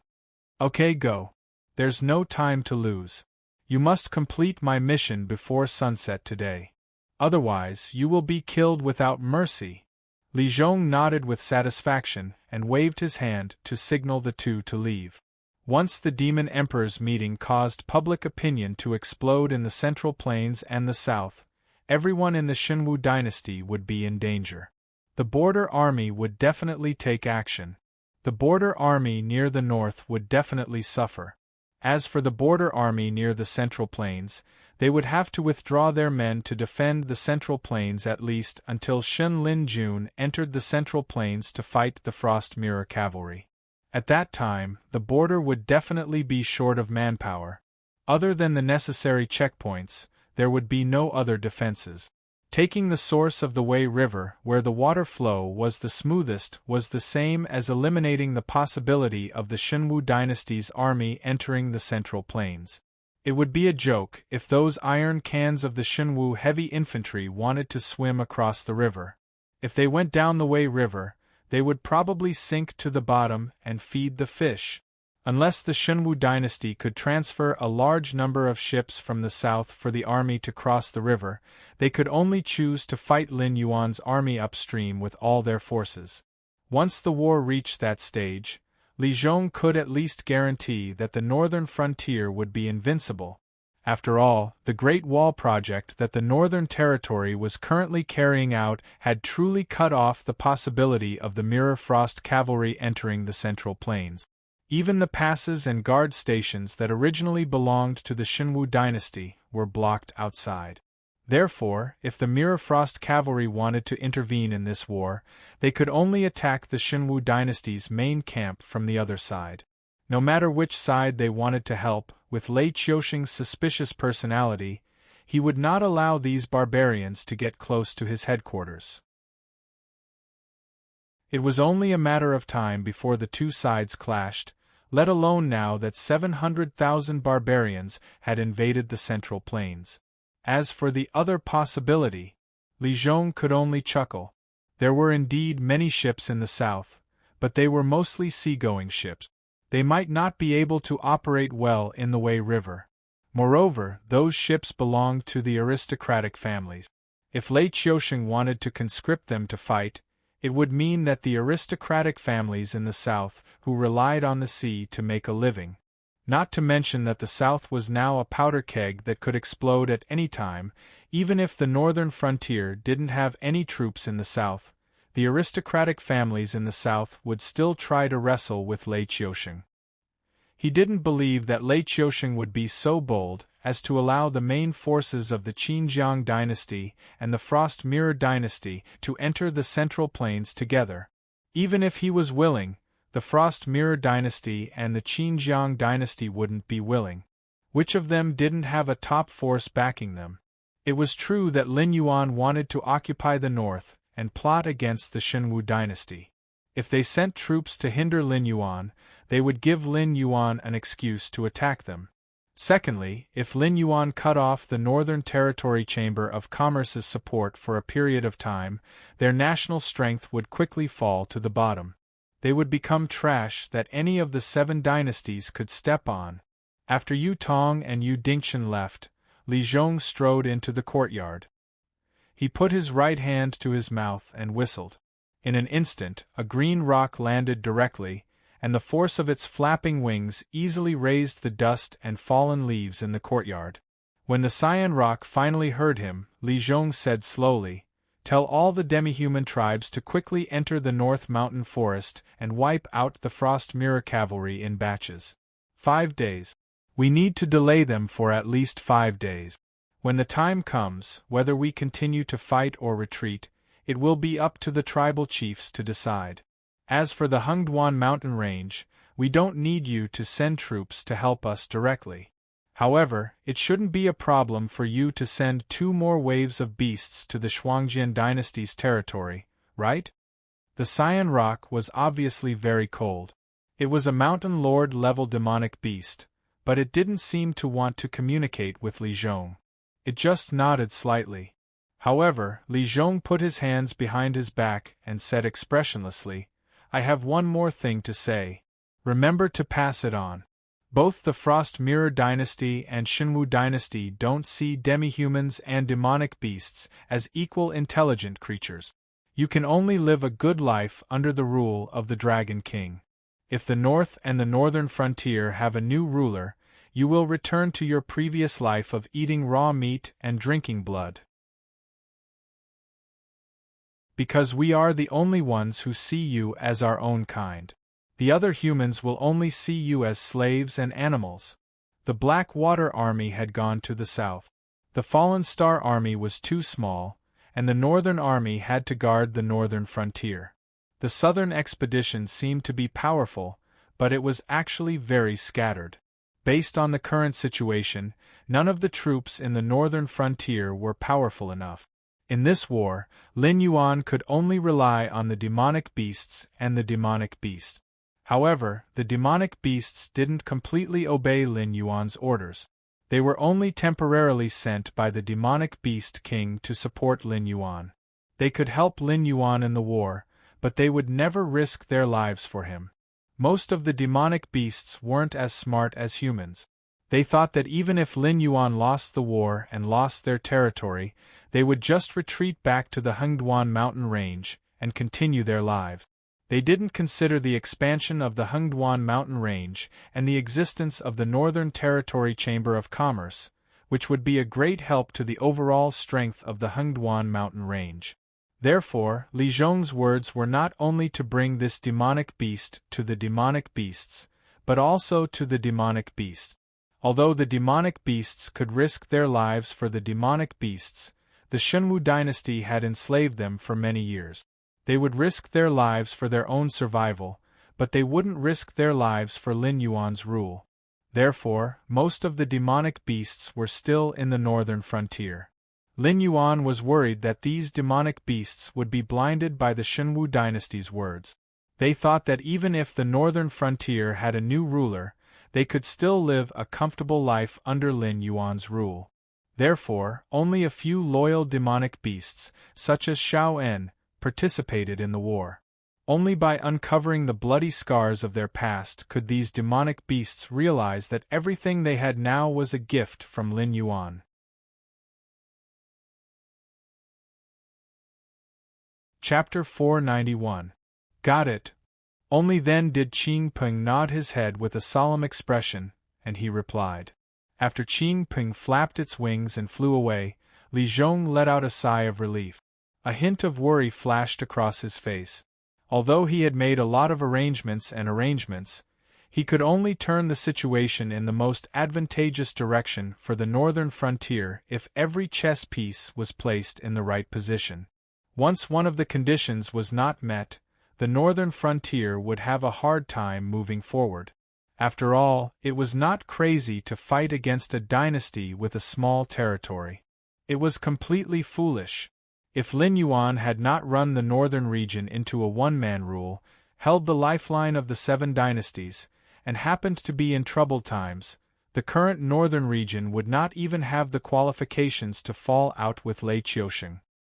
"Okay, go. There's no time to lose. You must complete my mission before sunset today. Otherwise, you will be killed without mercy." Li Zhong nodded with satisfaction and waved his hand to signal the two to leave. Once the Demon Emperor's meeting caused public opinion to explode in the Central Plains and the South, everyone in the Xinwu dynasty would be in danger. The border army would definitely take action. The border army near the north would definitely suffer. As for the border army near the Central Plains, they would have to withdraw their men to defend the Central Plains at least until Shen Lin Jun entered the Central Plains to fight the Frost Mirror cavalry. At that time, the border would definitely be short of manpower. Other than the necessary checkpoints, there would be no other defenses. Taking the source of the Wei River, where the water flow was the smoothest, was the same as eliminating the possibility of the Xinwu dynasty's army entering the Central Plains. It would be a joke if those iron cans of the Xinwu heavy infantry wanted to swim across the river. If they went down the Wei River, they would probably sink to the bottom and feed the fish. Unless the Xinwu dynasty could transfer a large number of ships from the south for the army to cross the river, they could only choose to fight Lin Yuan's army upstream with all their forces. Once the war reached that stage, Li Zhong could at least guarantee that the northern frontier would be invincible. After all, the Great Wall project that the Northern Territory was currently carrying out had truly cut off the possibility of the Mirror Frost cavalry entering the Central Plains. Even the passes and guard stations that originally belonged to the Shinwu dynasty were blocked outside. Therefore, if the Mirror Frost cavalry wanted to intervene in this war, they could only attack the Shinwu dynasty's main camp from the other side. No matter which side they wanted to help, with Lei Qiusheng's suspicious personality, he would not allow these barbarians to get close to his headquarters. It was only a matter of time before the two sides clashed, let alone now that 700,000 barbarians had invaded the Central Plains. As for the other possibility, Li Zhong could only chuckle. There were indeed many ships in the south, but they were mostly sea-going ships. They might not be able to operate well in the Wei River. Moreover, those ships belonged to the aristocratic families. If Lei Qiusheng wanted to conscript them to fight, it would mean that the aristocratic families in the south, who relied on the sea to make a living, not to mention that the south was now a powder keg that could explode at any time, even if the northern frontier didn't have any troops in the south, the aristocratic families in the south would still try to wrestle with Lei Qiusheng. He didn't believe that Lei Qiusheng would be so bold as to allow the main forces of the Qinjiang dynasty and the Frost Mirror dynasty to enter the Central Plains together. Even if he was willing, the Frost Mirror dynasty and the Qinjiang dynasty wouldn't be willing. Which of them didn't have a top force backing them? It was true that Lin Yuan wanted to occupy the north and plot against the Shinwu dynasty. If they sent troops to hinder Lin Yuan, they would give Lin Yuan an excuse to attack them. Secondly, if Lin Yuan cut off the Northern Territory Chamber of Commerce's support for a period of time, their national strength would quickly fall to the bottom. They would become trash that any of the 7 dynasties could step on. After Yu Tong and Yu Dingchen left, Li Zhong strode into the courtyard. He put his right hand to his mouth and whistled. In an instant, a green rock landed directly, and the force of its flapping wings easily raised the dust and fallen leaves in the courtyard. When the cyan rock finally heard him, Li Zhong said slowly, "Tell all the demi-human tribes to quickly enter the North Mountain Forest and wipe out the Frost Mirror cavalry in batches. 5 days. We need to delay them for at least 5 days. When the time comes, whether we continue to fight or retreat, it will be up to the tribal chiefs to decide. As for the Hengduan mountain range, we don't need you to send troops to help us directly. However, it shouldn't be a problem for you to send 2 more waves of beasts to the Shuangjian dynasty's territory, right?" The cyan rock was obviously very cold. It was a mountain lord-level demonic beast, but it didn't seem to want to communicate with Li Zhong. It just nodded slightly. However, Li Zhong put his hands behind his back and said expressionlessly, "I have one more thing to say. Remember to pass it on. Both the Frost Mirror dynasty and Shinwu dynasty don't see demi-humans and demonic beasts as equal intelligent creatures. You can only live a good life under the rule of the Dragon King. If the north and the northern frontier have a new ruler, you will return to your previous life of eating raw meat and drinking blood. Because we are the only ones who see you as our own kind. The other humans will only see you as slaves and animals." The Black Water Army had gone to the south. The Fallen Star Army was too small, and the Northern Army had to guard the northern frontier. The Southern expedition seemed to be powerful, but it was actually very scattered. Based on the current situation, none of the troops in the northern frontier were powerful enough. In this war, Lin Yuan could only rely on the demonic beasts and the demonic beasts. However, the demonic beasts didn't completely obey Lin Yuan's orders. They were only temporarily sent by the demonic beast king to support Lin Yuan. They could help Lin Yuan in the war, but they would never risk their lives for him. Most of the demonic beasts weren't as smart as humans. They thought that even if Lin Yuan lost the war and lost their territory, they would just retreat back to the Hengduan mountain range and continue their lives. They didn't consider the expansion of the Hengduan mountain range and the existence of the Northern Territory Chamber of Commerce, which would be a great help to the overall strength of the Hengduan mountain range. Therefore, Li Zhong's words were not only to bring this demonic beast to the demonic beasts, but also to the demonic beasts. Although the demonic beasts could risk their lives for the demonic beasts, the Shunwu dynasty had enslaved them for many years. They would risk their lives for their own survival, but they wouldn't risk their lives for Lin Yuan's rule. Therefore, most of the demonic beasts were still in the northern frontier. Lin Yuan was worried that these demonic beasts would be blinded by the Shunwu dynasty's words. They thought that even if the northern frontier had a new ruler, they could still live a comfortable life under Lin Yuan's rule. Therefore, only a few loyal demonic beasts, such as Xiao En, participated in the war. Only by uncovering the bloody scars of their past could these demonic beasts realize that everything they had now was a gift from Lin Yuan. Chapter 491. Got it. Only then did Qing Peng nod his head with a solemn expression, and he replied. After Qing Peng flapped its wings and flew away, Li Zhong let out a sigh of relief. A hint of worry flashed across his face. Although he had made a lot of arrangements, he could only turn the situation in the most advantageous direction for the northern frontier if every chess piece was placed in the right position. Once one of the conditions was not met, the northern frontier would have a hard time moving forward. After all, it was not crazy to fight against a dynasty with a small territory. It was completely foolish. If Lin Yuan had not run the northern region into a one-man rule, held the lifeline of the 7 dynasties, and happened to be in troubled times, the current northern region would not even have the qualifications to fall out with Lei Qiusheng.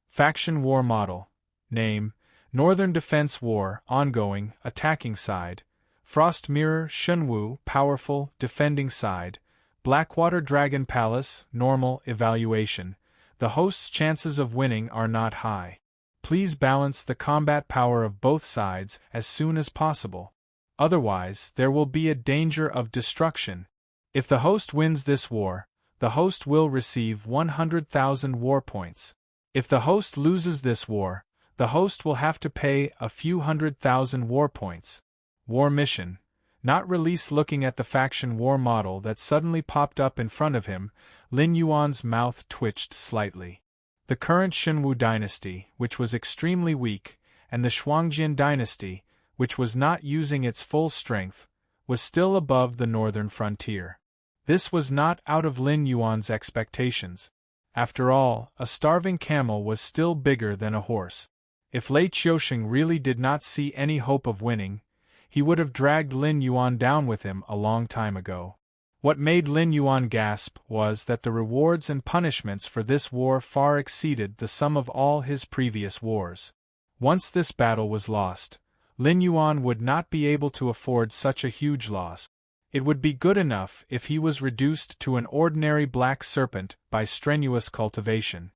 Faction War Model. Name: Northern Defense War, ongoing, attacking side. Frost Mirror, Shunwu, powerful, defending side. Blackwater Dragon Palace, normal, evaluation. The host's chances of winning are not high. Please balance the combat power of both sides as soon as possible. Otherwise, there will be a danger of destruction. If the host wins this war, the host will receive 100,000 war points. If the host loses this war, the host will have to pay a few 100,000 war points. War mission. Not release. Looking at the faction war model that suddenly popped up in front of him, Lin Yuan's mouth twitched slightly. The current Shunwu dynasty, which was extremely weak, and the Shuangjian dynasty, which was not using its full strength, was still above the northern frontier. This was not out of Lin Yuan's expectations. After all, a starving camel was still bigger than a horse. If Lei Qiusheng really did not see any hope of winning, he would have dragged Lin Yuan down with him a long time ago. What made Lin Yuan gasp was that the rewards and punishments for this war far exceeded the sum of all his previous wars. Once this battle was lost, Lin Yuan would not be able to afford such a huge loss. It would be good enough if he was reduced to an ordinary black serpent by strenuous cultivation.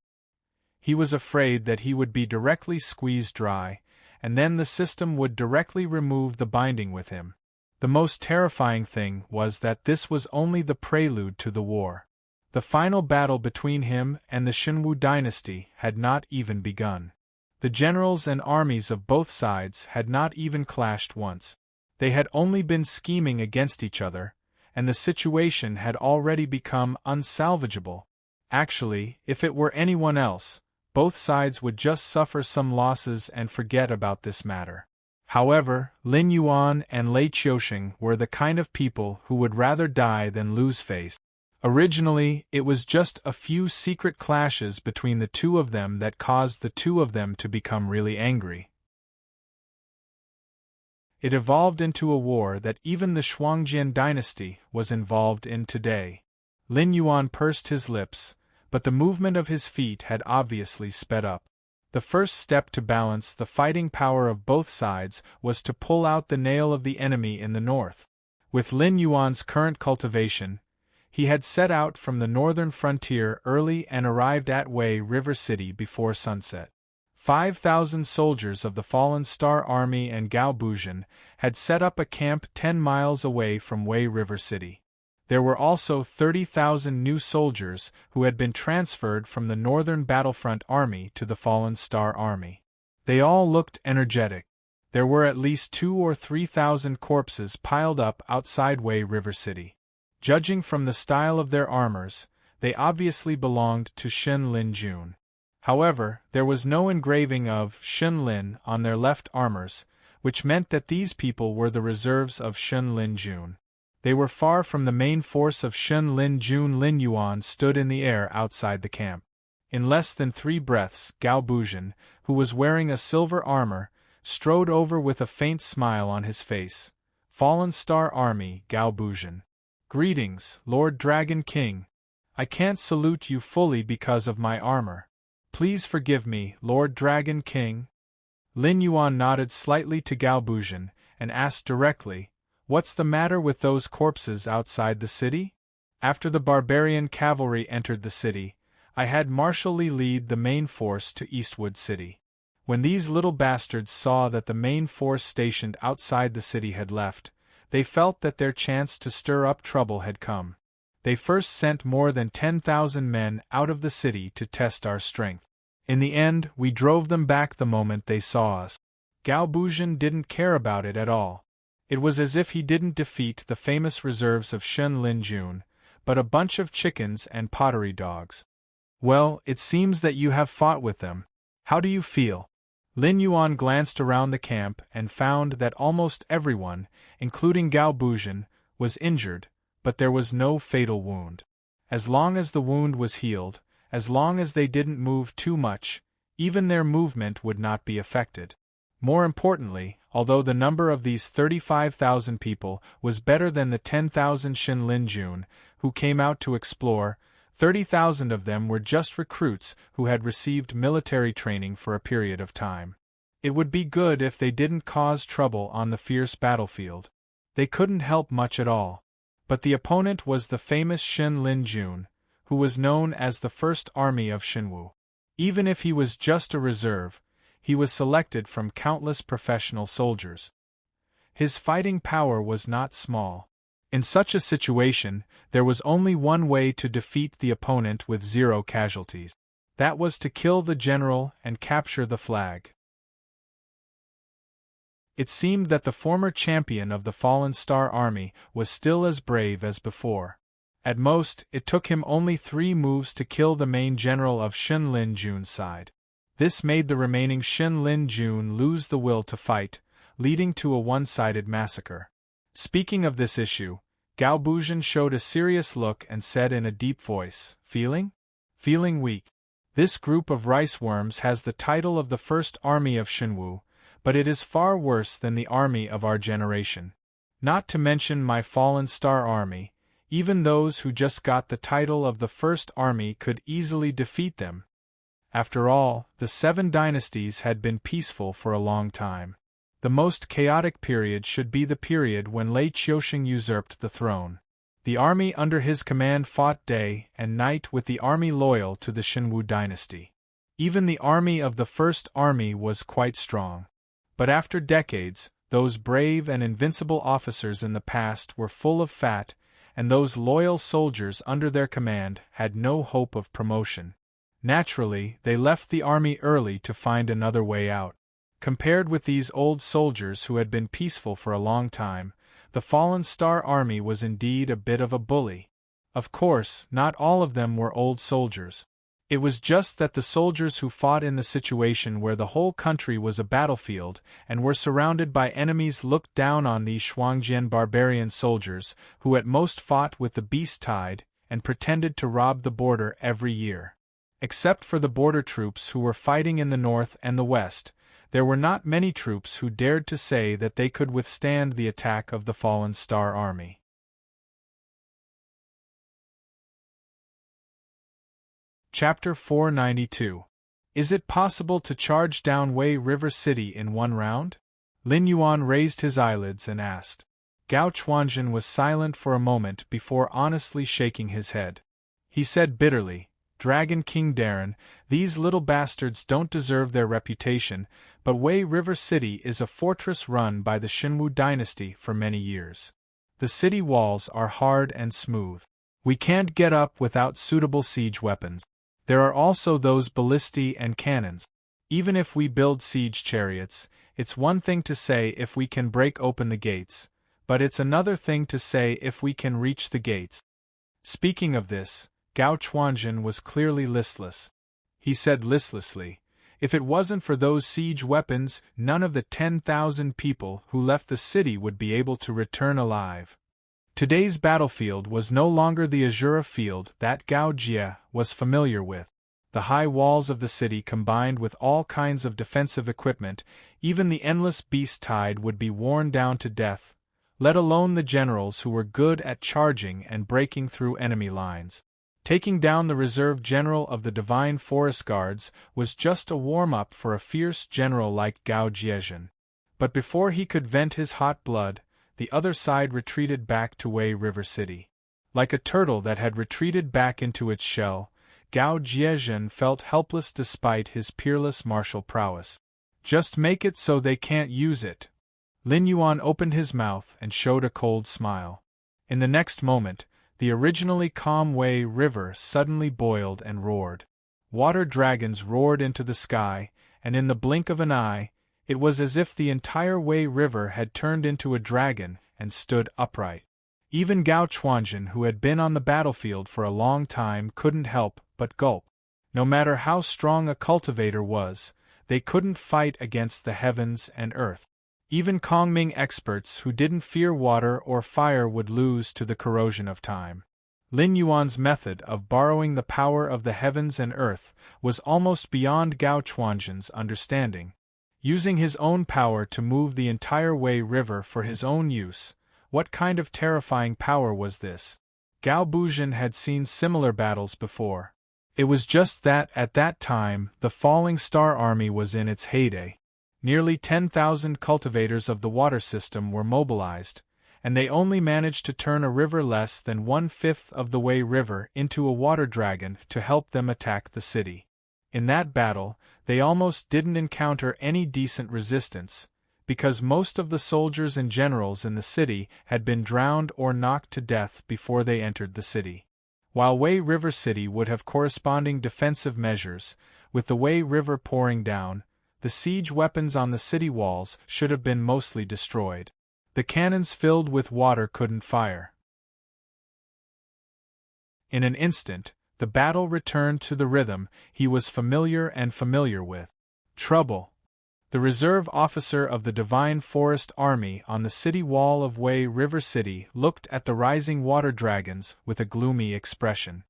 He was afraid that he would be directly squeezed dry, and then the system would directly remove the binding with him. The most terrifying thing was that this was only the prelude to the war. The final battle between him and the Shunwu dynasty had not even begun. The generals and armies of both sides had not even clashed once. They had only been scheming against each other, and the situation had already become unsalvageable. Actually, if it were anyone else, both sides would just suffer some losses and forget about this matter. However, Lin Yuan and Lei Qiusheng were the kind of people who would rather die than lose face. Originally, it was just a few secret clashes between the two of them that caused the two of them to become really angry. It evolved into a war that even the Shuangjian dynasty was involved in today. Lin Yuan pursed his lips, but the movement of his feet had obviously sped up. The first step to balance the fighting power of both sides was to pull out the nail of the enemy in the north. With Lin Yuan's current cultivation, he had set out from the northern frontier early and arrived at Wei River City before sunset. 5,000 soldiers of the Fallen Star Army and Gao Buzhan had set up a camp 10 miles away from Wei River City. There were also 30,000 new soldiers who had been transferred from the Northern Battlefront Army to the Fallen Star Army. They all looked energetic. There were at least 2,000 or 3,000 corpses piled up outside Wei River City. Judging from the style of their armors, they obviously belonged to Shin Lin Jun. However, there was no engraving of Shin Lin on their left armors, which meant that these people were the reserves of Shin Lin Jun. They were far from the main force of Shin Lin Jun. Lin Yuan stood in the air outside the camp. In less than 3 breaths, Gao Buzhen, who was wearing a silver armor, strode over with a faint smile on his face. Fallen Star Army, Gao Buzhen. Greetings, Lord Dragon King. I can't salute you fully because of my armor. Please forgive me, Lord Dragon King. Lin Yuan nodded slightly to Gao Buzhen and asked directly, "What's the matter with those corpses outside the city? After the barbarian cavalry entered the city, I had Marshal Li lead the main force to Eastwood City. When these little bastards saw that the main force stationed outside the city had left, they felt that their chance to stir up trouble had come. They first sent more than 10,000 men out of the city to test our strength. In the end, we drove them back the moment they saw us." Gao Buzhen didn't care about it at all. It was as if he didn't defeat the famous reserves of Shin Lin Jun, but a bunch of chickens and pottery dogs. "Well, it seems that you have fought with them. How do you feel?" Lin Yuan glanced around the camp and found that almost everyone, including Gao Buzhen, was injured, but there was no fatal wound. As long as the wound was healed, as long as they didn't move too much, even their movement would not be affected. More importantly, although the number of these 35,000 people was better than the 10,000 Shin Lin Jun, who came out to explore, 30,000 of them were just recruits who had received military training for a period of time. It would be good if they didn't cause trouble on the fierce battlefield. They couldn't help much at all. But the opponent was the famous Shin Lin Jun, who was known as the First Army of Shinwu. Even if he was just a reserve, he was selected from countless professional soldiers. His fighting power was not small. In such a situation, there was only one way to defeat the opponent with 0 casualties. That was to kill the general and capture the flag. It seemed that the former champion of the Fallen Star Army was still as brave as before. At most, it took him only 3 moves to kill the main general of Shin Lin Jun's side. This made the remaining Shin Lin Jun lose the will to fight, leading to a one-sided massacre. Speaking of this issue, Gao Buzhen showed a serious look and said in a deep voice, "Feeling weak. This group of rice worms has the title of the First Army of Shinwu, but it is far worse than the army of our generation. Not to mention my Fallen Star Army, even those who just got the title of the First Army could easily defeat them. After all, the 7 dynasties had been peaceful for a long time. The most chaotic period should be the period when Lei Qiusheng usurped the throne. The army under his command fought day and night with the army loyal to the Shinwu dynasty. Even the army of the First Army was quite strong. But after decades, those brave and invincible officers in the past were full of fat, and those loyal soldiers under their command had no hope of promotion. Naturally, they left the army early to find another way out. Compared with these old soldiers who had been peaceful for a long time, the Fallen Star Army was indeed a bit of a bully. Of course, not all of them were old soldiers. It was just that the soldiers who fought in the situation where the whole country was a battlefield and were surrounded by enemies looked down on these Shuangjian barbarian soldiers who at most fought with the beast tide and pretended to rob the border every year. Except for the border troops who were fighting in the north and the west, there were not many troops who dared to say that they could withstand the attack of the Fallen Star Army. Chapter 492. Is it possible to charge down Wei River City in one round? Lin Yuan raised his eyelids and asked. Gao Chuanjin was silent for a moment before honestly shaking his head. He said bitterly, "Dragon King Darren, these little bastards don't deserve their reputation, but Wei River City is a fortress run by the Shinwu dynasty for many years. The city walls are hard and smooth. We can't get up without suitable siege weapons. There are also those ballistae and cannons. Even if we build siege chariots, it's one thing to say if we can break open the gates, but it's another thing to say if we can reach the gates. Speaking of this, Gao Chuanjin was clearly listless. He said listlessly, "If it wasn't for those siege weapons, none of the 10,000 people who left the city would be able to return alive." Today's battlefield was no longer the azure field that Gao Jie was familiar with. The high walls of the city combined with all kinds of defensive equipment, even the endless beast tide would be worn down to death, let alone the generals who were good at charging and breaking through enemy lines. Taking down the reserve general of the Divine Forest Guards was just a warm-up for a fierce general like Gao Jiezhen. But before he could vent his hot blood, the other side retreated back to Wei River City. Like a turtle that had retreated back into its shell, Gao Jiezhen felt helpless despite his peerless martial prowess. "Just make it so they can't use it." Lin Yuan opened his mouth and showed a cold smile. In the next moment, the originally calm Wei River suddenly boiled and roared. Water dragons roared into the sky, and in the blink of an eye, it was as if the entire Wei River had turned into a dragon and stood upright. Even Gao Chuanjin, who had been on the battlefield for a long time, couldn't help but gulp. No matter how strong a cultivator was, they couldn't fight against the heavens and earth. Even Kongming experts who didn't fear water or fire would lose to the corrosion of time. Lin Yuan's method of borrowing the power of the heavens and earth was almost beyond Gao Chuanjin's understanding. Using his own power to move the entire Wei River for his own use, what kind of terrifying power was this? Gao Buzhen had seen similar battles before. It was just that at that time the Falling Star Army was in its heyday. Nearly 10,000 cultivators of the water system were mobilized, and they only managed to turn a river less than 1/5 of the Wei River into a water dragon to help them attack the city. In that battle, they almost didn't encounter any decent resistance, because most of the soldiers and generals in the city had been drowned or knocked to death before they entered the city. While Wei River City would have corresponding defensive measures, with the Wei River pouring down, the siege weapons on the city walls should have been mostly destroyed. The cannons filled with water couldn't fire. In an instant, the battle returned to the rhythm he was familiar with. Trouble. The reserve officer of the Divine Forest Army on the city wall of Wei River City looked at the rising water dragons with a gloomy expression.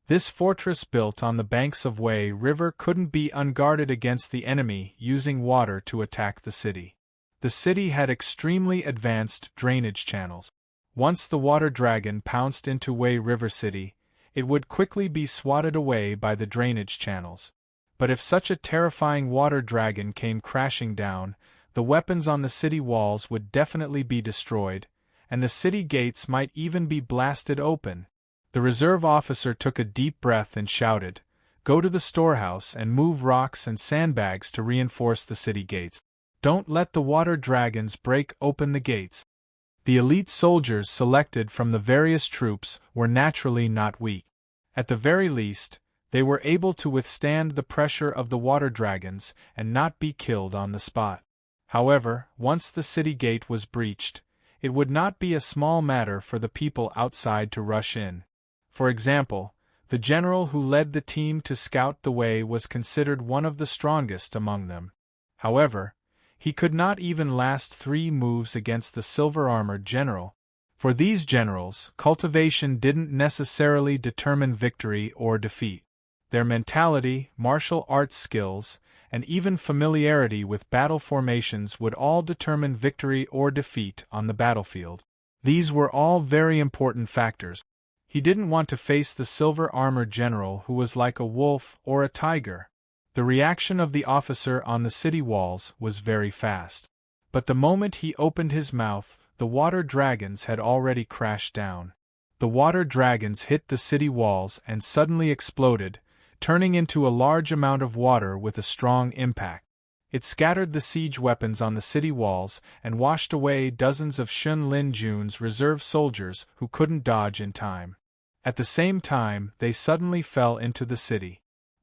This fortress built on the banks of Wei River couldn't be unguarded against the enemy using water to attack the city. The city had extremely advanced drainage channels. Once the water dragon pounced into Wei River City, it would quickly be swatted away by the drainage channels. But if such a terrifying water dragon came crashing down, the weapons on the city walls would definitely be destroyed, and the city gates might even be blasted open. The reserve officer took a deep breath and shouted, "Go to the storehouse and move rocks and sandbags to reinforce the city gates. Don't let the water dragons break open the gates." The elite soldiers selected from the various troops were naturally not weak. At the very least, they were able to withstand the pressure of the water dragons and not be killed on the spot. However, once the city gate was breached, it would not be a small matter for the people outside to rush in. For example, the general who led the team to scout the way was considered one of the strongest among them. However, he could not even last 3 moves against the silver-armored general. For these generals, cultivation didn't necessarily determine victory or defeat. Their mentality, martial arts skills, and even familiarity with battle formations would all determine victory or defeat on the battlefield. These were all very important factors. He didn't want to face the silver-armored general who was like a wolf or a tiger. The reaction of the officer on the city walls was very fast. But the moment he opened his mouth, the water dragons had already crashed down. The water dragons hit the city walls and suddenly exploded, turning into a large amount of water with a strong impact. It scattered the siege weapons on the city walls and washed away dozens of Shun Lin Jun's reserve soldiers who couldn't dodge in time. At the same time, they suddenly fell into the city.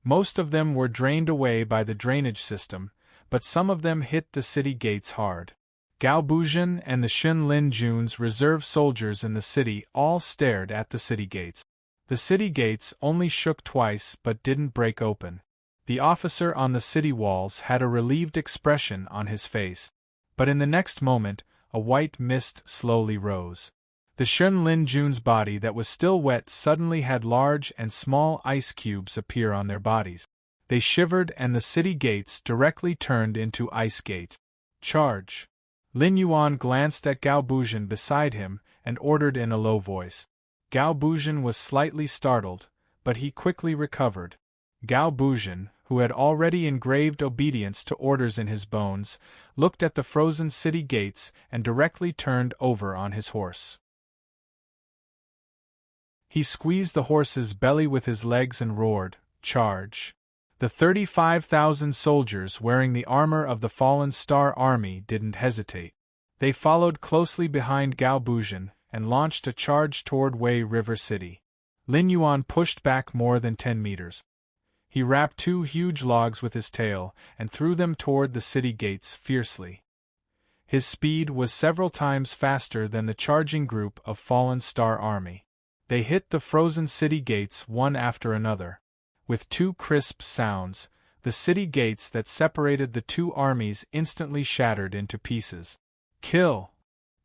Most of them were drained away by the drainage system, but some of them hit the city gates hard. Gao Buzhan and the Xun Lin Jun's reserve soldiers in the city all stared at the city gates. The city gates only shook twice but didn't break open. The officer on the city walls had a relieved expression on his face. But in the next moment, a white mist slowly rose. The Xun Lin Jun's body that was still wet suddenly had large and small ice cubes appear on their bodies. They shivered and the city gates directly turned into ice gates. Charge! Lin Yuan glanced at Gao Buzhan beside him and ordered in a low voice. Gao Buzhan was slightly startled, but he quickly recovered. Gao Buzhan, who had already engraved obedience to orders in his bones, looked at the frozen city gates and directly turned over on his horse. He squeezed the horse's belly with his legs and roared, "Charge!" The 35,000 soldiers wearing the armor of the fallen Star Army didn't hesitate. They followed closely behind Gao Buzhan and launched a charge toward Wei River City. Lin Yuan pushed back more than 10 meters. He rapped 2 huge logs with his tail and threw them toward the city gates fiercely. His speed was several times faster than the charging group of fallen Star Army. They hit the frozen city gates one after another. With 2 crisp sounds, the city gates that separated the 2 armies instantly shattered into pieces. Kill!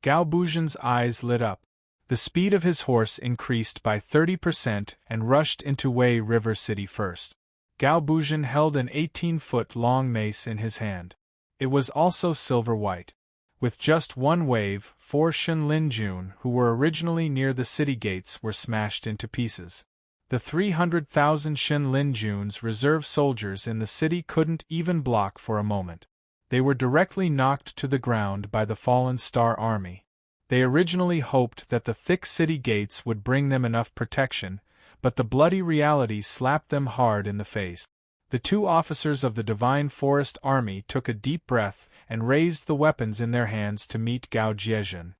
Gao Buzhan's eyes lit up. The speed of his horse increased by 30% and rushed into Wei River City first. Gao Buzhan held an 18-foot-long mace in his hand. It was also silver-white. With just one wave, 4 Xun Lin Jun who were originally near the city gates were smashed into pieces. The 300,000 Xun Lin Jun's reserve soldiers in the city couldn't even block for a moment. They were directly knocked to the ground by the fallen Star Army. They originally hoped that the thick city gates would bring them enough protection, but the bloody reality slapped them hard in the face. The 2 officers of the Divine Forest Army took a deep breath and raised the weapons in their hands to meet Gao Jiezhen.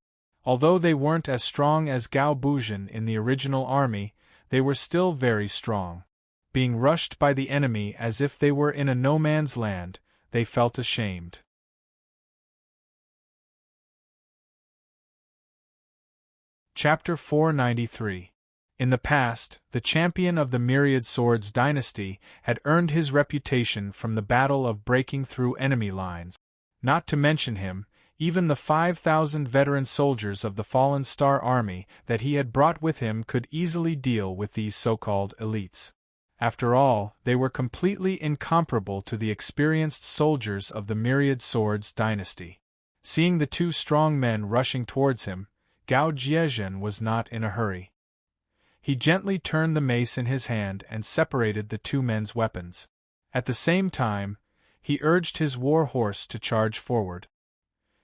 Although they weren't as strong as Gao Buzhan in the original army, they were still very strong. Being rushed by the enemy as if they were in a no-man's land, they felt ashamed. Chapter 493. In the past, the champion of the Myriad Swords dynasty had earned his reputation from the battle of breaking through enemy lines. Not to mention him, even the 5,000 veteran soldiers of the fallen Star Army that he had brought with him could easily deal with these so-called elites. After all, they were completely incomparable to the experienced soldiers of the Myriad Swords dynasty. Seeing the 2 strong men rushing towards him, Gao Jiezhen was not in a hurry. He gently turned the mace in his hand and separated the 2 men's weapons. At the same time, he urged his war horse to charge forward.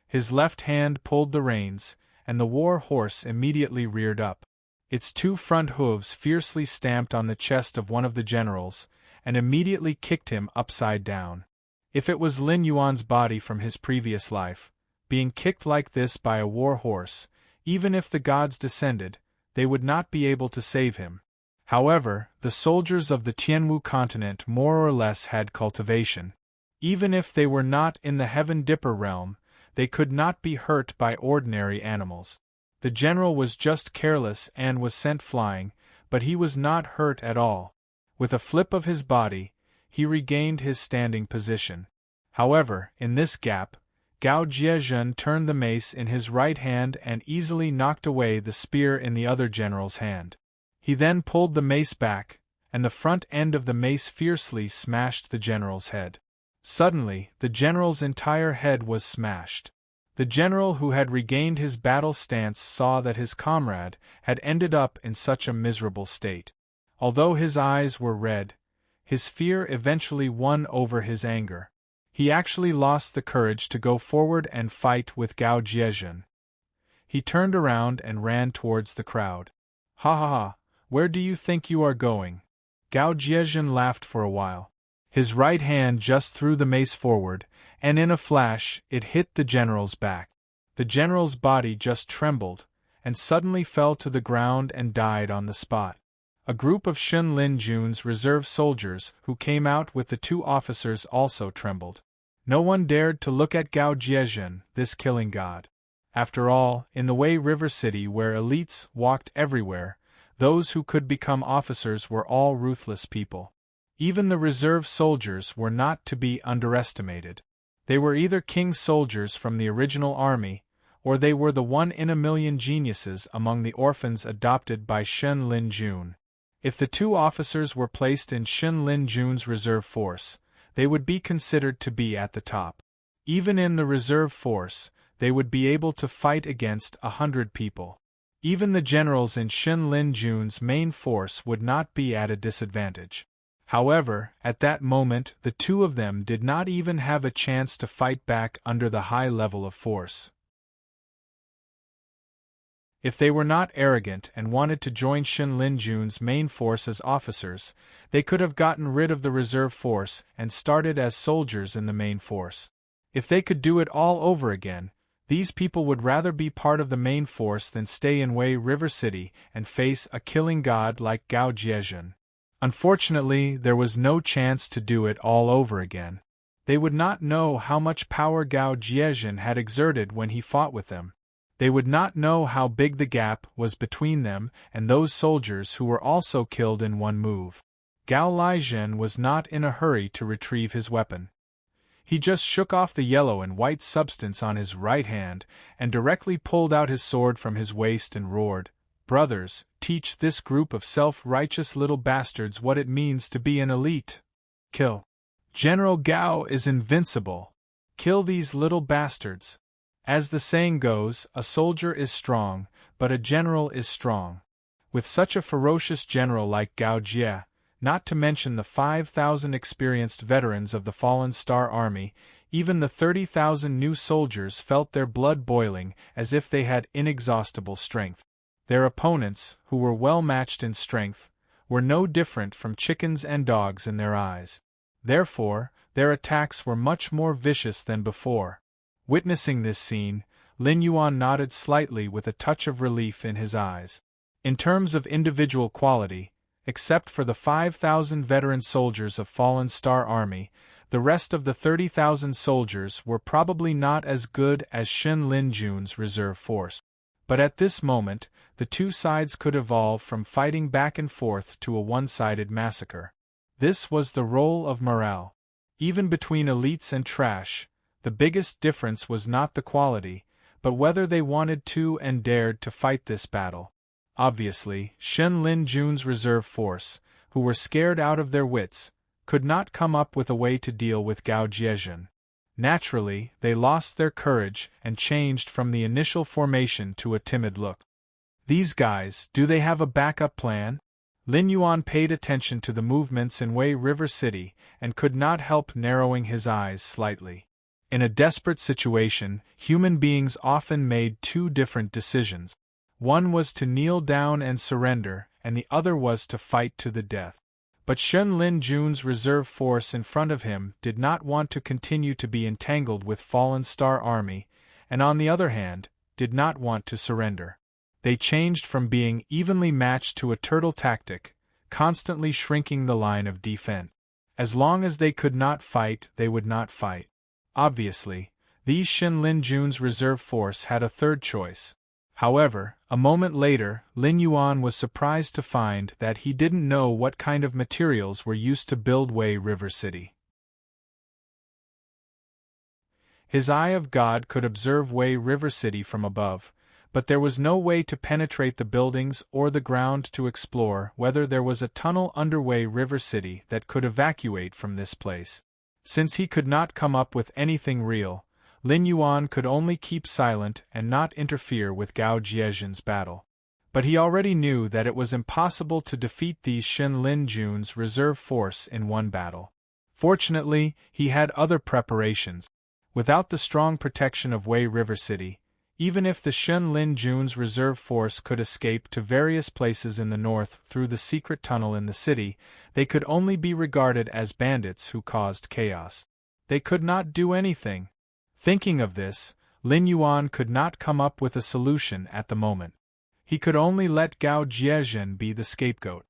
His left hand pulled the reins, and the war horse immediately reared up. Its 2 front hooves fiercely stamped on the chest of one of the generals, and immediately kicked him upside down. If it was Lin Yuan's body from his previous life, being kicked like this by a war horse, even if the gods descended, they would not be able to save him. However, the soldiers of the Tianwu continent more or less had cultivation. Even if they were not in the Heaven Dipper realm, they could not be hurt by ordinary animals. The general was just careless and was sent flying, but he was not hurt at all. With a flip of his body, he regained his standing position. However, in this gap, Gao Jiezhen turned the mace in his right hand and easily knocked away the spear in the other general's hand. He then pulled the mace back, and the front end of the mace fiercely smashed the general's head. Suddenly, the general's entire head was smashed. The general who had regained his battle stance saw that his comrade had ended up in such a miserable state. Although his eyes were red, his fear eventually won over his anger. He actually lost the courage to go forward and fight with Gao Jiezhen. He turned around and ran towards the crowd. "Ha ha ha, where do you think you are going?" Gao Jiezhen laughed for a while. His right hand just threw the mace forward, and in a flash it hit the general's back. The general's body just trembled, and suddenly fell to the ground and died on the spot. A group of Shun Lin Jun's reserve soldiers who came out with the two officers also trembled. No one dared to look at Gao Jiezhen, this killing god. After all, in the Wei River City where elites walked everywhere, those who could become officers were all ruthless people. Even the reserve soldiers were not to be underestimated. They were either king's soldiers from the original army, or they were the 1 in a million geniuses among the orphans adopted by Shun Lin Jun. If the two officers were placed in Shun Lin Jun's reserve force, they would be considered to be at the top. Even in the reserve force, they would be able to fight against 100 people. Even the generals in Shun Lin Jun's main force would not be at a disadvantage. However, at that moment the two of them did not even have a chance to fight back under the high level of force. If they were not arrogant and wanted to join Shun Lin Jun's main force as officers, they could have gotten rid of the reserve force and started as soldiers in the main force. If they could do it all over again, these people would rather be part of the main force than stay in Wei River City and face a killing god like Gao Jiezhen. Unfortunately, there was no chance to do it all over again. They would not know how much power Gao Jiezhen had exerted when he fought with them. They would not know how big the gap was between them and those soldiers who were also killed in one move. Gao Liezhen was not in a hurry to retrieve his weapon. He just shook off the yellow and white substance on his right hand and directly pulled out his sword from his waist and roared, "Brothers, teach this group of self-righteous little bastards what it means to be an elite. Kill. General Gao is invincible. Kill these little bastards." As the saying goes, a soldier is strong, but a general is strong. With such a ferocious general like Gao Jie, not to mention the 5,000 experienced veterans of the Fallen Star Army, even the 30,000 new soldiers felt their blood boiling as if they had inexhaustible strength. Their opponents, who were well matched in strength, were no different from chickens and dogs in their eyes. Therefore, their attacks were much more vicious than before. Witnessing this scene, Lin Yuan nodded slightly with a touch of relief in his eyes. In terms of individual quality, except for the 5,000 veteran soldiers of Fallen Star Army, the rest of the 30,000 soldiers were probably not as good as Shun Lin Jun's reserve force. But at this moment, the two sides could evolve from fighting back and forth to a one-sided massacre. This was the role of morale. Even between elites and trash, the biggest difference was not the quality, but whether they wanted to and dared to fight this battle. Obviously, Shun Lin Jun's reserve force, who were scared out of their wits, could not come up with a way to deal with Gao Jiezhen. Naturally, they lost their courage and changed from the initial formation to a timid look. These guys, do they have a backup plan? Lin Yuan paid attention to the movements in Wei River City and could not help narrowing his eyes slightly. In a desperate situation, human beings often made two different decisions. One was to kneel down and surrender, and the other was to fight to the death. But Shun Lin Jun's reserve force in front of him did not want to continue to be entangled with Fallen Star Army, and on the other hand, did not want to surrender. They changed from being evenly matched to a turtle tactic, constantly shrinking the line of defense. As long as they could not fight, they would not fight. Obviously, these Shun Lin Jun's reserve force had a third choice. However, a moment later, Lin Yuan was surprised to find that he didn't know what kind of materials were used to build Wei River City. His eye of God could observe Wei River City from above, but there was no way to penetrate the buildings or the ground to explore whether there was a tunnel under Wei River City that could evacuate from this place. Since he could not come up with anything real, Lin Yuan could only keep silent and not interfere with Gao Jiezhen's battle. But he already knew that it was impossible to defeat these Shun Lin Jun's reserve force in one battle. Fortunately, he had other preparations. Without the strong protection of Wei River City, even if the Shun Lin Jun's reserve force could escape to various places in the north through the secret tunnel in the city, they could only be regarded as bandits who caused chaos. They could not do anything. Thinking of this, Lin Yuan could not come up with a solution at the moment. He could only let Gao Jiezhen be the scapegoat.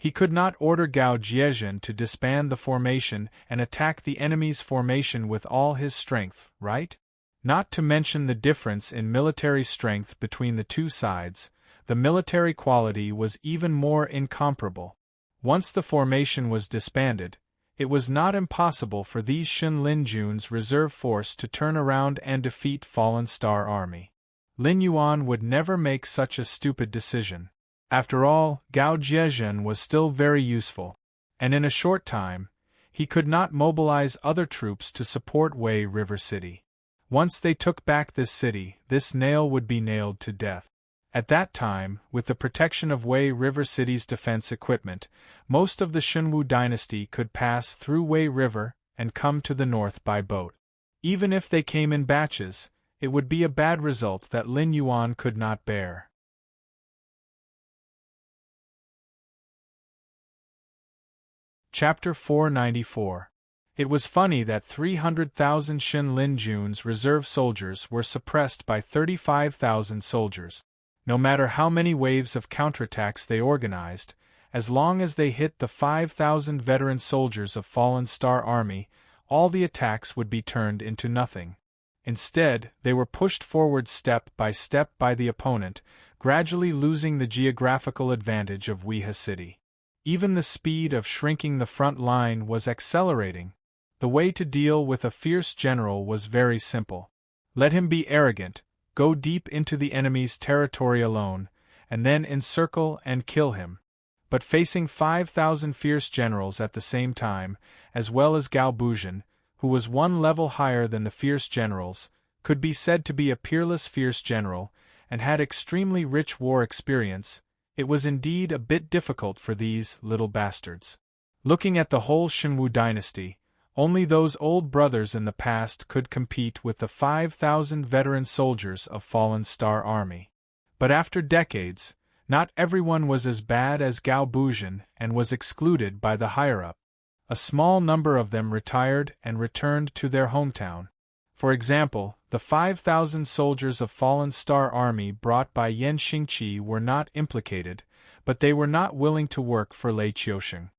He could not order Gao Jiezhen to disband the formation and attack the enemy's formation with all his strength, right? Not to mention the difference in military strength between the two sides, the military quality was even more incomparable. Once the formation was disbanded, it was not impossible for these Shen Linjun's reserve force to turn around and defeat Fallen Star Army. Lin Yuan would never make such a stupid decision. After all, Gao Jiezhen was still very useful, and in a short time, he could not mobilize other troops to support Wei River City. Once they took back this city, this nail would be nailed to death. At that time, with the protection of Wei River City's defense equipment, most of the Shunwu dynasty could pass through Wei River and come to the north by boat. Even if they came in batches, it would be a bad result that Lin Yuan could not bear. Chapter 494. It was funny that 300,000 Shen Linjun's reserve soldiers were suppressed by 35,000 soldiers. No matter how many waves of counterattacks they organized, as long as they hit the 5,000 veteran soldiers of Fallen Star Army, all the attacks would be turned into nothing. Instead, they were pushed forward step by the opponent, gradually losing the geographical advantage of Weha City. Even the speed of shrinking the front line was accelerating. The way to deal with a fierce general was very simple. Let him be arrogant, go deep into the enemy's territory alone, and then encircle and kill him. But facing 5,000 fierce generals at the same time, as well as Gao Buzhen, who was one level higher than the fierce generals, could be said to be a peerless fierce general, and had extremely rich war experience, it was indeed a bit difficult for these little bastards. Looking at the whole Shunwu dynasty, only those old brothers in the past could compete with the 5,000 veteran soldiers of Fallen Star Army. But after decades, not everyone was as bad as Gao Buzhen and was excluded by the higher-up. A small number of them retired and returned to their hometown. For example, the 5,000 soldiers of Fallen Star Army brought by Yan Xingqi were not implicated, but they were not willing to work for Lei Qiusheng.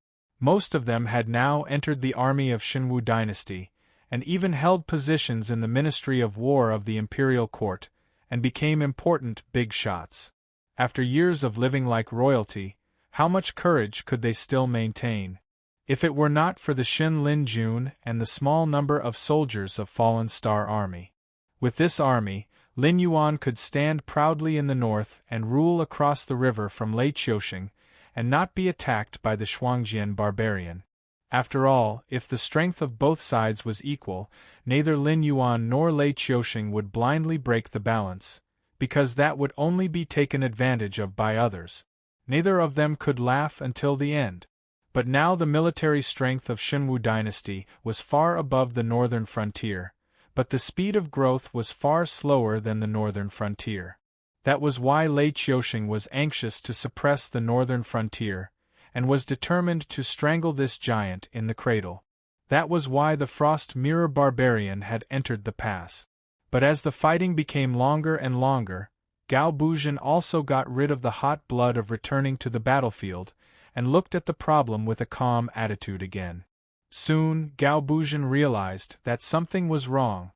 Most of them had now entered the army of Shunwu dynasty, and even held positions in the Ministry of War of the Imperial Court, and became important big shots. After years of living like royalty, how much courage could they still maintain? If it were not for the Shen Linjun and the small number of soldiers of Fallen Star Army. With this army, Lin Yuan could stand proudly in the north and rule across the river from Lei Qiusheng, and not be attacked by the Shuangjian barbarian. After all, if the strength of both sides was equal, neither Lin Yuan nor Lei Qiusheng would blindly break the balance, because that would only be taken advantage of by others. Neither of them could laugh until the end. But now the military strength of Shunwu dynasty was far above the northern frontier, but the speed of growth was far slower than the northern frontier. That was why Lei Qiusheng was anxious to suppress the northern frontier, and was determined to strangle this giant in the cradle. That was why the Frost Mirror Barbarian had entered the pass. But as the fighting became longer and longer, Gao Buzhen also got rid of the hot blood of returning to the battlefield, and looked at the problem with a calm attitude again. Soon, Gao Buzhen realized that something was wrong.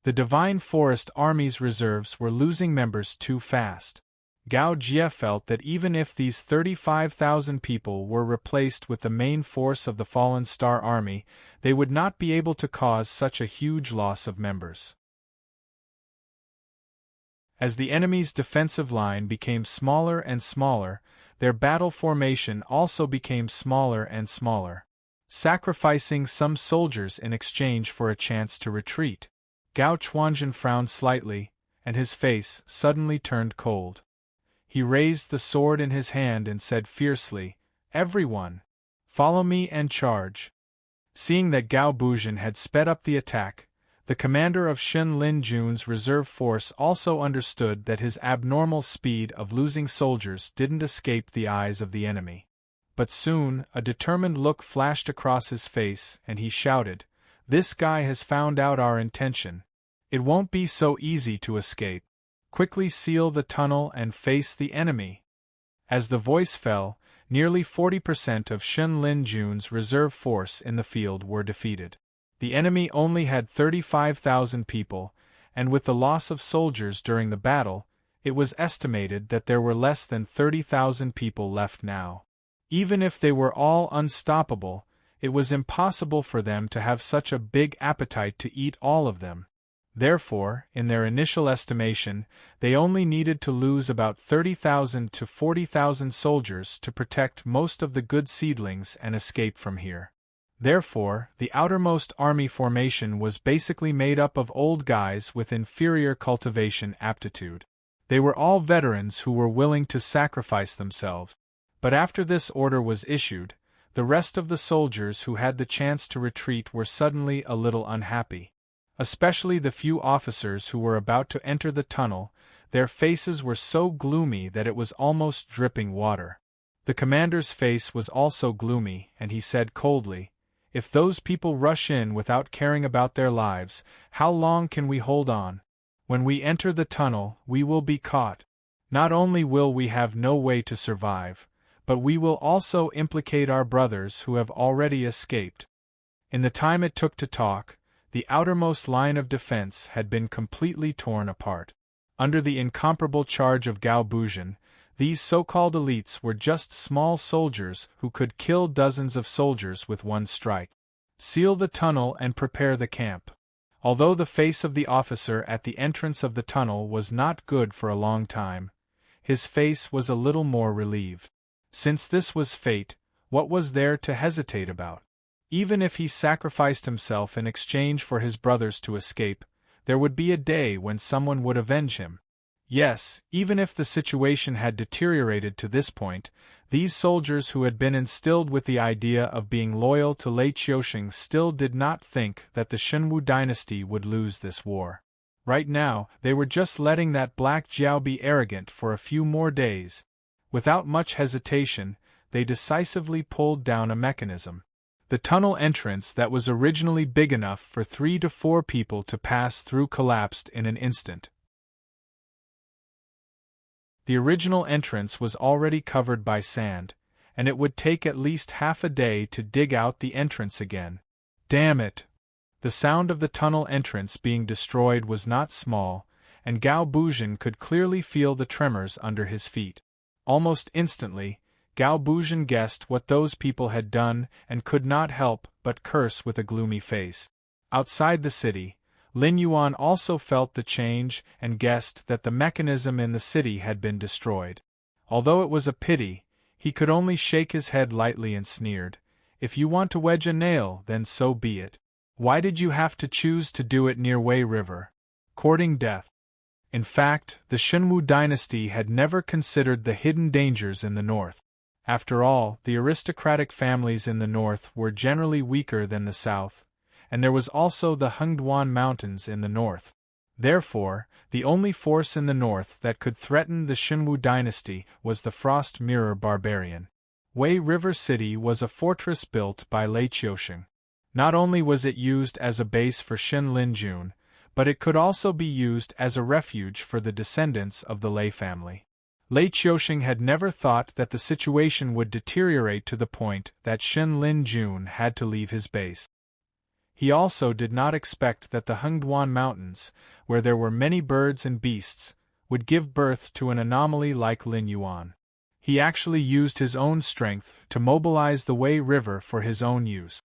The Divine Forest Army's reserves were losing members too fast. Gao Jie felt that even if these 35,000 people were replaced with the main force of the Fallen Star Army, they would not be able to cause such a huge loss of members. As the enemy's defensive line became smaller and smaller, their battle formation also became smaller and smaller, sacrificing some soldiers in exchange for a chance to retreat. Gao Chuanzhen frowned slightly, and his face suddenly turned cold. He raised the sword in his hand and said fiercely, "Everyone, follow me and charge." Seeing that Gao Buzhen had sped up the attack, the commander of Shen Linjun's reserve force also understood that his abnormal speed of losing soldiers didn't escape the eyes of the enemy. But soon, a determined look flashed across his face and he shouted, "This guy has found out our intention. It won't be so easy to escape. Quickly seal the tunnel and face the enemy." As the voice fell, Nearly 40% of Shen Lin-jun's reserve force in the field were defeated. The enemy only had 35,000 people, and with the loss of soldiers during the battle, it was estimated that there were less than 30,000 people left now. Even if they were all unstoppable, it was impossible for them to have such a big appetite to eat all of them. Therefore, in their initial estimation, they only needed to lose about 30,000 to 40,000 soldiers to protect most of the good seedlings and escape from here. Therefore, the outermost army formation was basically made up of old guys with inferior cultivation aptitude. They were all veterans who were willing to sacrifice themselves. But after this order was issued, the rest of the soldiers who had the chance to retreat were suddenly a little unhappy. Especially the few officers who were about to enter the tunnel, their faces were so gloomy that it was almost dripping water. The commander's face was also gloomy, and he said coldly, "If those people rush in without caring about their lives, how long can we hold on? When we enter the tunnel, we will be caught. Not only will we have no way to survive, but we will also implicate our brothers who have already escaped." In the time it took to talk, the outermost line of defense had been completely torn apart. Under the incomparable charge of Gao Buzhan, these so-called elites were just small soldiers who could kill dozens of soldiers with one strike. Seal the tunnel and prepare the camp. Although the face of the officer at the entrance of the tunnel was not good for a long time, his face was a little more relieved. Since this was fate, what was there to hesitate about? Even if he sacrificed himself in exchange for his brothers to escape, there would be a day when someone would avenge him. Yes, even if the situation had deteriorated to this point, these soldiers who had been instilled with the idea of being loyal to Lei Qiusheng still did not think that the Shenwu dynasty would lose this war. Right now, they were just letting that black Jiao be arrogant for a few more days. Without much hesitation, they decisively pulled down a mechanism. The tunnel entrance that was originally big enough for 3 to 4 people to pass through collapsed in an instant. The original entrance was already covered by sand, and it would take at least half a day to dig out the entrance again. Damn it! The sound of the tunnel entrance being destroyed was not small, and Gao Buzhan could clearly feel the tremors under his feet. Almost instantly, Gao Buzhan guessed what those people had done and could not help but curse with a gloomy face. Outside the city, Lin Yuan also felt the change and guessed that the mechanism in the city had been destroyed. Although it was a pity, he could only shake his head lightly and sneered, "If you want to wedge a nail, then so be it. Why did you have to choose to do it near Wei River? Courting death." In fact, the Shenwu dynasty had never considered the hidden dangers in the north. After all, the aristocratic families in the north were generally weaker than the south, and there was also the Hengduan Mountains in the north. Therefore, the only force in the north that could threaten the Shenwu dynasty was the Frost Mirror Barbarian. Wei River City was a fortress built by Lei Qiusheng. Not only was it used as a base for Shen Lin-jun, but it could also be used as a refuge for the descendants of the Lei family. Lei Qiusheng had never thought that the situation would deteriorate to the point that Shen Lin-jun had to leave his base. He also did not expect that the Hengduan Mountains, where there were many birds and beasts, would give birth to an anomaly like Lin Yuan. He actually used his own strength to mobilize the Wei River for his own use.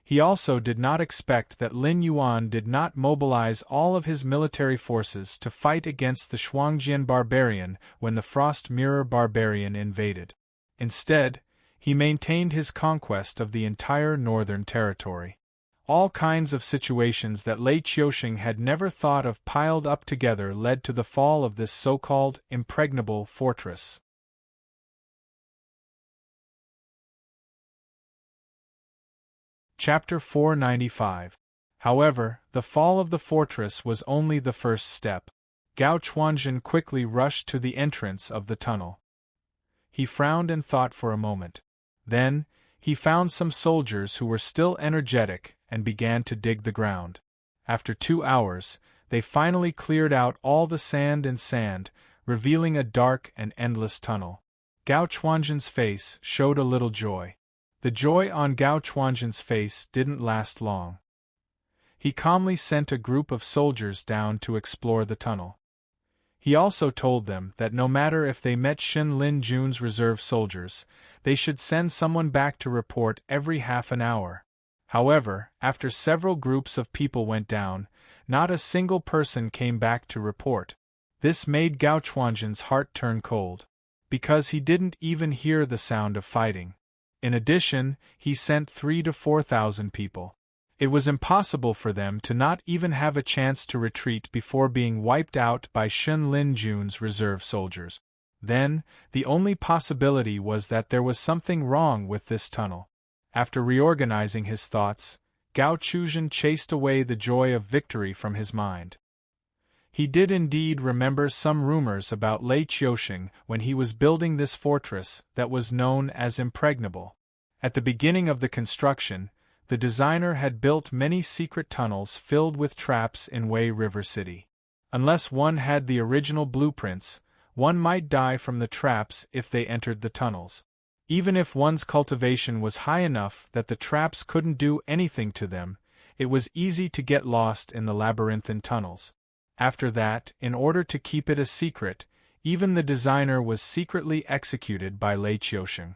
He also did not expect that Lin Yuan did not mobilize all of his military forces to fight against the Shuangjian barbarian when the Frost Mirror barbarian invaded. Instead, he maintained his conquest of the entire northern territory. All kinds of situations that Lei Qiusheng had never thought of piled up together led to the fall of this so-called impregnable fortress. Chapter 495. However, the fall of the fortress was only the first step. Gao Chuanzhen quickly rushed to the entrance of the tunnel. He frowned and thought for a moment. Then, he found some soldiers who were still energetic and began to dig the ground. After 2 hours, they finally cleared out all the sand, revealing a dark and endless tunnel. Gao Chuanjin's face showed a little joy. The joy on Gao Chuanjin's face didn't last long. He calmly sent a group of soldiers down to explore the tunnel. He also told them that no matter if they met Xin Lin Jun's reserve soldiers, they should send someone back to report every half an hour. However, after several groups of people went down, not a single person came back to report. This made Gao Chuanjin's heart turn cold, because he didn't even hear the sound of fighting. In addition, he sent 3,000 to 4,000 people. It was impossible for them to not even have a chance to retreat before being wiped out by Xin Lin Jun's reserve soldiers. Then, the only possibility was that there was something wrong with this tunnel. After reorganizing his thoughts, Gao Chuzhen chased away the joy of victory from his mind. He did indeed remember some rumors about Lei Qiuxing when he was building this fortress that was known as impregnable. At the beginning of the construction, the designer had built many secret tunnels filled with traps in Wei River City. Unless one had the original blueprints, one might die from the traps if they entered the tunnels. Even if one's cultivation was high enough that the traps couldn't do anything to them, it was easy to get lost in the labyrinthine tunnels. After that, in order to keep it a secret, even the designer was secretly executed by Lei Qiuxing.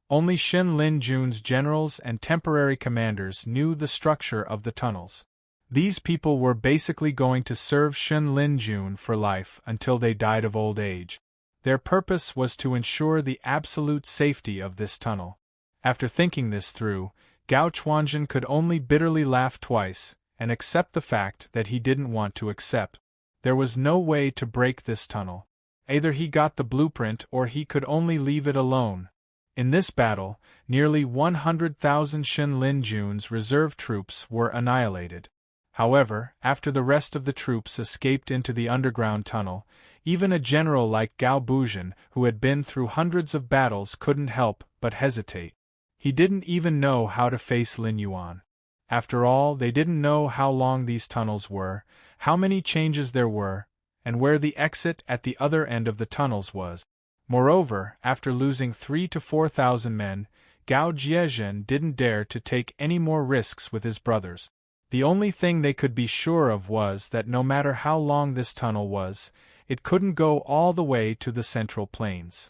Only Xin Lin Jun's generals and temporary commanders knew the structure of the tunnels. These people were basically going to serve Xin Lin Jun for life until they died of old age. Their purpose was to ensure the absolute safety of this tunnel. After thinking this through, Gao Chuanjin could only bitterly laugh twice, and accept the fact that he didn't want to accept. There was no way to break this tunnel. Either he got the blueprint or he could only leave it alone. In this battle, nearly 100,000 Xin Lin Jun's reserve troops were annihilated. However, after the rest of the troops escaped into the underground tunnel, even a general like Gao Buzhen, who had been through hundreds of battles, couldn't help but hesitate. He didn't even know how to face Lin Yuan. After all, they didn't know how long these tunnels were, how many changes there were, and where the exit at the other end of the tunnels was. Moreover, after losing 3,000 to 4,000 men, Gao Jiezhen didn't dare to take any more risks with his brothers. The only thing they could be sure of was that no matter how long this tunnel was, it couldn't go all the way to the central plains.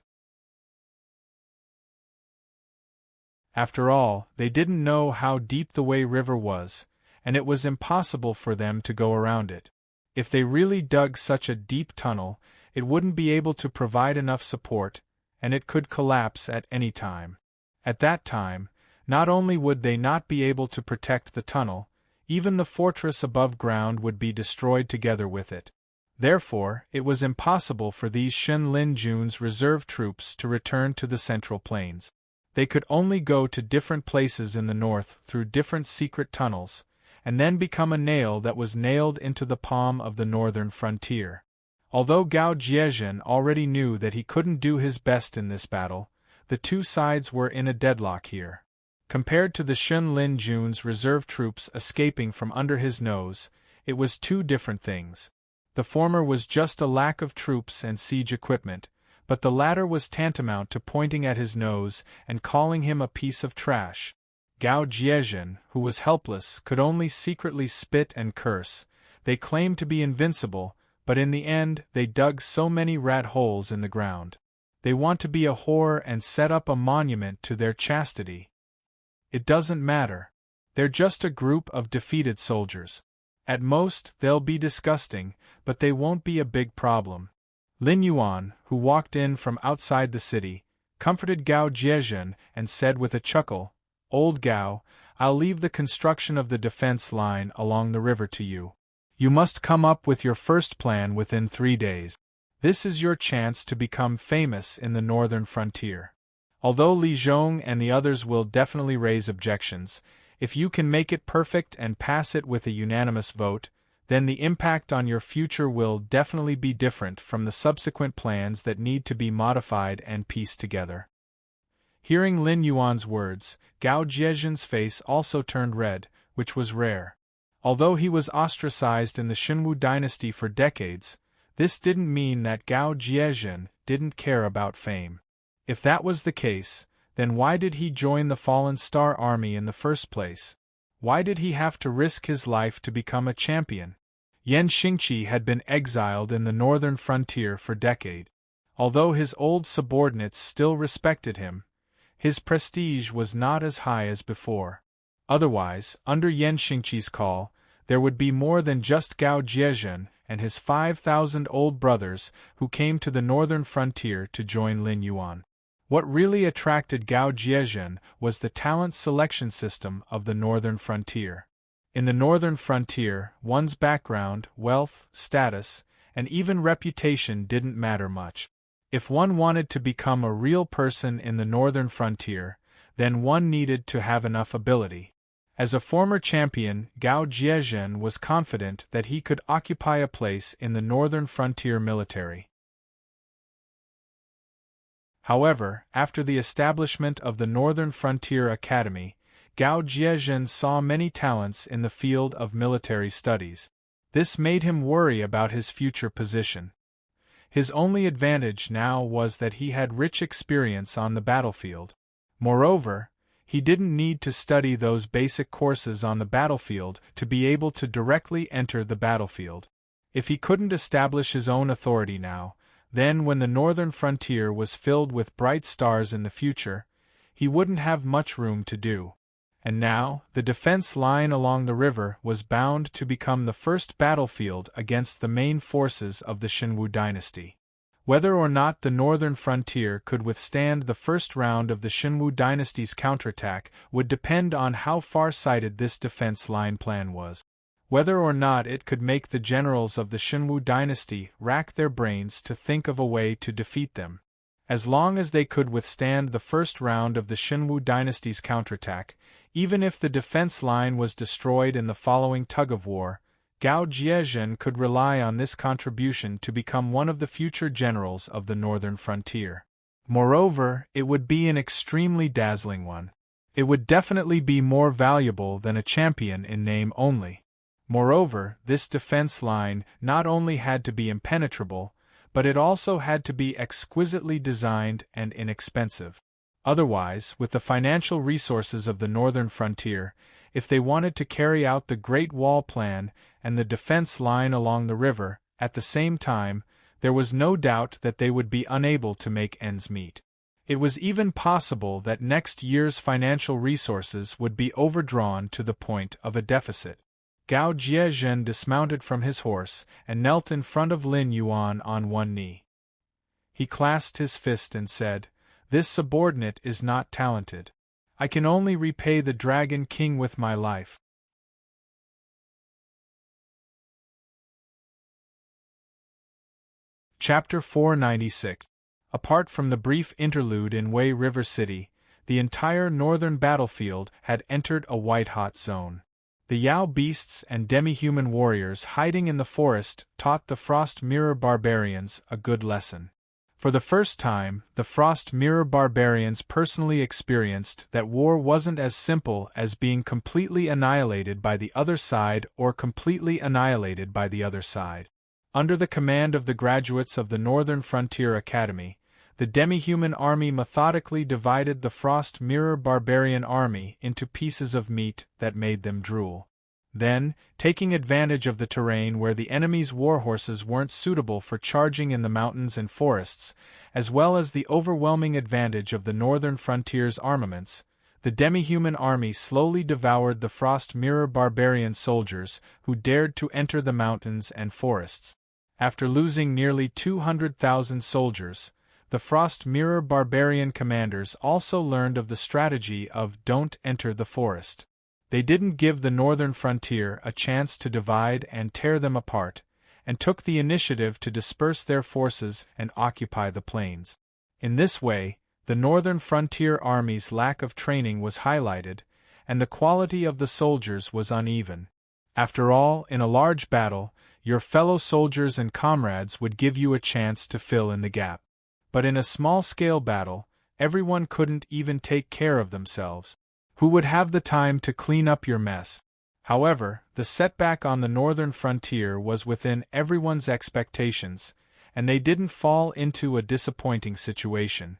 After all, they didn't know how deep the Wei River was, and it was impossible for them to go around it. If they really dug such a deep tunnel, it wouldn't be able to provide enough support, and it could collapse at any time. At that time, not only would they not be able to protect the tunnel, even the fortress above ground would be destroyed together with it. Therefore, it was impossible for these Xin Lin Jun's reserve troops to return to the central plains. They could only go to different places in the north through different secret tunnels, and then become a nail that was nailed into the palm of the northern frontier. Although Gao Jiezhen already knew that he couldn't do his best in this battle, the two sides were in a deadlock here. Compared to the Xin Lin Jun's reserve troops escaping from under his nose, it was two different things. The former was just a lack of troops and siege equipment, but the latter was tantamount to pointing at his nose and calling him a piece of trash. Gao Jiezhen, who was helpless, could only secretly spit and curse. They claimed to be invincible, but in the end they dug so many rat holes in the ground. They want to be a whore and set up a monument to their chastity. It doesn't matter. They're just a group of defeated soldiers. At most, they'll be disgusting, but they won't be a big problem. Lin Yuan, who walked in from outside the city, comforted Gao Jiezhen and said with a chuckle, "Old Gao, I'll leave the construction of the defense line along the river to you. You must come up with your first plan within 3 days. This is your chance to become famous in the northern frontier. Although Li Zhong and the others will definitely raise objections, if you can make it perfect and pass it with a unanimous vote, then the impact on your future will definitely be different from the subsequent plans that need to be modified and pieced together." Hearing Lin Yuan's words, Gao Jiezhen's face also turned red, which was rare. Although he was ostracized in the Xinwu dynasty for decades, this didn't mean that Gao Jiezhen didn't care about fame. If that was the case, then why did he join the Fallen Star Army in the first place? Why did he have to risk his life to become a champion? Yan Xingqi had been exiled in the northern frontier for decades. Although his old subordinates still respected him, his prestige was not as high as before. Otherwise, under Yan Xingqi's call, there would be more than just Gao Jiezhen and his 5,000 old brothers who came to the northern frontier to join Lin Yuan. What really attracted Gao Jiezhen was the talent selection system of the northern frontier. In the northern frontier, one's background, wealth, status, and even reputation didn't matter much. If one wanted to become a real person in the northern frontier, then one needed to have enough ability. As a former champion, Gao Jiezhen was confident that he could occupy a place in the northern frontier military. However, after the establishment of the Northern Frontier Academy, Gao Jiezhen saw many talents in the field of military studies. This made him worry about his future position. His only advantage now was that he had rich experience on the battlefield. Moreover, he didn't need to study those basic courses on the battlefield to be able to directly enter the battlefield. If he couldn't establish his own authority now, then when the northern frontier was filled with bright stars in the future, he wouldn't have much room to do. And now, the defense line along the river was bound to become the first battlefield against the main forces of the Xinwu dynasty. Whether or not the northern frontier could withstand the first round of the Xinwu dynasty's counterattack would depend on how far-sighted this defense line plan was. Whether or not it could make the generals of the Xinwu dynasty rack their brains to think of a way to defeat them. As long as they could withstand the first round of the Xinwu dynasty's counterattack, even if the defense line was destroyed in the following tug-of-war, Gao Jiezhen could rely on this contribution to become one of the future generals of the northern frontier. Moreover, it would be an extremely dazzling one. It would definitely be more valuable than a champion in name only. Moreover, this defense line not only had to be impenetrable, but it also had to be exquisitely designed and inexpensive. Otherwise, with the financial resources of the northern frontier, if they wanted to carry out the Great Wall plan and the defense line along the river at the same time, there was no doubt that they would be unable to make ends meet. It was even possible that next year's financial resources would be overdrawn to the point of a deficit. Gao Jiezhen dismounted from his horse and knelt in front of Lin Yuan on one knee. He clasped his fist and said, "This subordinate is not talented. I can only repay the Dragon King with my life." Chapter 496. Apart from the brief interlude in Wei River City, the entire northern battlefield had entered a white-hot zone. The Yao beasts and demi-human warriors hiding in the forest taught the Frost Mirror barbarians a good lesson. For the first time, the Frost Mirror barbarians personally experienced that war wasn't as simple as being completely annihilated by the other side or completely annihilated by the other side. Under the command of the graduates of the Northern Frontier Academy, the demi-human army methodically divided the Frost Mirror barbarian army into pieces of meat that made them drool. Then, taking advantage of the terrain where the enemy's warhorses weren't suitable for charging in the mountains and forests, as well as the overwhelming advantage of the Northern Frontier's armaments, the demi-human army slowly devoured the Frost Mirror barbarian soldiers who dared to enter the mountains and forests. After losing nearly 200,000 soldiers, the Frost Mirror barbarian commanders also learned of the strategy of "don't enter the forest." They didn't give the northern frontier a chance to divide and tear them apart, and took the initiative to disperse their forces and occupy the plains. In this way, the northern frontier army's lack of training was highlighted, and the quality of the soldiers was uneven. After all, in a large battle, your fellow soldiers and comrades would give you a chance to fill in the gap. But in a small-scale battle, everyone couldn't even take care of themselves. Who would have the time to clean up your mess? However, the setback on the northern frontier was within everyone's expectations, and they didn't fall into a disappointing situation.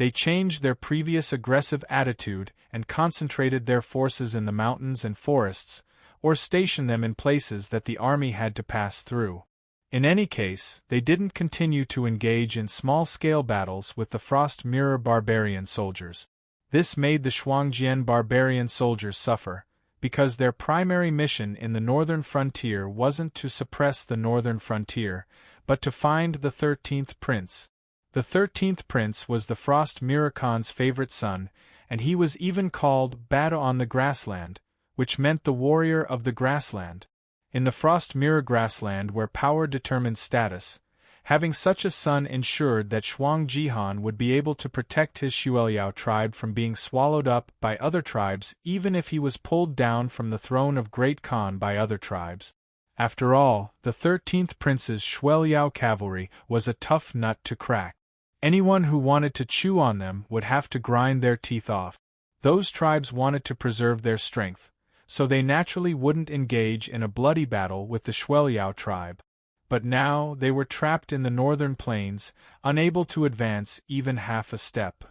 They changed their previous aggressive attitude and concentrated their forces in the mountains and forests, or stationed them in places that the army had to pass through. In any case, they didn't continue to engage in small-scale battles with the Frost Mirror barbarian soldiers. This made the Shuangjian barbarian soldiers suffer, because their primary mission in the northern frontier wasn't to suppress the northern frontier, but to find the 13th prince. The 13th prince was the Frost Mirror Khan's favorite son, and he was even called Bada on the Grassland, which meant the warrior of the grassland. In the Frost Mirror grassland where power determined status, having such a son ensured that Shuang Jihan would be able to protect his Xueliao tribe from being swallowed up by other tribes even if he was pulled down from the throne of Great Khan by other tribes. After all, the 13th prince's Xueliao cavalry was a tough nut to crack. Anyone who wanted to chew on them would have to grind their teeth off. Those tribes wanted to preserve their strength, so they naturally wouldn't engage in a bloody battle with the Xueliao tribe. But now they were trapped in the northern plains, unable to advance even half a step.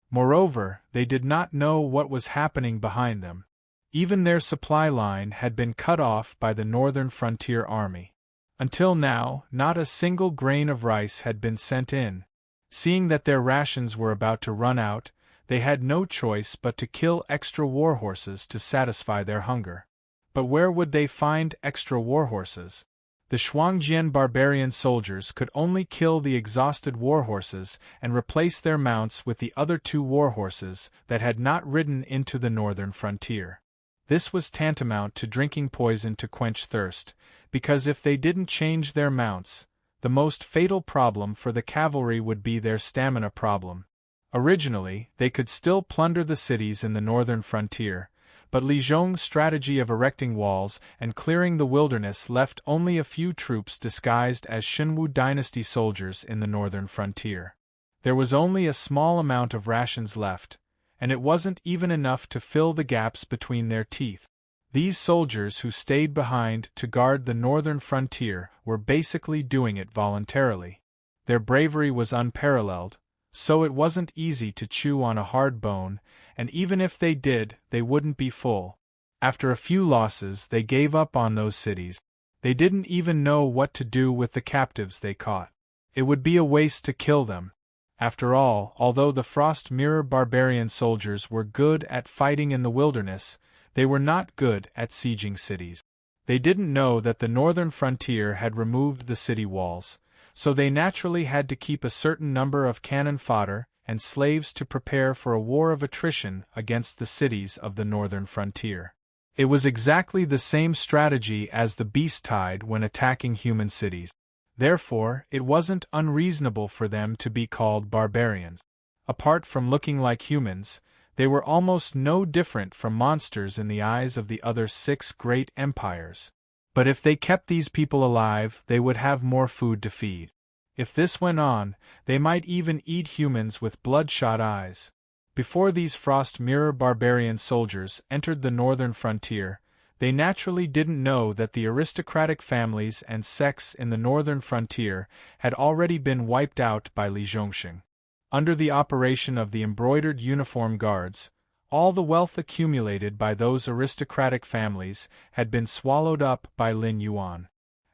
Moreover, they did not know what was happening behind them. Even their supply line had been cut off by the northern frontier army. Until now, not a single grain of rice had been sent in. Seeing that their rations were about to run out, they had no choice but to kill extra warhorses to satisfy their hunger. But where would they find extra warhorses? The Shuangjian barbarian soldiers could only kill the exhausted warhorses and replace their mounts with the other 2 warhorses that had not ridden into the northern frontier. This was tantamount to drinking poison to quench thirst, because if they didn't change their mounts, the most fatal problem for the cavalry would be their stamina problem. Originally, they could still plunder the cities in the northern frontier, but Li Zhong's strategy of erecting walls and clearing the wilderness left only a few troops disguised as Shenwu dynasty soldiers in the northern frontier. There was only a small amount of rations left, and it wasn't even enough to fill the gaps between their teeth. These soldiers who stayed behind to guard the northern frontier were basically doing it voluntarily. Their bravery was unparalleled, so it wasn't easy to chew on a hard bone, and even if they did, they wouldn't be full. After a few losses, they gave up on those cities. They didn't even know what to do with the captives they caught. It would be a waste to kill them. After all, although the Frost Mirror barbarian soldiers were good at fighting in the wilderness, they were not good at sieging cities. They didn't know that the northern frontier had removed the city walls, so they naturally had to keep a certain number of cannon fodder and slaves to prepare for a war of attrition against the cities of the northern frontier. It was exactly the same strategy as the beast tide when attacking human cities. Therefore, it wasn't unreasonable for them to be called barbarians. Apart from looking like humans, they were almost no different from monsters in the eyes of the other 6 great empires. But if they kept these people alive, they would have more food to feed. If this went on, they might even eat humans with bloodshot eyes. Before these Frost Mirror barbarian soldiers entered the northern frontier, they naturally didn't know that the aristocratic families and sects in the northern frontier had already been wiped out by Li Zhongxing. Under the operation of the embroidered uniform guards, all the wealth accumulated by those aristocratic families had been swallowed up by Lin Yuan.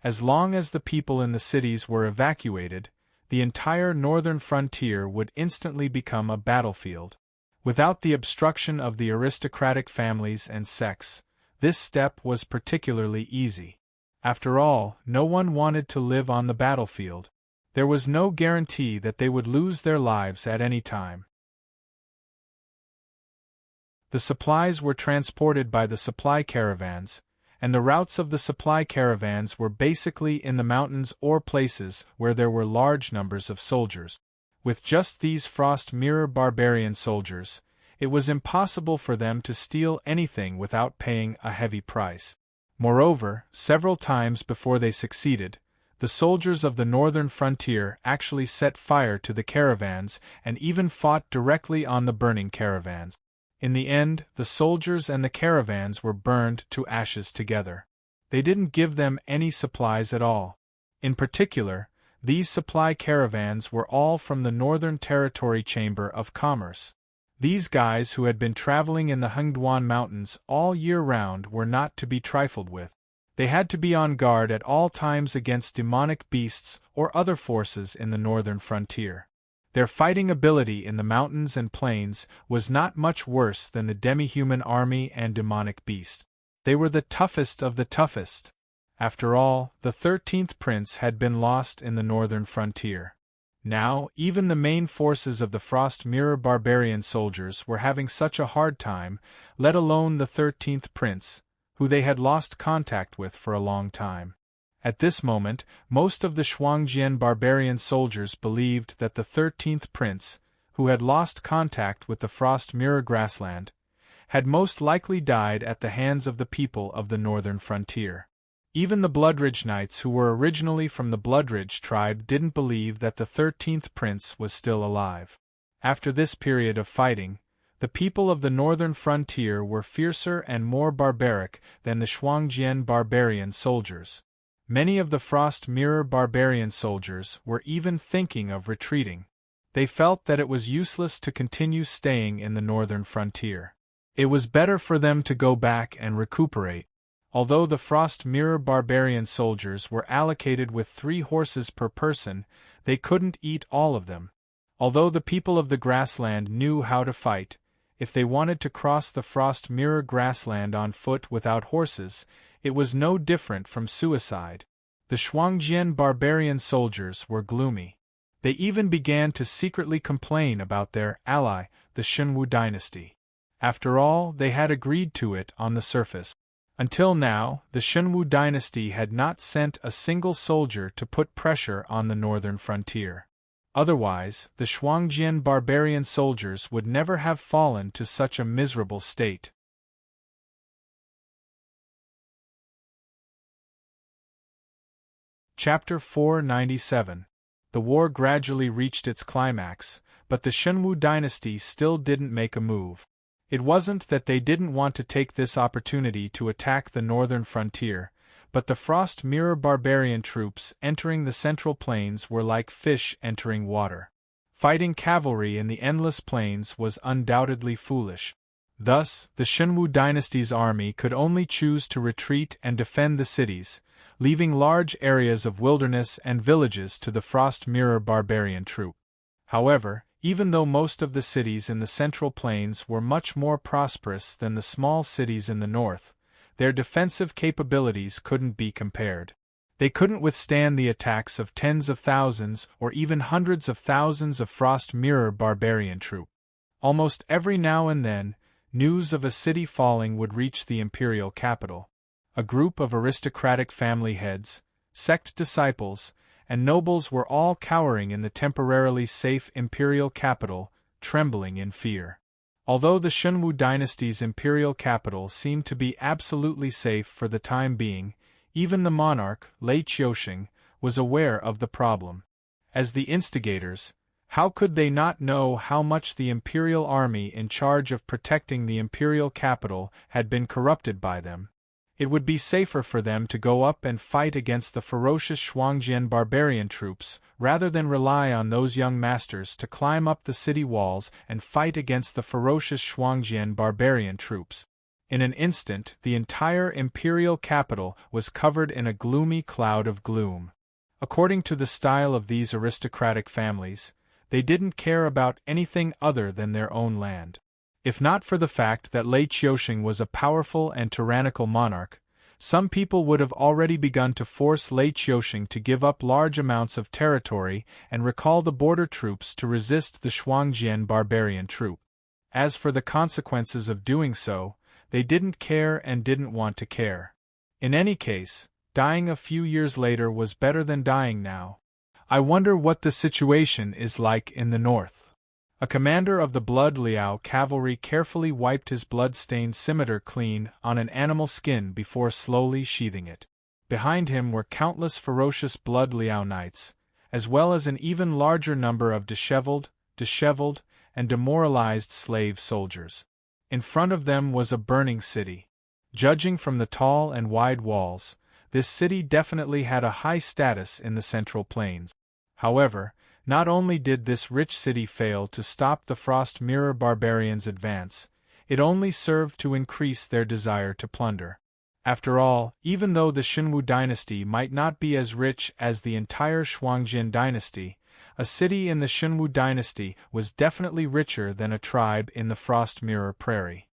As long as the people in the cities were evacuated, the entire northern frontier would instantly become a battlefield. Without the obstruction of the aristocratic families and sects, this step was particularly easy. After all, no one wanted to live on the battlefield. There was no guarantee that they would lose their lives at any time. The supplies were transported by the supply caravans, and the routes of the supply caravans were basically in the mountains or places where there were large numbers of soldiers. With just these Frost Mirror barbarian soldiers, it was impossible for them to steal anything without paying a heavy price. Moreover, several times before they succeeded, the soldiers of the northern frontier actually set fire to the caravans and even fought directly on the burning caravans. In the end, the soldiers and the caravans were burned to ashes together. They didn't give them any supplies at all. In particular, These supply caravans were all from the Northern Territory Chamber of Commerce. These guys who had been traveling in the Hengduan Mountains all year round were not to be trifled with. They had to be on guard at all times against demonic beasts or other forces in the northern frontier. Their fighting ability in the mountains and plains was not much worse than the demi-human army and demonic beast. They were the toughest of the toughest. After all, the 13th prince had been lost in the northern frontier. Now, even the main forces of the Frost Mirror barbarian soldiers were having such a hard time, let alone the 13th prince, who they had lost contact with for a long time. At this moment, most of the Shuangjian barbarian soldiers believed that the 13th prince, who had lost contact with the Frost Mirror grassland, had most likely died at the hands of the people of the northern frontier. Even the Bloodridge Knights, who were originally from the Bloodridge tribe, didn't believe that the 13th prince was still alive. After this period of fighting, the people of the northern frontier were fiercer and more barbaric than the Shuangjian barbarian soldiers. Many of the Frost Mirror barbarian soldiers were even thinking of retreating. They felt that it was useless to continue staying in the northern frontier. It was better for them to go back and recuperate. Although the Frost Mirror barbarian soldiers were allocated with 3 horses per person, they couldn't eat all of them. Although the people of the grassland knew how to fight, if they wanted to cross the Frost Mirror grassland on foot without horses, it was no different from suicide. The Shuangjian barbarian soldiers were gloomy. They even began to secretly complain about their ally, the Shenwu dynasty. After all, they had agreed to it on the surface. Until now, the Shenwu dynasty had not sent a single soldier to put pressure on the northern frontier. Otherwise, the Shuangjian barbarian soldiers would never have fallen to such a miserable state. Chapter 497. The war gradually reached its climax, but the Shenwu dynasty still didn't make a move. It wasn't that they didn't want to take this opportunity to attack the northern frontier, but the Frost Mirror barbarian troops entering the Central Plains were like fish entering water. Fighting cavalry in the endless plains was undoubtedly foolish. Thus, the Shenwu dynasty's army could only choose to retreat and defend the cities, leaving large areas of wilderness and villages to the Frost Mirror barbarian troop. However, even though most of the cities in the Central Plains were much more prosperous than the small cities in the north, their defensive capabilities couldn't be compared. They couldn't withstand the attacks of tens of thousands or even hundreds of thousands of Frost Mirror barbarian troops. Almost every now and then, news of a city falling would reach the imperial capital. A group of aristocratic family heads, sect disciples, and nobles were all cowering in the temporarily safe imperial capital, trembling in fear. Although the Shenwu dynasty's imperial capital seemed to be absolutely safe for the time being, even the monarch, Lei Qiusheng, was aware of the problem. As the instigators, how could they not know how much the imperial army in charge of protecting the imperial capital had been corrupted by them? It would be safer for them to go up and fight against the ferocious Shuangjian barbarian troops, rather than rely on those young masters to climb up the city walls and fight against the ferocious Shuangjian barbarian troops. In an instant, the entire imperial capital was covered in a gloomy cloud of gloom. According to the style of these aristocratic families, they didn't care about anything other than their own land. If not for the fact that Lei Qiusheng was a powerful and tyrannical monarch, some people would have already begun to force Lei Qiusheng to give up large amounts of territory and recall the border troops to resist the Shuangjian barbarian troop. As for the consequences of doing so, they didn't care and didn't want to care. In any case, dying a few years later was better than dying now. I wonder what the situation is like in the north. A commander of the Blood Liao cavalry carefully wiped his blood-stained scimitar clean on an animal skin before slowly sheathing it. Behind him were countless ferocious Blood Liao knights, as well as an even larger number of disheveled, and demoralized slave soldiers. In front of them was a burning city. Judging from the tall and wide walls, this city definitely had a high status in the Central Plains. However, not only did this rich city fail to stop the Frost Mirror barbarians' advance, it only served to increase their desire to plunder. After all, even though the Xinwu dynasty might not be as rich as the entire Shuangjin dynasty, a city in the Xinwu dynasty was definitely richer than a tribe in the Frost Mirror Prairie.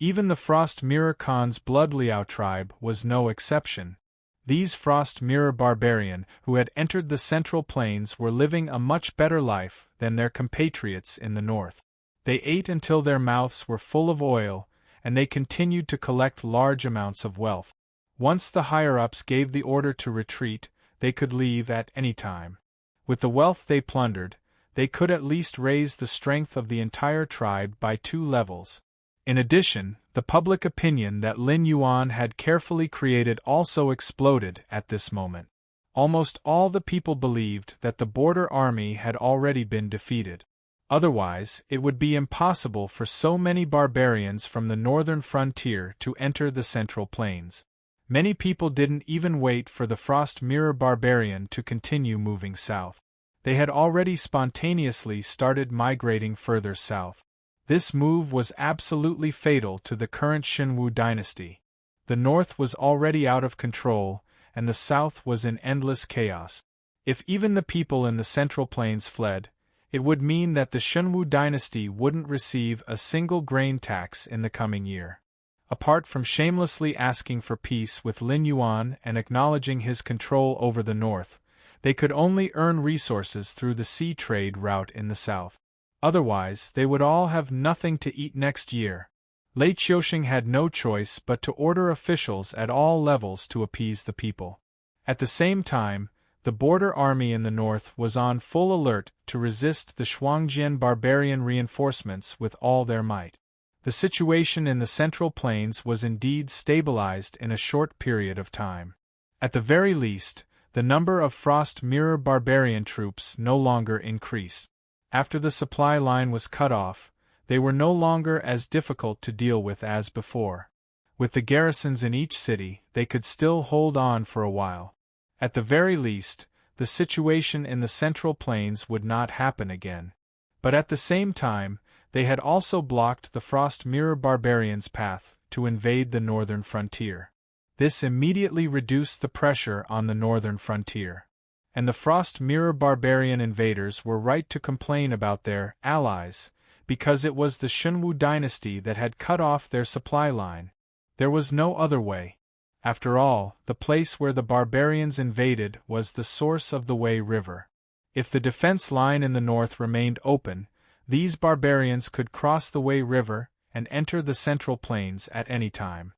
Even the Frost Mirror Khan's Blood Liao tribe was no exception. These Frost Mirror barbarian who had entered the Central Plains were living a much better life than their compatriots in the north. They ate until their mouths were full of oil, and they continued to collect large amounts of wealth. Once the higher-ups gave the order to retreat, they could leave at any time. With the wealth they plundered, they could at least raise the strength of the entire tribe by 2 levels. In addition, the public opinion that Lin Yuan had carefully created also exploded at this moment. Almost all the people believed that the border army had already been defeated. Otherwise, it would be impossible for so many barbarians from the northern frontier to enter the Central Plains. Many people didn't even wait for the Frost Mirror barbarian to continue moving south. They had already spontaneously started migrating further south. This move was absolutely fatal to the current Xinwu dynasty. The north was already out of control, and the south was in endless chaos. If even the people in the Central Plains fled, it would mean that the Xinwu dynasty wouldn't receive a single grain tax in the coming year. Apart from shamelessly asking for peace with Lin Yuan and acknowledging his control over the north, they could only earn resources through the sea trade route in the south. Otherwise, they would all have nothing to eat next year. Lei Qiusheng had no choice but to order officials at all levels to appease the people. At the same time, the border army in the north was on full alert to resist the Shuangjian barbarian reinforcements with all their might. The situation in the Central Plains was indeed stabilized in a short period of time. At the very least, the number of Frost Mirror barbarian troops no longer increased. After the supply line was cut off, they were no longer as difficult to deal with as before. With the garrisons in each city, they could still hold on for a while. At the very least, the situation in the Central Plains would not happen again. But at the same time, they had also blocked the Frost Mirror barbarians' path to invade the northern frontier. This immediately reduced the pressure on the northern frontier. And the Frost Mirror barbarian invaders were right to complain about their allies, because it was the Xinwu dynasty that had cut off their supply line. There was no other way. After all, the place where the barbarians invaded was the source of the Wei River. If the defense line in the north remained open, these barbarians could cross the Wei River and enter the Central Plains at any time.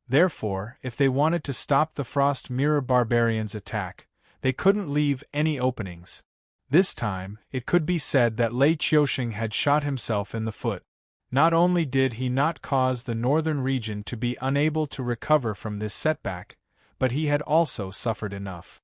Therefore, if they wanted to stop the Frost Mirror barbarians' attack, they couldn't leave any openings. This time, it could be said that Lei Qiusheng had shot himself in the foot. Not only did he not cause the northern region to be unable to recover from this setback, but he had also suffered enough.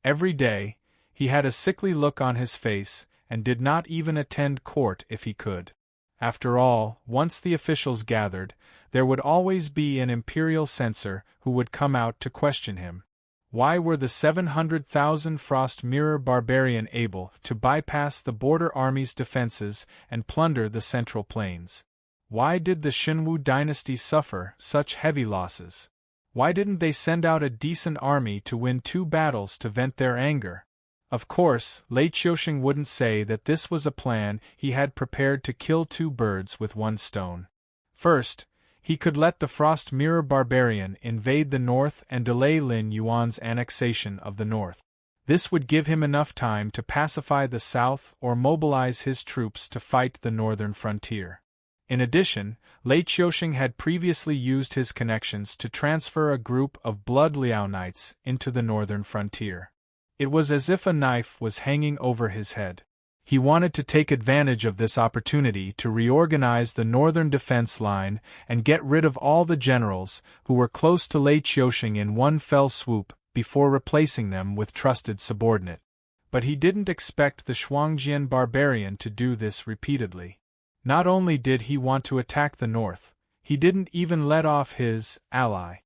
Every day, he had a sickly look on his face and did not even attend court if he could. After all, once the officials gathered, there would always be an imperial censor who would come out to question him. Why were the 700,000 Frost Mirror barbarian able to bypass the border army's defenses and plunder the Central Plains? Why did the Xinwu dynasty suffer such heavy losses? Why didn't they send out a decent army to win 2 battles to vent their anger? Of course, Lei Qiusheng wouldn't say that this was a plan he had prepared to kill 2 birds with 1 stone. First, he could let the Frost Mirror barbarian invade the north and delay Lin Yuan's annexation of the north. This would give him enough time to pacify the south or mobilize his troops to fight the northern frontier. In addition, Lei Qiusheng had previously used his connections to transfer a group of Blood Liao Knights into the northern frontier. It was as if a knife was hanging over his head. He wanted to take advantage of this opportunity to reorganize the northern defense line and get rid of all the generals who were close to Lei Qiusheng in one fell swoop before replacing them with trusted subordinate. But he didn't expect the Shuangjian barbarian to do this repeatedly. Not only did he want to attack the north, he didn't even let off his ally.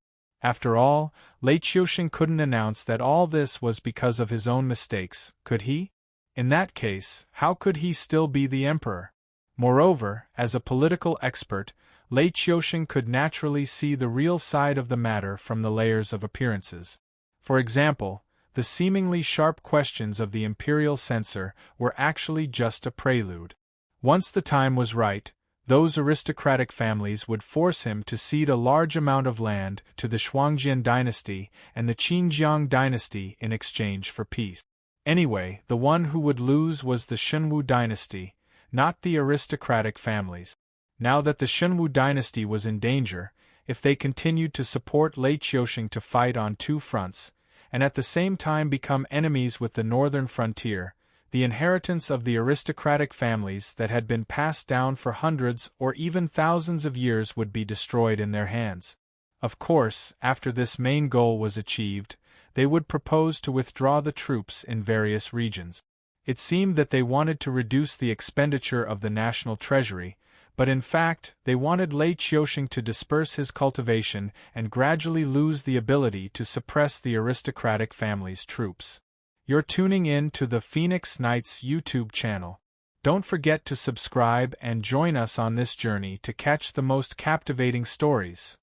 After all, Lei Qiusheng couldn't announce that all this was because of his own mistakes, could he? In that case, how could he still be the emperor? Moreover, as a political expert, Lei Qiusheng could naturally see the real side of the matter from the layers of appearances. For example, the seemingly sharp questions of the imperial censor were actually just a prelude. Once the time was right, those aristocratic families would force him to cede a large amount of land to the Shuangjian dynasty and the Qinjiang dynasty in exchange for peace. Anyway, the one who would lose was the Shenwu dynasty, not the aristocratic families. Now that the Shenwu dynasty was in danger, if they continued to support Lei Qiusheng to fight on two fronts, and at the same time become enemies with the northern frontier, the inheritance of the aristocratic families that had been passed down for hundreds or even thousands of years would be destroyed in their hands. Of course, after this main goal was achieved, they would propose to withdraw the troops in various regions. It seemed that they wanted to reduce the expenditure of the national treasury, but in fact, they wanted Lei Qiusheng to disperse his cultivation and gradually lose the ability to suppress the aristocratic family's troops. You're tuning in to the Phoenix Knights YouTube channel. Don't forget to subscribe and join us on this journey to catch the most captivating stories.